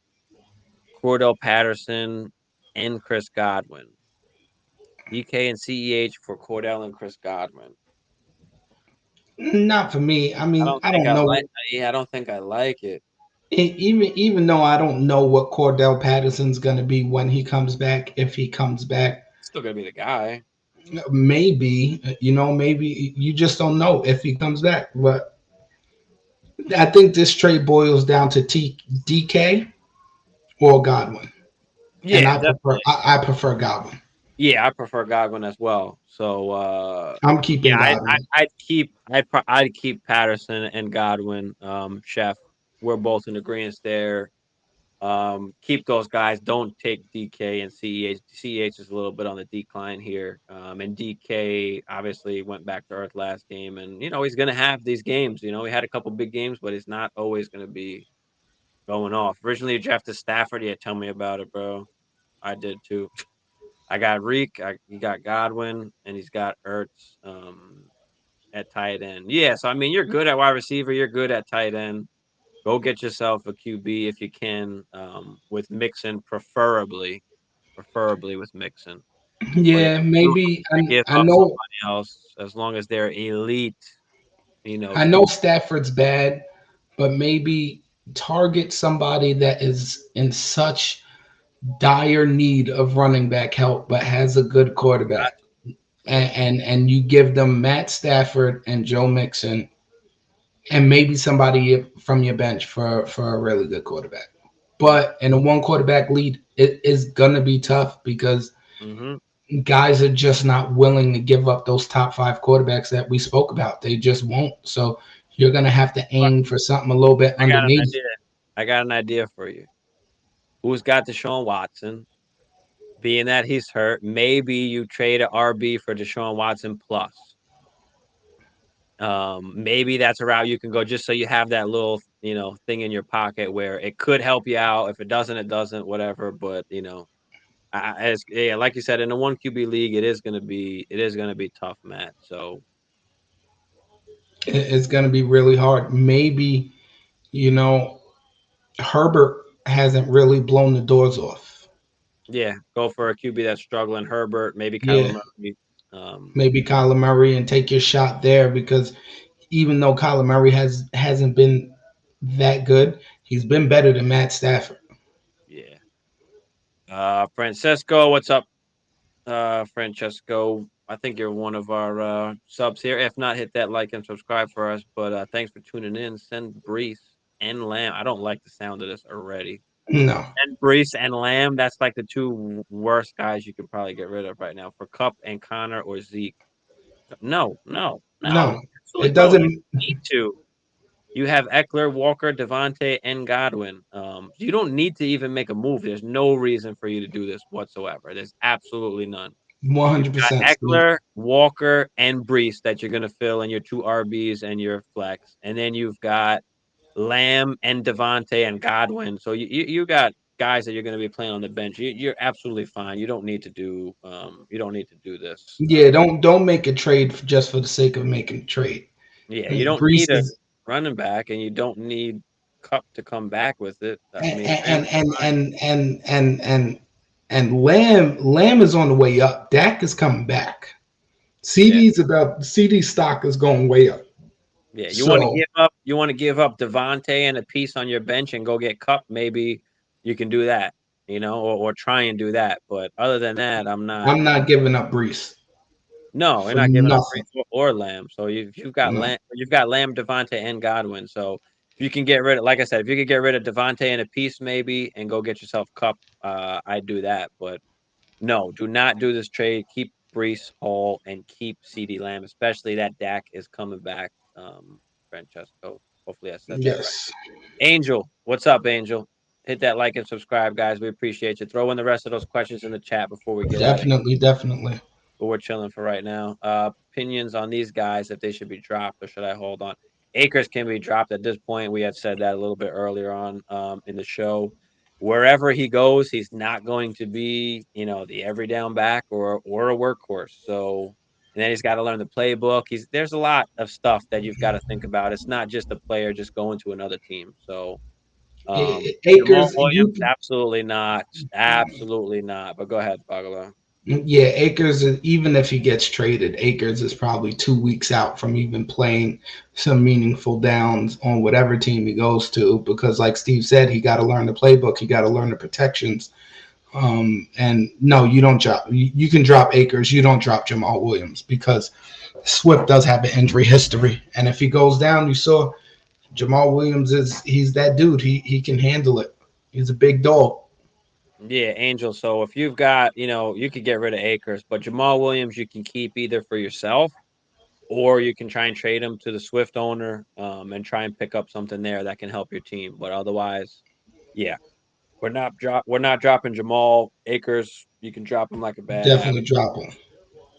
Cordell Patterson and Chris Godwin. DK and CEH for Cordell and Chris Godwin. Not for me. I mean, I don't know. I don't think I like it. Even though I don't know what Cordell Patterson's going to be when he comes back, if he comes back, Still gonna be the guy. maybe maybe you just don't know if he comes back. But I think this trade boils down to DK or Godwin, and Yeah, definitely. I prefer Godwin. Yeah, I prefer Godwin as well. So I'm keeping yeah, Godwin. I'd keep Patterson and Godwin. Chef, we're both in agreement there. Keep those guys. Don't take DK and CEH. CEH is a little bit on the decline here. And DK obviously went back to earth last game, and he's gonna have these games. He had a couple big games, but he's not always gonna be going off. Originally, you drafted Stafford. Yeah, tell me about it, bro. I did too. I got Reek. He got Godwin, and he's got Ertz at tight end. Yeah, so I mean, you're good at wide receiver. You're good at tight end. Go get yourself a QB if you can, with Mixon, preferably with Mixon. But if Yeah, you do maybe have to give I up know somebody else, as long as they're elite, I Q. know Stafford's bad, but maybe target somebody that is in such dire need of running back help, but has a good quarterback, Yeah. and you give them Matt Stafford and Joe Mixon, and maybe somebody from your bench for a really good quarterback. Yeah. But in a one quarterback lead, it is gonna be tough because hmm guys are just not willing to give up those top five quarterbacks that we spoke about. They just won't. So you're gonna have to But aim for something a little bit I got an underneath. idea. I got an idea for you. Who's got Deshaun Watson? Being that he's hurt, maybe you trade a RB for Deshaun Watson plus. Maybe that's a route you can go just so you have that little, thing in your pocket where it could help you out. If it doesn't, it doesn't, whatever. But yeah, like you said, in a one QB league, it is gonna be tough, Matt. So It's gonna be really hard. Maybe you know Herbert hasn't really blown the doors off. yeah, go for a QB that's struggling. Herbert, maybe Kyler Yeah, Murray. Um, maybe Kyler Murray and take your shot there because even though Kyler Murray hasn't been that good, he's been better than Matt Stafford. yeah. Francesco, what's up? Francesco, I think you're one of our subs here. If not, hit that like and subscribe for us. But thanks for tuning in. Send Brees and Lamb. I don't like the sound of this already. No, And Brees and Lamb, that's like the two worst guys you could probably get rid of right now for Cup and Connor or Zeke. No, no, no. no, Absolutely, it bro. You doesn't. don't need to. You have Eckler, Walker, Devontae, and Godwin. You don't need to even make a move. There's no reason for you to do this whatsoever. There's absolutely none. You've got 100%. Eckler, Walker, and Brees that you're gonna fill in your two RBs and your flex, and then you've got Lamb and Devontae and Godwin. So you got guys that you're gonna be playing on the bench. You're absolutely fine. You don't need to do this. Yeah, don't make a trade just for the sake of making a trade. Yeah, you don't Brees need a is running back, and you don't need Cup to come back with it. I and mean, and Lamb's and fine. and and and and, and Lamb is on the way up. Dak is coming back. Yeah. CD stock is going way up. Yeah, So you want to give up Devontae and a piece on your bench and go get Cup. Maybe you can do that, or try and do that. But other than that, I'm not. I'm not giving up Brees No, we're for not giving up nothing. Brees or Lamb. So you've got No. Lamb, Devontae, and Godwin. So if you can get rid of, like I said, if you could get rid of Devontae and a piece maybe, and go get yourself Cup, I'd do that. But no, do not do this trade. Keep Brees Hall and keep CD Lamb, especially that Dak is coming back. Francesco. Hopefully I said that right. Yes, Angel, what's up, Angel? Hit that like and subscribe, guys. We appreciate you. Throw in the rest of those questions in the chat before we get out of here. definitely. But we're chilling for right now. Opinions on these guys if they should be dropped or should I hold on? Akers can be dropped at this point. We had said that a little bit earlier on in the show. Wherever he goes, he's not going to be, the every down back or a workhorse. So, and then he's got to learn the playbook. There's a lot of stuff that you've got to think about. It's not just a player just going to another team. So, Jamal Akers, Williams, absolutely not. But go ahead, Bagala. yeah, Akers, even if he gets traded, Akers is probably 2 weeks out from even playing some meaningful downs on whatever team he goes to. Because, like Steve said, he got to learn the playbook, he got to learn the protections. And no, you don't drop. You can drop Akers. You don't drop Jamal Williams because Swift does have an injury history, and if he goes down, you saw Jamal Williams he's that dude. He can handle it. He's a big dog. Yeah, Angel. So if you've got, you could get rid of Akers, but Jamal Williams you can keep either for yourself or you can try and trade him to the Swift owner and try and pick up something there that can help your team. But otherwise, yeah, we're not dropping Jamal Akers. You can drop him like a bad Definitely habit. drop him.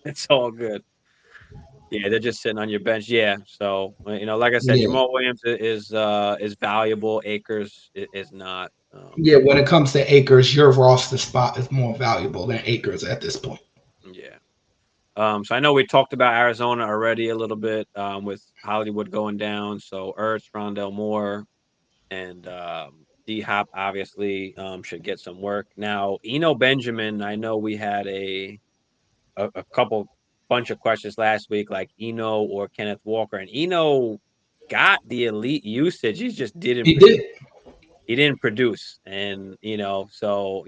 It's all good. Yeah, they're just sitting on your bench. Yeah, so like I said, Yeah, Jamal Williams is valuable. Akers is not. yeah. When it comes to Akers, your roster spot is more valuable than Akers at this point. Yeah. So I know we talked about Arizona already a little bit with Hollywood going down. So Ertz, Rondell Moore, and D Hop obviously should get some work. Now, Eno Benjamin, I know we had a couple bunch of questions last week, like Eno or Kenneth Walker, and Eno got the elite usage. He just didn't He produce. did. He didn't produce, and so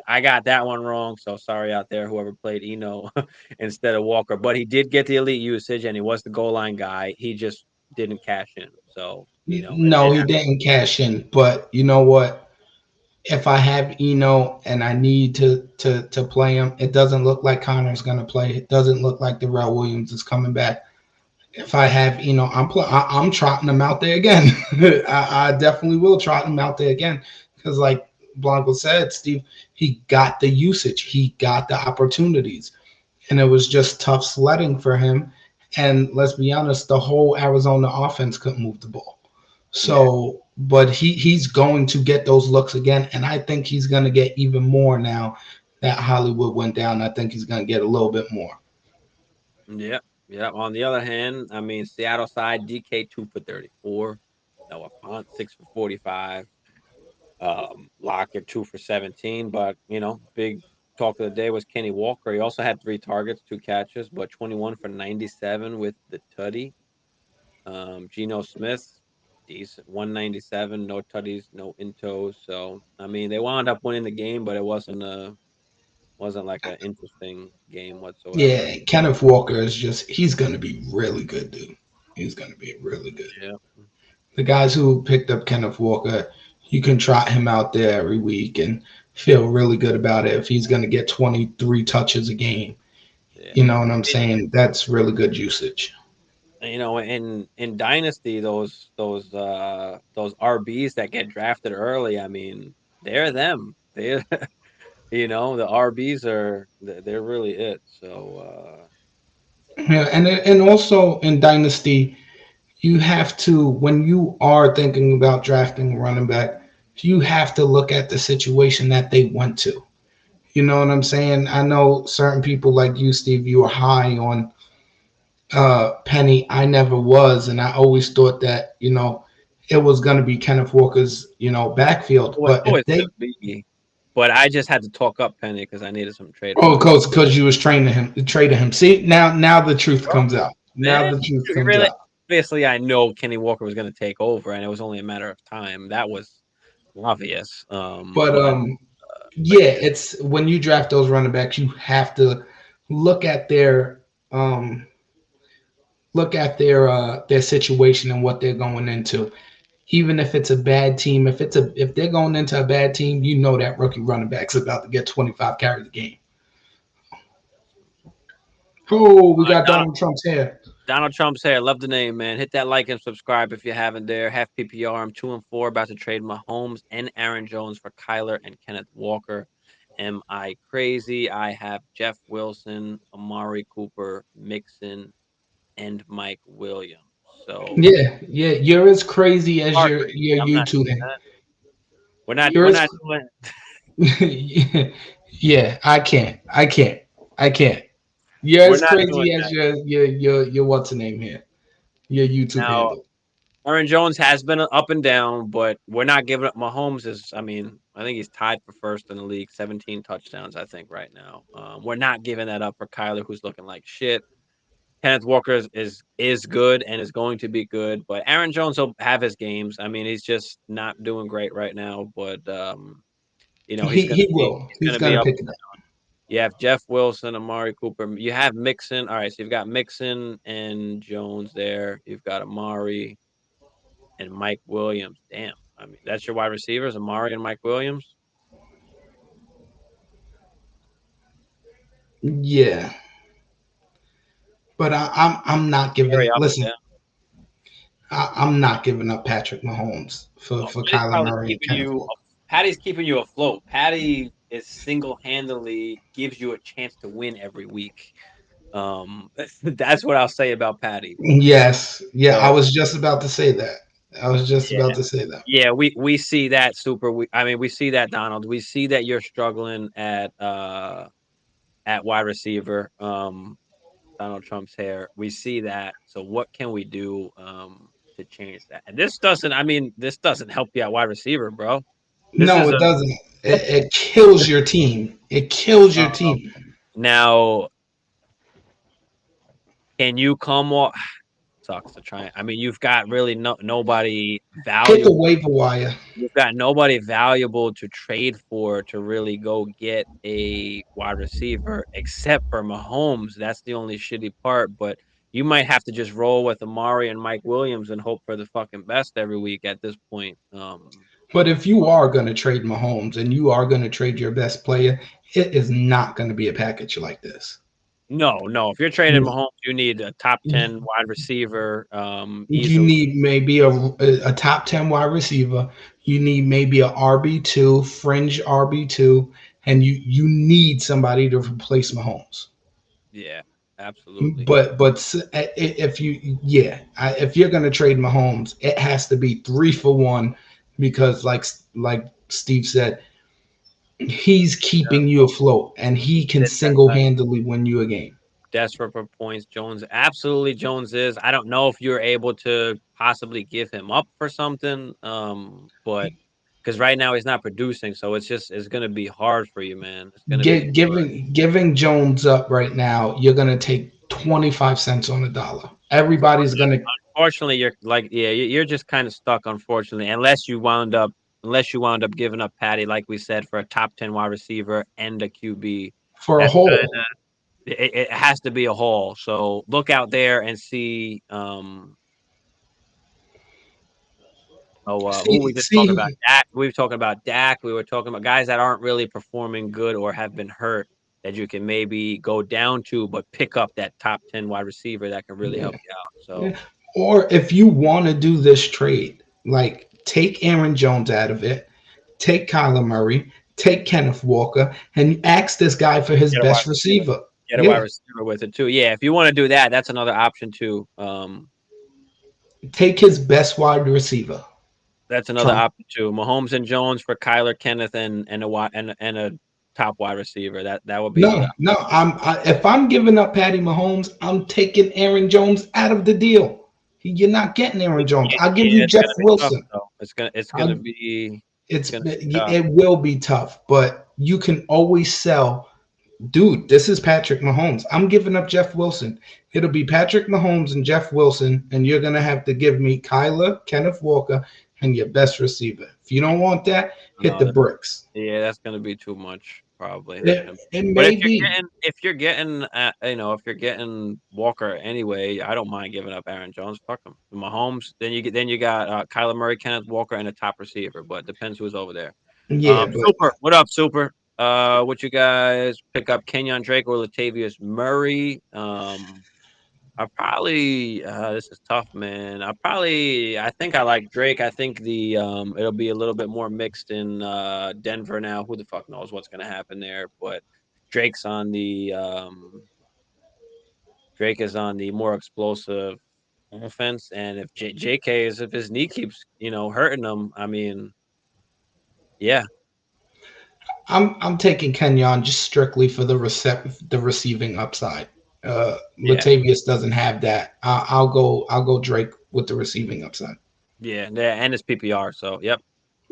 I got that one wrong. So sorry out there, whoever played Eno instead of Walker. But he did get the elite usage, and he was the goal line guy. He just didn't cash in. So No, he didn't cash in. But you know what? If I have Eno and I need to play him, it doesn't look like Connor's gonna play. It doesn't look like Darrell Williams is coming back. If I have Eno, I'm trotting him out there again. I definitely will trot him out there again because, like Blanco said, Steve, he got the usage, he got the opportunities, and it was just tough sledding for him. And let's be honest, the whole Arizona offense couldn't move the ball. yeah, So, but he's going to get those looks again, and I think he's going to get even more now that Hollywood went down. I think he's going to get a little bit more. yeah, yeah. On the other hand, I mean, Seattle side DK 2 for 34, Noah Font 6 for 45. Lockett 2 for 17, but big talk of the day was Kenny Walker. He also had 3 targets, 2 catches, but 21 for 97 with the tutty. Geno Smith, decent 197, no tutties, no intos. So I mean, they wound up winning the game, but it wasn't like an interesting game whatsoever. Yeah, Kenneth Walker is he's going to be really good, dude. He's going to be really good. Yeah, The guys who picked up Kenneth Walker, you can trot him out there every week and feel really good about it if he's going to get 23 touches a game. yeah. You know what I'm saying? That's really good usage. In Dynasty, those RBs that get drafted early, I mean, they're them. They the RBs they're really it. So Yeah, and also in Dynasty, you have to when you are thinking about drafting a running back, you have to look at the situation that they went to. You know what I'm saying? I know certain people like you, Steve, you are high on Penny. I never was, and I always thought that it was going to be Kenneth Walker's backfield. it was But if always they gonna be, but I just had to talk up Penny because I needed some trade oh, value. because you was trading him. See now the truth comes out. Now Man, the truth you comes really out. obviously I know Kenny Walker was gonna take over, and it was only a matter of time. That was obvious. But But yeah, it's when you draft those running backs, you have to look at um their situation and what they're going into. Even if it's a bad team, if they're going into a bad team, you know that rookie running back's about to get 25 carries a game. Oh, we got Donald Donald Trump's hair. Donald Trump's hair. Love the name, man. Hit that like and subscribe if you haven't there. Half PPR. I'm 2-4, about to trade Mahomes and Aaron Jones for Kyler and Kenneth Walker. Am I crazy? I have Jeff Wilson, Amari Cooper, Mixon, and Mike Williams. So Yeah, yeah, you're as crazy as are your crazy. your I'm not YouTube. doing that. You're We're as not doing. yeah. I can't. You're We're as not doing crazy as that your what's the name here? Your YouTube now. handle. Aaron Jones has been up and down, but we're not giving up. Mahomes is, I mean, I think he's tied for first in the league, 17 touchdowns, I think, right now. We're not giving that up for Kyler, who's looking like shit. Kenneth Walker is good and is going to be good, but Aaron Jones will have his games. I mean, he's just not doing great right now, but He he will. he's He's gonna be gonna up pick and it up. down. You have Jeff Wilson, Amari Cooper. You have Mixon. All right, so you've got Mixon and Jones there. You've got Amari and Mike Williams. Damn. I mean, that's your wide receivers, Amari and Mike Williams. Yeah, but I'm not Very giving. up and Listen, down. I'm not giving up Patrick Mahomes Oh, for Patty's Kyler probably Murray and keeping Kenneth you. Walker. Patty's keeping you afloat. Patty is single handedly gives you a chance to win every week. That's what I'll say about Patty. Yes, yeah, I So was just about to say that. I was just yeah, about to say that. yeah, we see that super. I mean, we see that Donald. We see that you're struggling at wide receiver. Donald Trump's hair. We see that. So what can we do to change that? And this doesn't. I mean, this doesn't help you at wide receiver, bro. This No, is it a doesn't. It kills your team. It kills your team. now. Can you come off? Sucks to try. I mean, you've got really nobody Hit the valuable. waiver wire. You've got nobody valuable to trade for to really go get a wide receiver except for Mahomes. That's the only shitty part. But you might have to just roll with Amari and Mike Williams and hope for the fucking best every week at this point. But if you are going to trade Mahomes and you are going to trade your best player, it is not going to be a package like this. No, no. If you're trading You, Mahomes, you need a top 10 wide receiver you easily. need maybe a top 10 wide receiver. You need maybe a RB2, fringe RB2, and you need somebody to replace Mahomes. Yeah, absolutely. If you if you're going to trade Mahomes, it has to be 3 for 1 because like Steve said, he's keeping you afloat and he can single handedly win you a game. Desperate for points. Jones, absolutely, Jones is. I don't know if you're able to possibly give him up for something, but because right now he's not producing, so it's going to be hard for you, man. It's going to be hard. Giving Jones up right now, you're gonna take 25 cents on the dollar. Everybody's gonna Unfortunately, you're like, yeah, you're just kind of stuck. Unfortunately, unless you wound up giving up Patty, like we said, for a top 10 wide receiver and a QB. for a That's kind hole. of it has to be a haul. So look out there and see. Who we just talking about? See, Dak. We were talking about Dak. We were talking about guys that aren't really performing good or have been hurt that you can maybe go down to, but pick up that top 10 wide receiver that can really yeah, help you out. So yeah. Or if you want to do this trade, like take Aaron Jones out of it, take Kyler Murray, take Kenneth Walker, and ask this guy for his get a wide best receiver. receiver. Get a wide Yeah, receiver with it too. Yeah, if you want to do that, that's another option too. take his best wide receiver. That's another From option too. Mahomes and Jones for Kyler, Kenneth, and a top wide receiver. That would be another. no, if I'm giving up Patty Mahomes, I'm taking Aaron Jones out of the deal. You're not getting Aaron Jones. I'll give Yeah, you it's Jeff gonna be tough Wilson. though. I'll, It's gonna be tough. it will be tough, but you can always sell. Dude, this is Patrick Mahomes. I'm giving up Jeff Wilson. It'll be Patrick Mahomes and Jeff Wilson, and you're gonna have to give me Kyler, Kenneth Walker, and your best receiver. If you don't want that, hit No, the bricks. yeah, that's gonna be too much. Probably that's gonna. It But may be. if you're getting Walker anyway, I don't mind giving up Aaron Jones. Fuck him. Mahomes. Then you got Kyler Murray, Kenneth Walker, and a top receiver. But depends who's over there. Yeah, but Super. What up, Super? What you guys pick up? Kenyon Drake or Latavius Murray? I probably this is tough, man. I think I like Drake. I think the it'll be a little bit more mixed in Denver now. Who the fuck knows what's gonna happen there? But Drake's on the Drake is on the more explosive offense. And if JK is if his knee keeps hurting him, I mean, yeah, I'm taking Kenyon just strictly for the receiving upside. yeah, Latavius doesn't have that. I'll go Drake with the receiving upside. yeah, and it's PPR. So yep.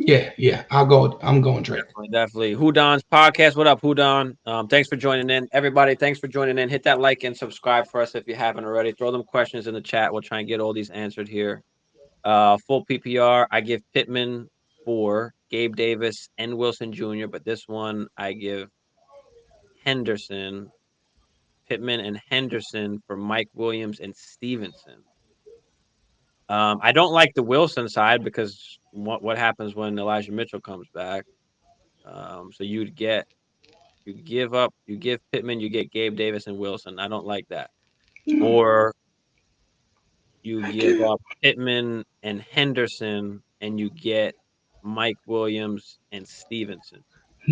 Yeah. I'm going Drake. Definitely, definitely. Hudon's podcast. What up, Hudon? Thanks for joining in. Everybody, thanks for joining in. Hit that like and subscribe for us if you haven't already. Throw them questions in the chat. We'll try and get all these answered here. Full PPR. I give Pittman for Gabe Davis and Wilson Jr., but this one I give Henderson, Pittman and Henderson for Mike Williams and Stevenson. I don't like the Wilson side because what happens when Elijah Mitchell comes back? So you give Pittman, you get Gabe Davis and Wilson. I don't like that. Or you I give can, up Pittman and Henderson, and you get Mike Williams and Stevenson.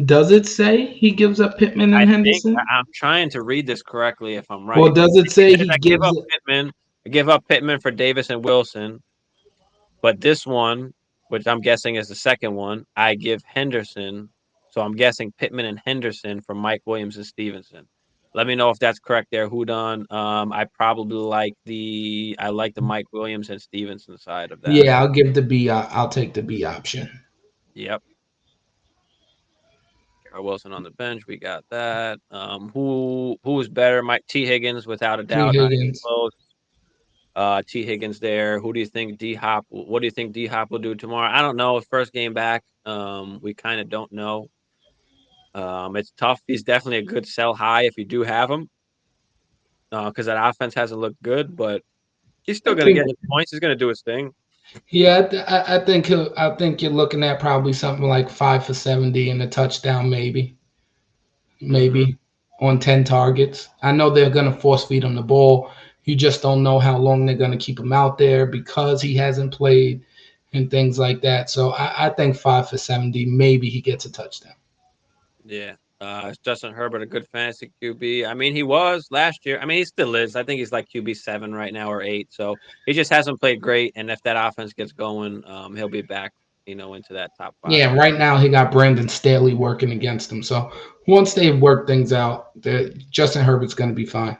does it say he gives up Pittman I and think Henderson? I'm trying to read this correctly. If I'm Or right, does it it say says he I give gives up it? Pittman. I give up Pittman for Davis and Wilson. But this one, which I'm guessing is the second one, I give Henderson. So I'm guessing Pittman and Henderson for Mike Williams and Stevenson. Let me know if that's correct there, Hudon. I like the Mike Williams and Stevenson side of that. Yeah, I'll give the B. I'll take the B option. Yep. Garrett Wilson on the bench. We got that. Who is better? Mike T. Higgins, without a T doubt, not even Higgins. close. T. Higgins there. Who do you think D Hop? What do you think D Hop will do tomorrow? I don't know. First game back. We kind of don't know. It's tough. He's definitely a good sell high if you do have him, because that offense hasn't looked good. But he's I still going to think. get his points. He's going to do his thing. Yeah, I think you're looking at probably something like 5 for 70 and a touchdown, Hmm. maybe on 10 targets. I know they're gonna force feed him the ball. You just don't know how long they're gonna keep him out there because he hasn't played and things like that. So I think 5 for 70, maybe he gets a touchdown. Yeah. Is Justin Herbert a good fantasy QB? I mean, he was last year. I mean, he still is. I think he's like QB 7 right now or 8. So he just hasn't played great. And if that offense gets going, he'll be back, into that top 5 Yeah, range. right now he got Brandon Staley working against him. So once they work things out, Justin Herbert's gonna be fine.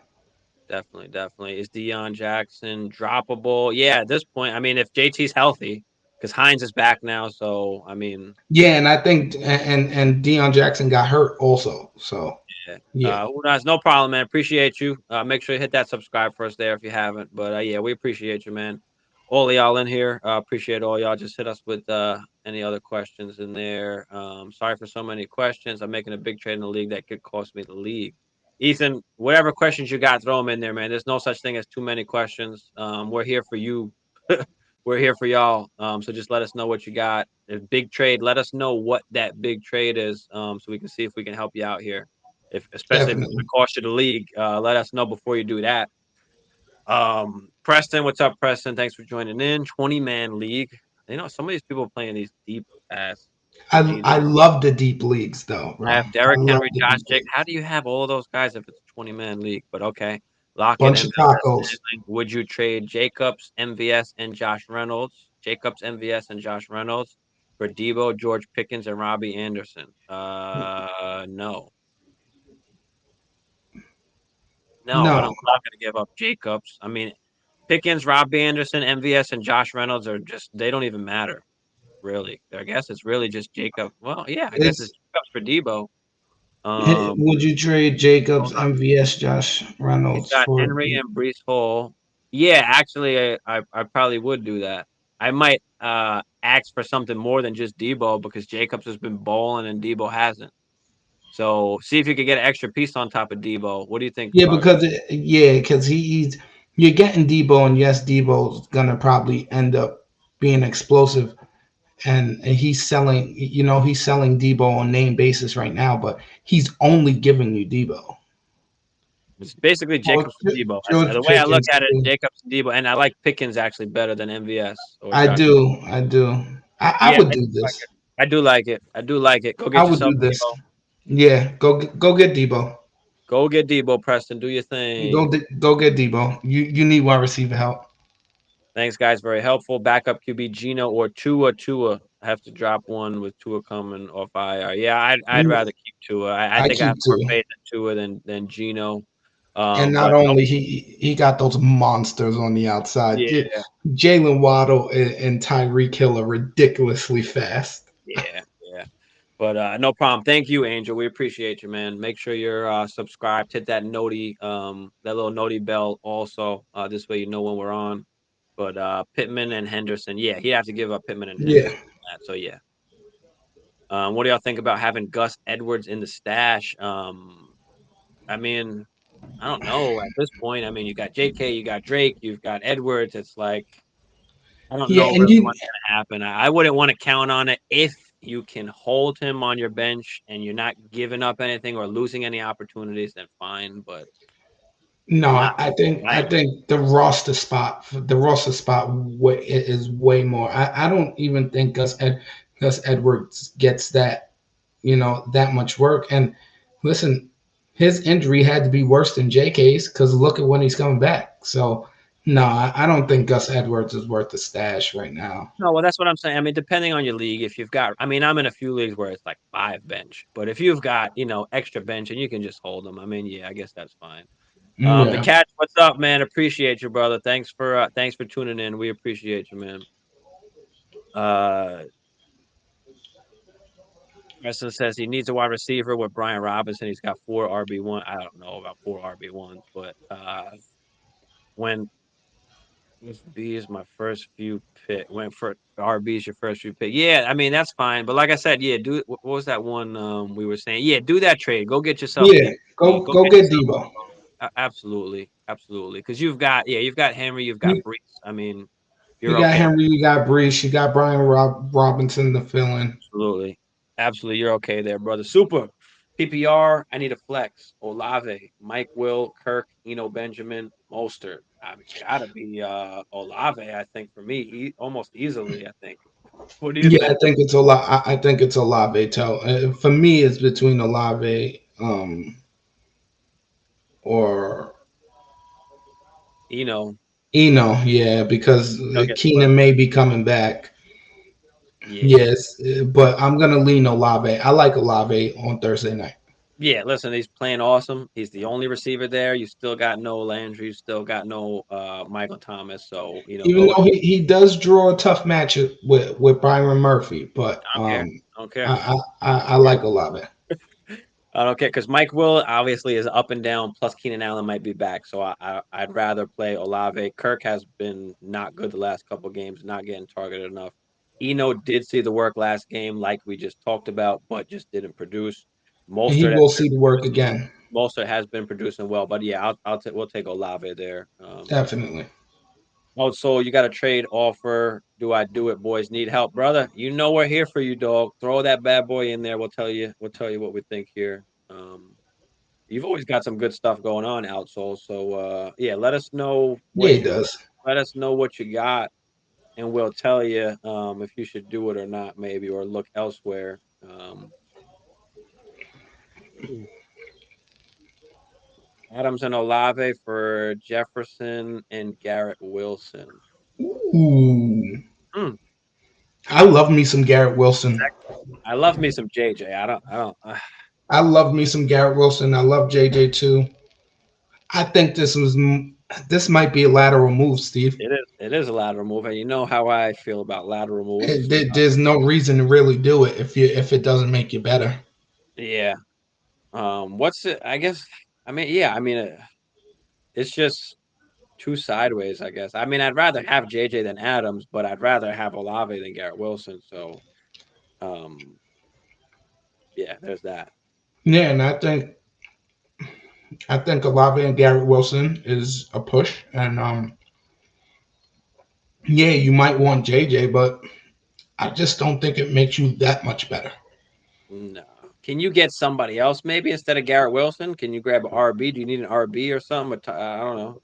Definitely, definitely. Is Deion Jackson droppable? Yeah, at this point, I mean, if JT's healthy, because Hines is back now, so I mean, Yeah, and I think and Deion Jackson got hurt also. So yeah. yeah, Who knows? No problem, man. Appreciate you. Make sure you hit that subscribe for us there if you haven't. But yeah, we appreciate you, man. All of y'all in here, appreciate all y'all. Just hit us with any other questions in there. Sorry for so many questions. I'm making a big trade in the league that could cost me the league. Ethan, whatever questions you got, throw them in there, man. There's no such thing as too many questions. We're here for you. We're here for y'all. So just let us know what you got. If big trade, let us know what that big trade is, so we can see if we can help you out here. Especially if it's going definitely. to cost you the league, let us know before you do that. Preston, what's up, Preston? Thanks for joining in. 20-man league. Some of these people playing these deep ass I leagues. I love the deep leagues though, bro. I have I Derrick love Henry, the Josh deep Jake. leagues. How do you have all of those guys if it's a 20-man league? But okay. Lockett, Bunch of MVS, tacos. would you trade Jacobs, MVS, and Josh Reynolds? Jacobs, MVS, and Josh Reynolds for Debo, George Pickens, and Robbie Anderson? No. No, No, I'm not going to give up Jacobs. I mean, Pickens, Robbie Anderson, MVS, and Josh Reynolds are just, they don't even matter, really. I guess it's really just Jacob. Well, yeah, I guess it's it's. Jacobs for Debo. Um, Would you trade Jacobs, MVS, Josh He's Reynolds got for? Henry and Brees Hall. Yeah, actually, I probably would do that. I might ask for something more than just Debo because Jacobs has been balling and Debo hasn't. So see if you could get an extra piece on top of Debo. What do you think, Yeah, Puck? because he's you're getting Debo, and yes, Debo's gonna probably end up being explosive, and he's selling. He's selling Debo on name basis right now, but he's only giving you Debo. It's basically George, Jacobs and Debo. George The way I look Pickens at it, too. Jacobs and Debo, and I like Pickens actually better than MVS or I Josh. do, I do. I Yeah, would I do do like this. it. I do like it. I do like it. Go I get would yourself do this. Debo. Yeah, go get Debo. Go get Debo, Preston. Do your thing. Go get Debo. You need wide receiver help. Thanks, guys. Very helpful. Backup QB Gino or Tua. Tua. I have to drop one with Tua coming off IR. Yeah, I'd rather keep Tua. I I think I keep have more two. faith in Tua than Gino. And not But no, only he got those monsters on the outside. yeah, Jalen Waddle and Tyreek Hill are ridiculously fast. yeah. But no problem. Thank you, Angel. We appreciate you, man. Make sure you're subscribed. Hit that that little noti bell also. This way you know when we're on. But Pittman and Henderson, yeah, he'd have to give up Pittman and Yeah. Henderson. So yeah. What do y'all think about having Gus Edwards in the stash? I mean, I don't know at this point. I mean, you got JK, you got Drake, you've got Edwards. It's like I don't Yeah, know and really you what's gonna happen. I wouldn't want to count on it if you can hold him on your bench and you're not giving up anything or losing any opportunities. Then fine, but no, not I reliable. think is way more. I don't even think Gus Edwards gets that, that much work. And listen, his injury had to be worse than JK's because look at when he's coming back. So no, I don't think Gus Edwards is worth the stash right now. No, well, that's what I'm saying. I mean, depending on your league, if you've got, I mean, I'm in a few leagues where it's like 5 bench, but if you've got, extra bench and you can just hold them, I mean, yeah, I guess that's fine. The Yeah. catch, what's up, man? Appreciate you, brother. Thanks for tuning in. We appreciate you, man. Uh, Preston says he needs a wide receiver with Brian Robinson. He's got 4 RB1. I don't know about 4 RB1s, but when this B is my first few pick. When for RB is your first few pick. Yeah, I mean that's fine. But like I said, yeah, do what was that one we were saying? Yeah, do that trade. Go get yourself Yeah. Debo. Go Go get get yourself Debo. Debo. Absolutely, absolutely. Because you've got Henry, you've got You Brees. I mean, you you're got okay. Henry, you got Brees, you got Brian Robinson to fill in. Absolutely, absolutely. You're okay there, brother. Super. PPR. I need a flex. Olave, Mike Will, Kirk, Benjamin, Mostert. It's gotta be Olave. I think for me, almost easily. I think. What do you Yeah, I think? think it's a lot. I think it's Olave. For me, it's between Olave or Eno, Eno. Yeah, because he'll get Keenan flipped. may be coming back. Yeah. Yes, but I'm gonna lean Olave. I like Olave on Thursday night. Yeah, listen, he's playing awesome. He's the only receiver there. You still got no Landry, you still got no Michael Thomas. So, Even go though he does draw a tough matchup with Byron Murphy, but I don't care. I don't care. I like Olave. I don't care because Mike Will obviously is up and down. Plus Keenan Allen might be back, so I'd rather play Olave. Kirk has been not good the last couple games, not getting targeted enough. Eno did see the work last game, like we just talked about, but just didn't produce. He Mostert has will been see the work producing. again. Mostert has been producing well, but yeah, we'll take Olave there. Definitely. So you got a trade offer. Do I do it? Boys need help, brother. You know we're here for you, dog. Throw that bad boy in there. We'll tell you what we think here. You've always got some good stuff going on, Outsole. So yeah, let us know Yeah, what he does. you got, and we'll tell you if you should do it or not, maybe, or look elsewhere. Adams and Olave for Jefferson and Garrett Wilson. Ooh, Hmm. I love me some Garrett Wilson. I love me some JJ. I don't. I love me some Garrett Wilson. I love JJ too. I think this might be a lateral move, Steve. It is a lateral move, and you know how I feel about lateral moves. There's no reason to really do it if it doesn't make you better. Yeah. What's it? I guess. I mean, yeah. I mean, it's just too sideways. I guess. I mean, I'd rather have JJ than Adams, but I'd rather have Olave than Garrett Wilson. So, um, yeah, there's that. Yeah, and I think Olave and Garrett Wilson is a push, and yeah, you might want JJ, but I just don't think it makes you that much better. No. Can you get somebody else maybe instead of Garrett Wilson? Can you grab an RB? Do you need an RB or something? I don't know.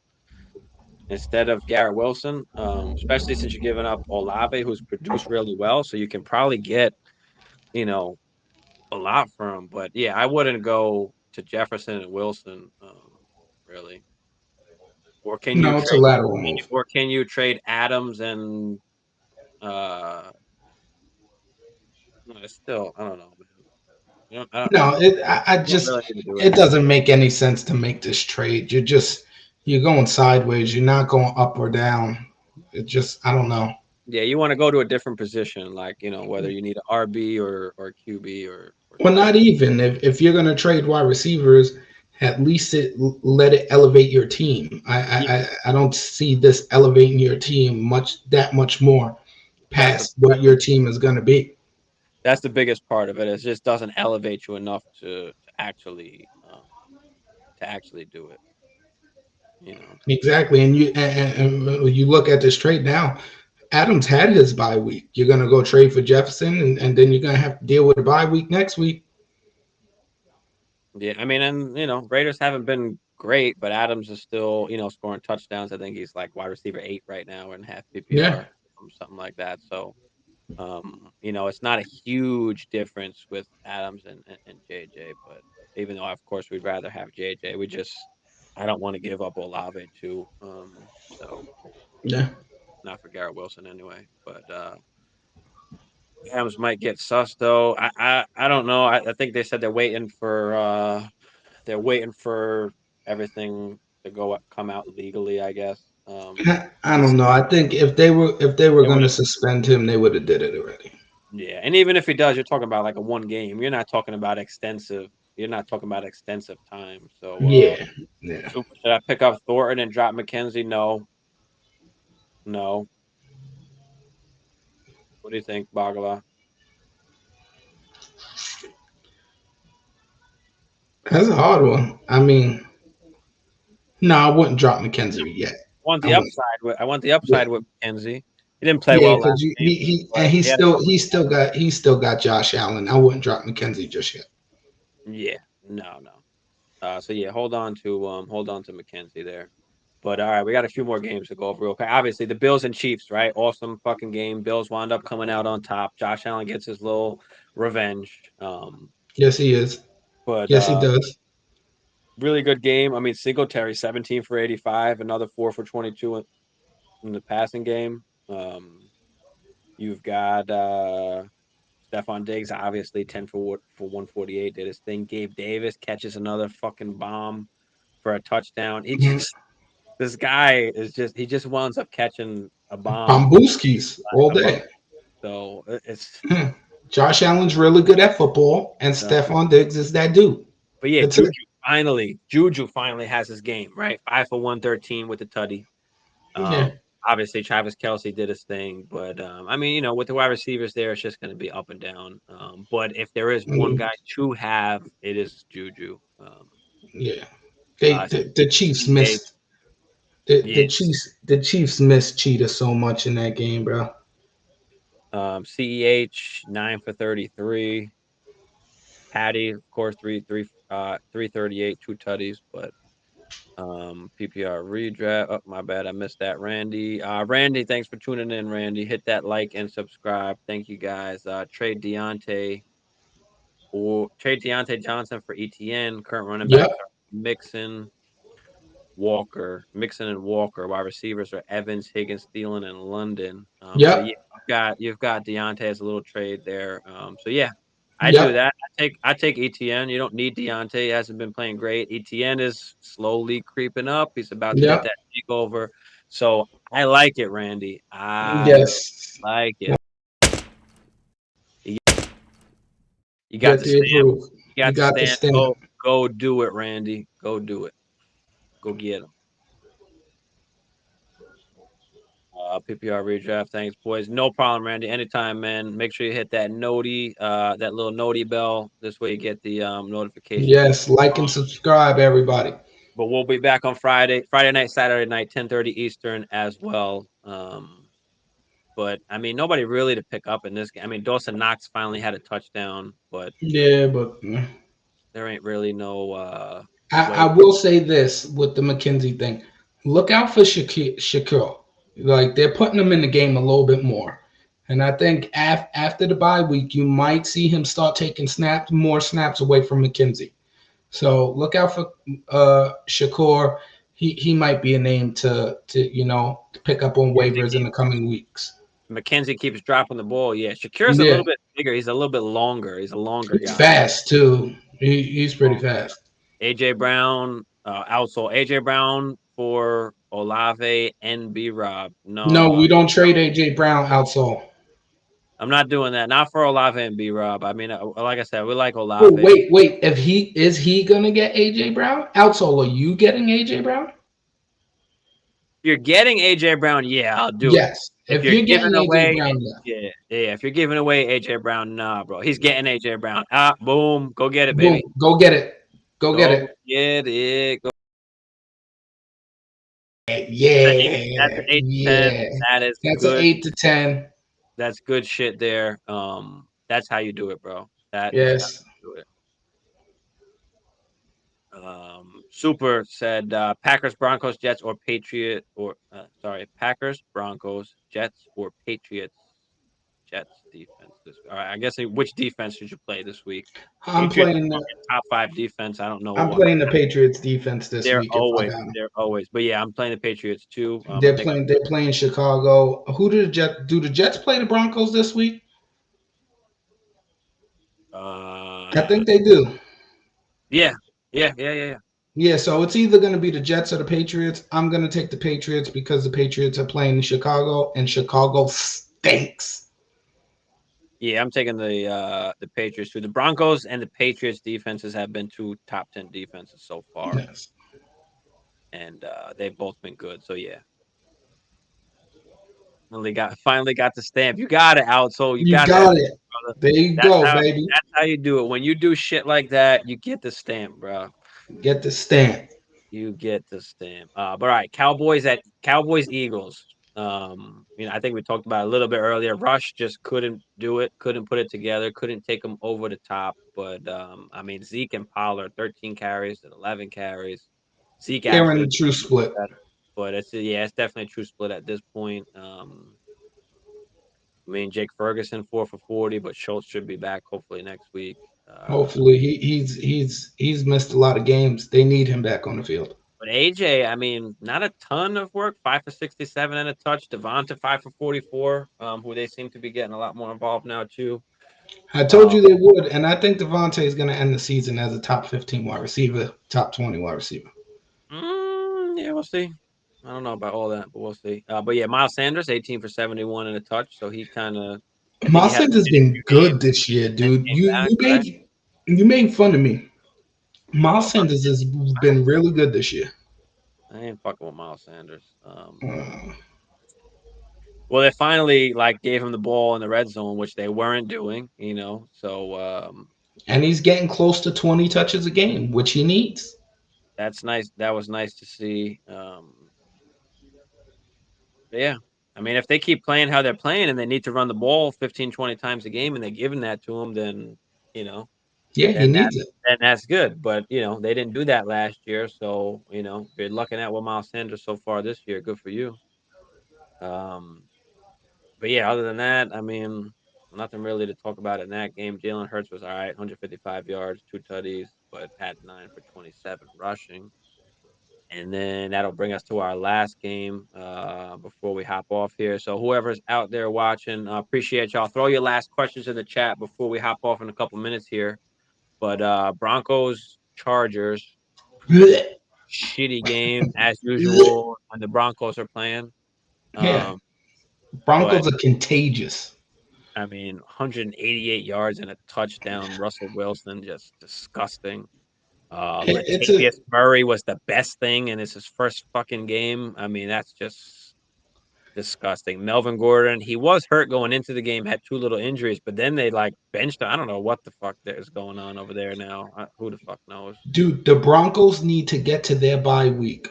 Instead of Garrett Wilson, especially since you're giving up Olave, who's produced really well, so you can probably get you know a lot from him. But yeah, I wouldn't go to Jefferson and Wilson, really. Or can you No, it's a trade? lateral move. Or can you trade Adams and uh? No, it's still I don't know, man. No, I You don't just really need to do it anything. doesn't make any sense to make this trade. You're going sideways. You're not going up or down. It just I don't know. Yeah, you want to go to a different position, like whether you need an RB or QB or Well, tight not end. even if you're going to trade wide receivers, at least let it elevate your team. Yeah, I don't see this elevating your team much more that's the past what your team is going to be. that's the biggest part of it. It just doesn't elevate you enough to actually do it. You know. Exactly, and and you look at this trade now. Adams had his bye week. You're going to go trade for Jefferson, and then you're going to have to deal with a bye week next week. Yeah, I mean, and Raiders haven't been great, but Adams is still scoring touchdowns. I think he's like wide receiver 8 right now in half Yeah, PPR, something like that. So, it's not a huge difference with Adams and JJ, but even though of course we'd rather have JJ, I don't want to give up Olave too. So yeah. not for Garrett Wilson anyway, but Adams might get sus though. I don't know. I think they said they're waiting for everything to come out legally, I guess. I He's don't know. I think if they were they going would to have suspend him, they would have did it already. yeah, and even if he does, you're talking about like a one game. You're not talking about extensive time. Yeah, yeah. So should I pick up Thornton and drop McKenzie? No. No. What do you think, Bagala? That's a hard one. I mean, no, I wouldn't drop McKenzie yet. I wouldn't. I want the Yeah, upside with McKenzie. He didn't play yeah, well because last you, game, he and but he had a couple. he's still got Josh Allen. I wouldn't drop McKenzie just yet. Yeah, no, no. So yeah, hold on to McKenzie there. But all right, we got a few more games to go over real quick. Obviously, the Bills and Chiefs, right? Awesome fucking game. Bills wound up coming out on top. Josh Allen gets his little revenge. Yes, he is. But Yes, he does. really good game. I mean, Singletary 17 for 85, another 4 for 22 in the passing game. You've got Stephon Diggs, obviously 10 for 148, did his thing. Gabe Davis catches another fucking bomb for a touchdown. Mhm. This guy he just winds up catching a bomb Bambuskis all above. day. So it's Mhm. Josh Allen's really good at football, and uh, Stephon Diggs is that dude. but yeah, That's it. Juju finally has his game, right? 5 for 113 with the tutty. Yeah. Um, obviously Travis Kelsey did his thing, but I mean, with the wide receivers there, it's just going to be up and down. But if there is one Mhm. guy to have, it is Juju. Yeah. The Chiefs CEH, missed the yeah, Chiefs missed Cheetah so much in that game, bro. CEH 9 for 33. Patty, of course, 338, two tutties, but PPR redraft. Oh, my bad, I missed that. Randy, thanks for tuning in, Randy. Hit that like and subscribe. Thank you guys. Trade Deontay Johnson for ETN. Current running Yep. backs are Mixon and Walker. Wide receivers are Evans, Higgins, Thielen, and London. So yeah, Yep. you've got Deontay as a little trade there. So yeah, I do Yep. that. I take ETN. You don't need Deontay. He hasn't been playing great. ETN is slowly creeping up. He's about to get Yep. that takeover. So I like it, Randy. I Yes. like it. You, you got Get the the stamp. approve. You You got the got the stamp. stamp. Go do it, Randy. Go do it. Go get him. PPR redraft. Thanks, boys. No problem, Randy. Anytime, man. Make sure you hit that little noti bell. This way you get the notifications. Yes. Like and subscribe, everybody. But we'll be back on Friday night, Saturday night, 10:30 Eastern as well. But I mean, nobody really to pick up in this game. I mean, Dawson Knox finally had a touchdown, but Yeah, but there ain't really no I way. will say this with the McKenzie thing. Look out for Shakur. Like they're putting him in the game a little bit more. And I think after the bye week, you might see him start taking more snaps away from McKenzie. So look out for Shakur. he might be a name to pick up on waivers in the coming weeks. McKenzie keeps dropping the ball. Yeah, Shakir's a Yeah, little bit bigger. He's a little bit longer. He's a longer he's guy. fast too. He's pretty fast. AJ Brown, outsold AJ Brown for Olave and B Rob. No, No, we don't trade AJ Brown outsole. I'm not doing that. Not for Olave and B Rob. I mean, like I said, we like Oh, Olave. wait. If he gonna get AJ Brown outsole, are you getting AJ Brown? If you're getting AJ Brown, yeah, I'll do it. Yes. If If you're you're giving getting AJ away, Brown, yeah. yeah. If you're giving away AJ Brown, nah, bro. He's getting AJ Brown. Ah, boom, go get it, Boom, baby. go get it. Go get Go it. get it. Go. That's Yeah, an 8 to 10. yeah. That is That's an good. 8 to 10. That's good shit there. That's how you do it, bro. That is how Yes. you do it. Super said Packers, Broncos, Jets, or Patriot, or Packers, Broncos, Jets, or Patriots, Jets defense this week. All right, I guess which defense should you play this week? I'm Patriots playing are the top 5 defense. I don't know I'm what. playing the Patriots defense this They're week if I always, got them. they're always. But yeah, I'm playing the Patriots too. I They're think. playing Chicago. Who do the Jets do the Jets play the Broncos this week? I Uh, think they do. yeah, yeah. Yeah, so it's either going to be the Jets or the Patriots. I'm going to take the Patriots because the Patriots are playing in Chicago, and Chicago stinks. Yeah, I'm taking the Patriots too. The Broncos and the Patriots defenses have been 2 top 10 defenses so far, Yes. and they've both been good. So yeah, finally got the stamp. You got it out, so you You got that, got it. brother. There you That's go, how baby. that's how you do it. When you do shit like that, you get the stamp, bro. Get the stamp. You get the stamp. But all right, Cowboys Eagles. I think we talked about it a little bit earlier. Rush just couldn't do it, couldn't put it together, couldn't take them over the top. But I mean, Zeke and Pollard, 13 carries and 11 carries. Zeke They're in the actually true split. better, but it's definitely a true split at this point. I mean, Jake Ferguson 4 for 40, but Schultz should be back hopefully next week. Hopefully, he's missed a lot of games. They need him back on the field. But AJ, I mean, not a ton of work. 5 for 67 and a touch. Devonta 5 for 44. Who they seem to be getting a lot more involved now too. I told Um, you they would, and I think Devontae is going to end the season as a top 15 wide receiver, top 20 wide receiver. yeah, we'll see. I don't know about all that, but we'll see. But yeah, Miles Sanders 18 for 71 and a touch. So he kind of, I think he Miles had Sanders has a been few good games this year, and dude. came back, right? You made fun of me. Miles Oh, Sanders has been really good this year. I ain't fucking with Miles Sanders. Uh, Well, they finally gave him the ball in the red zone, which they weren't doing. So and he's getting close to 20 touches a game, which he needs. that's nice. That was nice to see. Yeah. I mean, if they keep playing how they're playing and they need to run the ball 15, 20 times a game and they're giving that to him, then, you know, Yeah, he then needs it. that's good. But, they didn't do that last year. So, if you're looking at what Miles Sanders so far this year, good for you. Um, but yeah, other than that, I mean, nothing really to talk about in that game. Jalen Hurts was all right, 155 yards, 2 tutties, but had 9 for 27 rushing. And then that'll bring us to our last game before we hop off here. So whoever's out there watching, appreciate y'all. Throw your last questions in the chat before we hop off in a couple minutes here. But Broncos, Chargers, shitty game as usual when the Broncos are playing. Yeah, Um, but Broncos are contagious. I mean, 188 yards and a touchdown. Russell Wilson, just disgusting. It's a Latavius Murray was the best thing, and it's his first fucking game. I mean, that's just disgusting. Melvin Gordon, he was hurt going into the game, had 2 little injuries, but then they benched him. I don't know what the fuck is going on over there now. Who the fuck knows? dude. The Broncos need to get to their bye week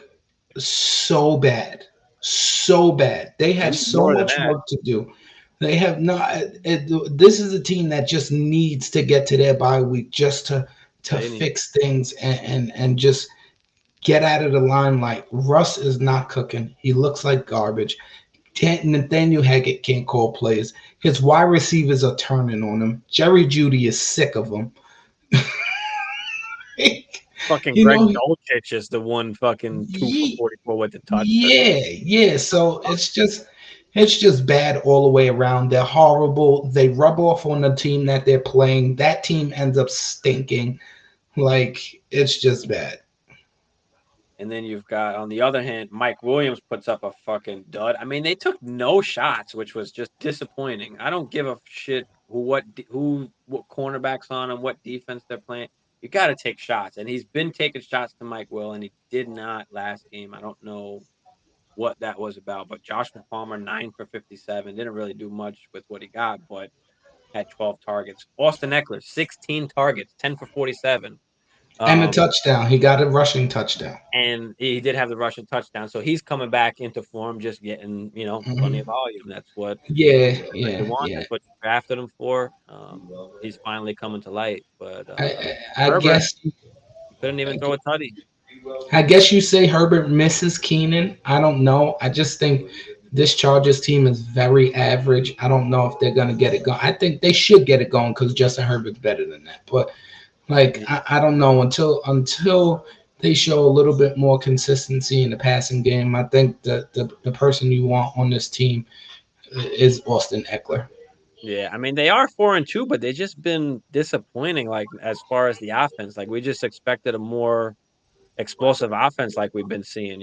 so bad, so bad. They They have need so more than much that. work to do. They have not. This is a team that just needs to get to their bye week just to They need. fix things and just get out of the limelight. Russ is not cooking. He looks like garbage. Nathaniel Hackett can't call plays. His wide receivers are turning on him. Jerry Judy is sick of him. Fucking You Greg know, Dulcich is the one fucking 2 for ye- 44 with the touchdown. yeah. So it's just bad all the way around. They're horrible. They rub off on the team that they're playing. That team ends up stinking. Like it's just bad. And then you've got, on the other hand, Mike Williams puts up a fucking dud. I mean, they took no shots, which was just disappointing. I don't give a shit what cornerbacks on and what defense they're playing. You got to take shots, and he's been taking shots to Mike Will, and he did not last game. I don't know what that was about, but Joshua Palmer 9 for 57 didn't really do much with what he got, but had 12 targets. Austin Eckler 16 targets, 10 for 47. And a Um, touchdown. He got a rushing touchdown. and he did have the rushing touchdown, so he's coming back into form, just getting plenty of Hmm. volume. Yeah, What you yeah, want. yeah. That's what you drafted him for. He's finally coming to light. But I Herbert, guess he couldn't even throw a tutty. I guess you say Herbert misses Keenan. I don't know. I just think this Chargers team is very average. I don't know if they're gonna get it going. I think they should get it going because Justin Herbert's better than that. But like Yeah, I don't know until they show a little bit more consistency in the passing game. I think the person you want on this team is Austin Eckler. yeah. I mean, they are 4-2, but they've just been disappointing. Like as far as the offense, like we just expected a more explosive offense, like we've been seeing.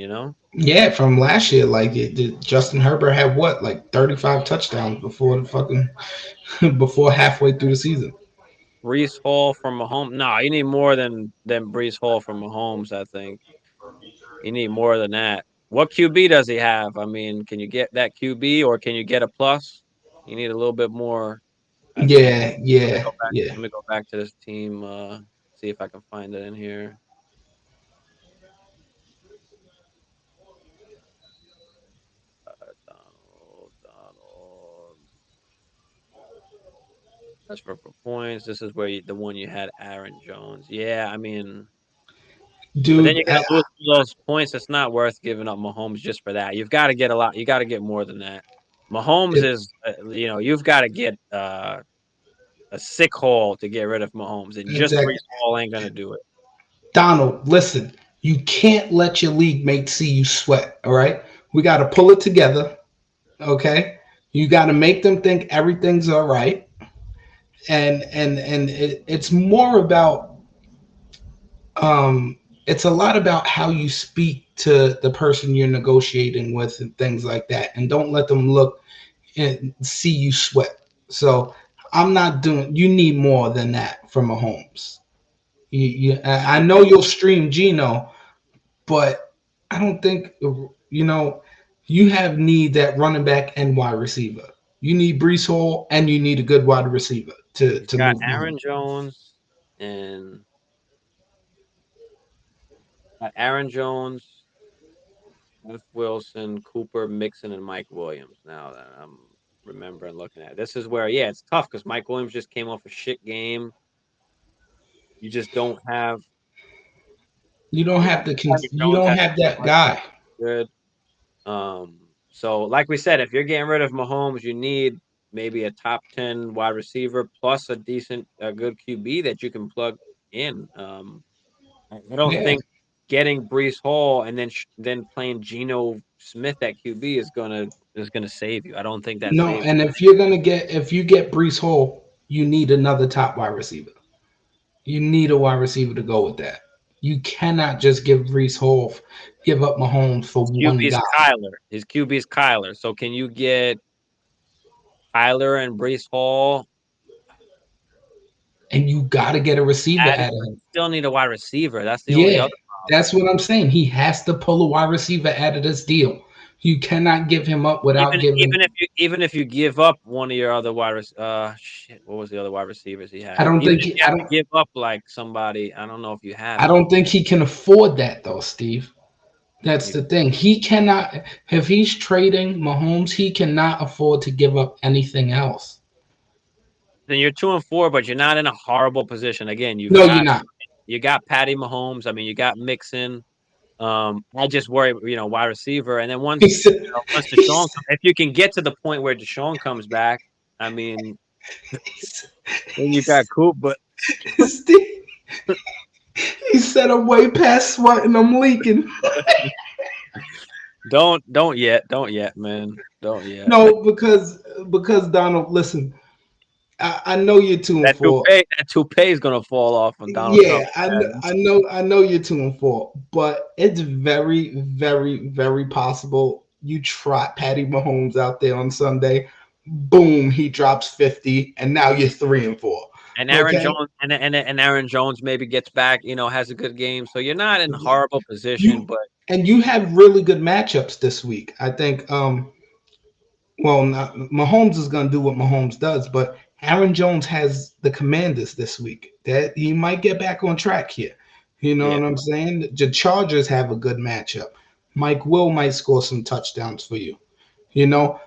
Yeah, from last year, like Justin Herbert had what, like 35 touchdowns before the fucking before halfway through the season. Brees Hall from Mahomes. No, you need more than Brees Hall from Mahomes. I think you need more than that. What QB does he have? I mean, can you get that QB or can you get a plus? You need a little bit more, I think. Yeah, Let me yeah, go back. yeah. Let me go back to this team. See if I can find it in here. Donald. That's for points. This is where the one you had, Aaron Jones. Yeah, I mean, but then Dude, you're gonna lose all those points. It's not worth giving up Mahomes just for that. You've got to get a lot. You got to get more than that. Mahomes it, is, you've got to get a sick hole to get rid of Mahomes, and just Brees exactly. Hall ain't gonna do it. Donald, listen, you can't let your league mate see you sweat. All right, we got to pull it together. Okay, you got to make them think everything's all right, and it's more about um, it's a lot about how you speak to the person you're negotiating with and things like that, and don't let them look and see you sweat. So I'm not doing. You need more than that from Mahomes. I know you'll stream Gino, but I don't think you know you have need that running back and wide receiver. You need Brees Hall and you need a good wide receiver to He's to got move Aaron Mahomes. Jones and Aaron Jones, F. Wilson, Cooper, Mixon, and Mike Williams. Now that I'm remembering looking at it. This is where, yeah, it's tough because Mike Williams just came off a shit game. You just don't have, You don't have the Aaron you Jones don't has have that much guy. good. So like we said, if you're getting rid of Mahomes, you need maybe a top 10 wide receiver plus a good QB that you can plug in. I don't Yeah. think getting Brees Hall and then playing Geno Smith at QB is gonna save you. I don't think that No, saves. and if you get Brees Hall, you need another top wide receiver. You need a wide receiver to go with that. You cannot just give up Mahomes for His one QB's guy. Kyler. His QB's Kyler. So can you get Kyler and Brees Hall And you got to get a receiver added? out of But him. you still need a wide receiver. That's the only Yeah, other that's problem. what I'm saying. He has to pull a wide receiver out of this deal. You cannot give him up without Even giving. even if you give up one of your other shit, what was the other wide receivers he I had? don't Even think if he, you have to give up like somebody, I don't know if you have I it. don't think he can afford that though, Steve. That's You, the thing. He cannot. If he's trading Mahomes, he cannot afford to give up anything else. then you're 2-4, but you're not in a horrible position. Again, No, you're not. you got Patty Mahomes. I mean, you got Mixon. I just worry, wide receiver, and then once He's, once Deshaun, he's, if you can get to the point where Deshaun comes back, I mean, he's, then you got Coop. But Steve, He said I'm way past sweating. I'm leaking. Don't yet, man. Don't yet. No, because Donald, listen, I know you're 2-4. That toupee is gonna fall off of Donald Yeah, Trump's head. I know you're 2-4, but it's very, very, very possible you try Patty Mahomes out there on Sunday. Boom, he drops 50, and now you're 3-4. And Aaron Okay, Jones and Aaron Jones maybe gets back, has a good game. So you're not in horrible position, you but and you have really good matchups this week. I think. Well, not, Mahomes is going to do what Mahomes does, but Aaron Jones has the Commanders this week. That he might get back on track here. You know yeah, what I'm saying? The Chargers have a good matchup. Mike Will might score some touchdowns for you. You know,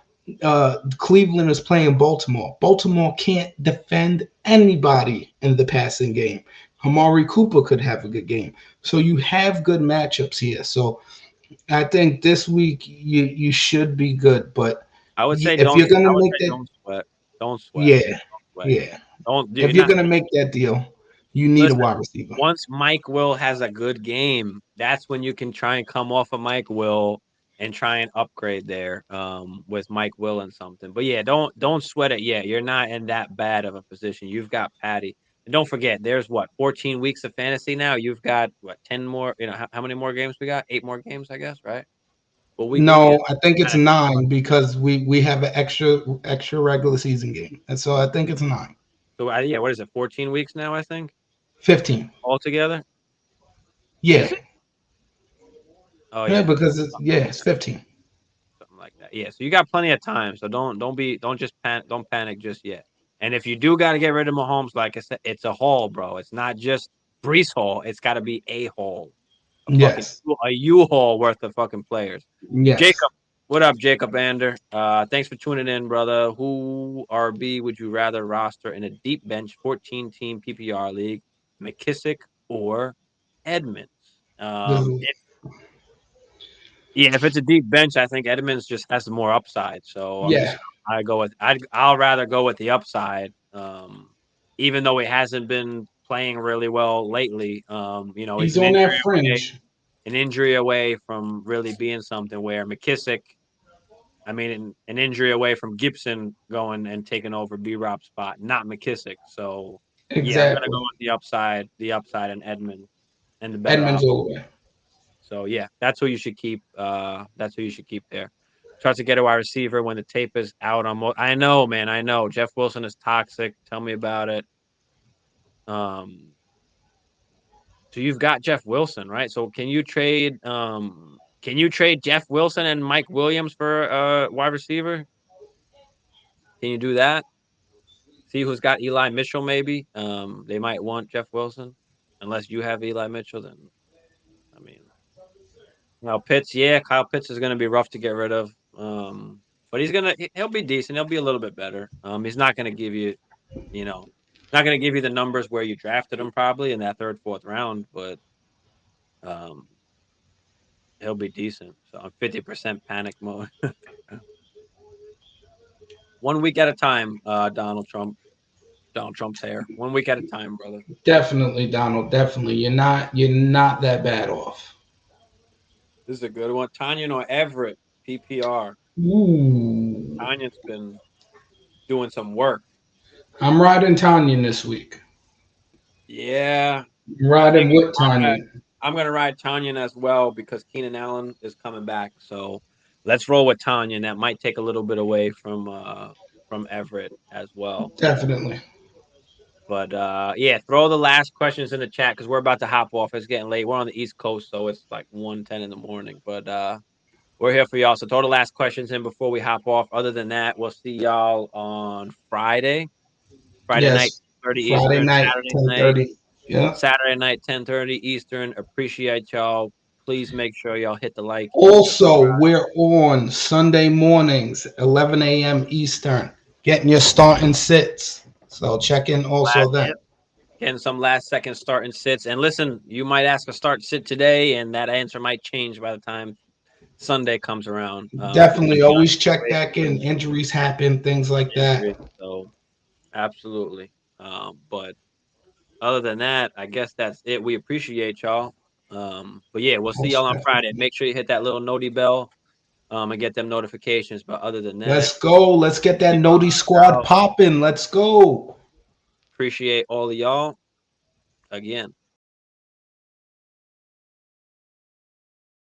Cleveland is playing Baltimore. Baltimore can't defend anybody in the passing game. Amari Cooper could have a good game. So you have good matchups here. So I think this week you should be good. But if you're I gonna would make say that, don't sweat. Don't sweat. yeah, Don't sweat. yeah. Don't you're If you're not gonna make that deal, you need a listen. wide receiver. Once Mike Will has a good game, that's when you can try and come off of Mike Will and try and upgrade there with Mike Will and something. But yeah, don't sweat it yet. You're not in that bad of a position. You've got Patty. And don't forget, there's what, 14 weeks of fantasy now. You've got what, 10 more, how many more games we got? 8 more games, I guess, right? What week are we in? No, I think it's Kind of 9 because we have an extra regular season game, and so I think it's 9. so yeah, what is it? 14 weeks now, I think, 15. altogether. Yeah, Is it? Oh yeah, yeah. because it's 15. Something like that. Yeah, so you got plenty of time. So don't just don't panic just yet. And if you do got to get rid of Mahomes, like I said, it's a haul, bro. It's not just Brees haul. It's got to be a haul, Yes, a U-haul worth of fucking players. yes. Jacob, what up, Jacob Ander? Thanks for tuning in, brother. Who RB would you rather roster in a deep bench 14 team PPR league, McKissick or Edmonds? This is, Yeah, if it's a deep bench, I think Edmonds just has more upside. So yeah, I'll rather go with the upside. Even though he hasn't been playing really well lately. He's he's on that fringe. an injury away from really being something where McKissick, I mean, an injury away from Gibson going and taking over B-Rob's spot, not McKissick. So yeah, I'm gonna go Exactly. with the upside and Edmond and the better Edmonds op. all the way. So yeah, that's who you should keep. That's who you should keep there. Try to get a wide receiver when the tape is out on. I know, man. I know. Jeff Wilson is toxic. Tell me about it. Um, so you've got Jeff Wilson, right? So can you trade? Can you trade Jeff Wilson and Mike Williams for wide receiver? Can you do that? See who's got Eli Mitchell. Maybe they might want Jeff Wilson, unless you have Eli Mitchell. Then I mean, Pitts, yeah, Kyle Pitts is going to be rough to get rid of. But he'll be decent. He'll be a little bit better. He's not going to give you, you know, not going to give you the numbers where you drafted him probably in that third, fourth round, but um, he'll be decent. So I'm 50% panic mode. 1 week at a time, Donald Trump's hair. 1 week at a time, brother. Definitely, Donald. Definitely, you're not that bad off. This is a good one. Tanya or Everett, PPR. Ooh, Tanya's been doing some work. I'm riding Tanya this week. Yeah, I'm I think riding with Tanya. I'm gonna ride Tanyan as well because Keenan Allen is coming back. So let's roll with Tanyan. That might take a little bit away from Everett as well. Definitely. But yeah, throw the last questions in the chat because we're about to hop off. It's getting late. We're on the East Coast, so it's like 1:10 in the morning. But we're here for y'all. So throw the last questions in before we hop off. Other than that, we'll see y'all on Friday. Friday night, Yes. 30 Friday Eastern, night, 10:30. Yeah. Saturday night, 10:30 Eastern. Appreciate y'all. Please make sure y'all hit the like and Also, subscribe. we're on Sunday mornings, 11 a.m. Eastern, getting your starting sits. So check in also then. Yep, getting some last second start and sits. And listen, you might ask a start sit today, and that answer might change by the time Sunday comes around. Definitely Depending on always check back situation, in. Injuries happen, things like that. injuries. So absolutely. But other than that, I guess that's it. We appreciate y'all. But yeah, we'll see y'all Most on Friday. definitely. Make sure you hit that little noti bell, and get them notifications. But other than that, Let's go. Let's get that see y'all Noti on squad out. popping. Let's go. Appreciate all of y'all again.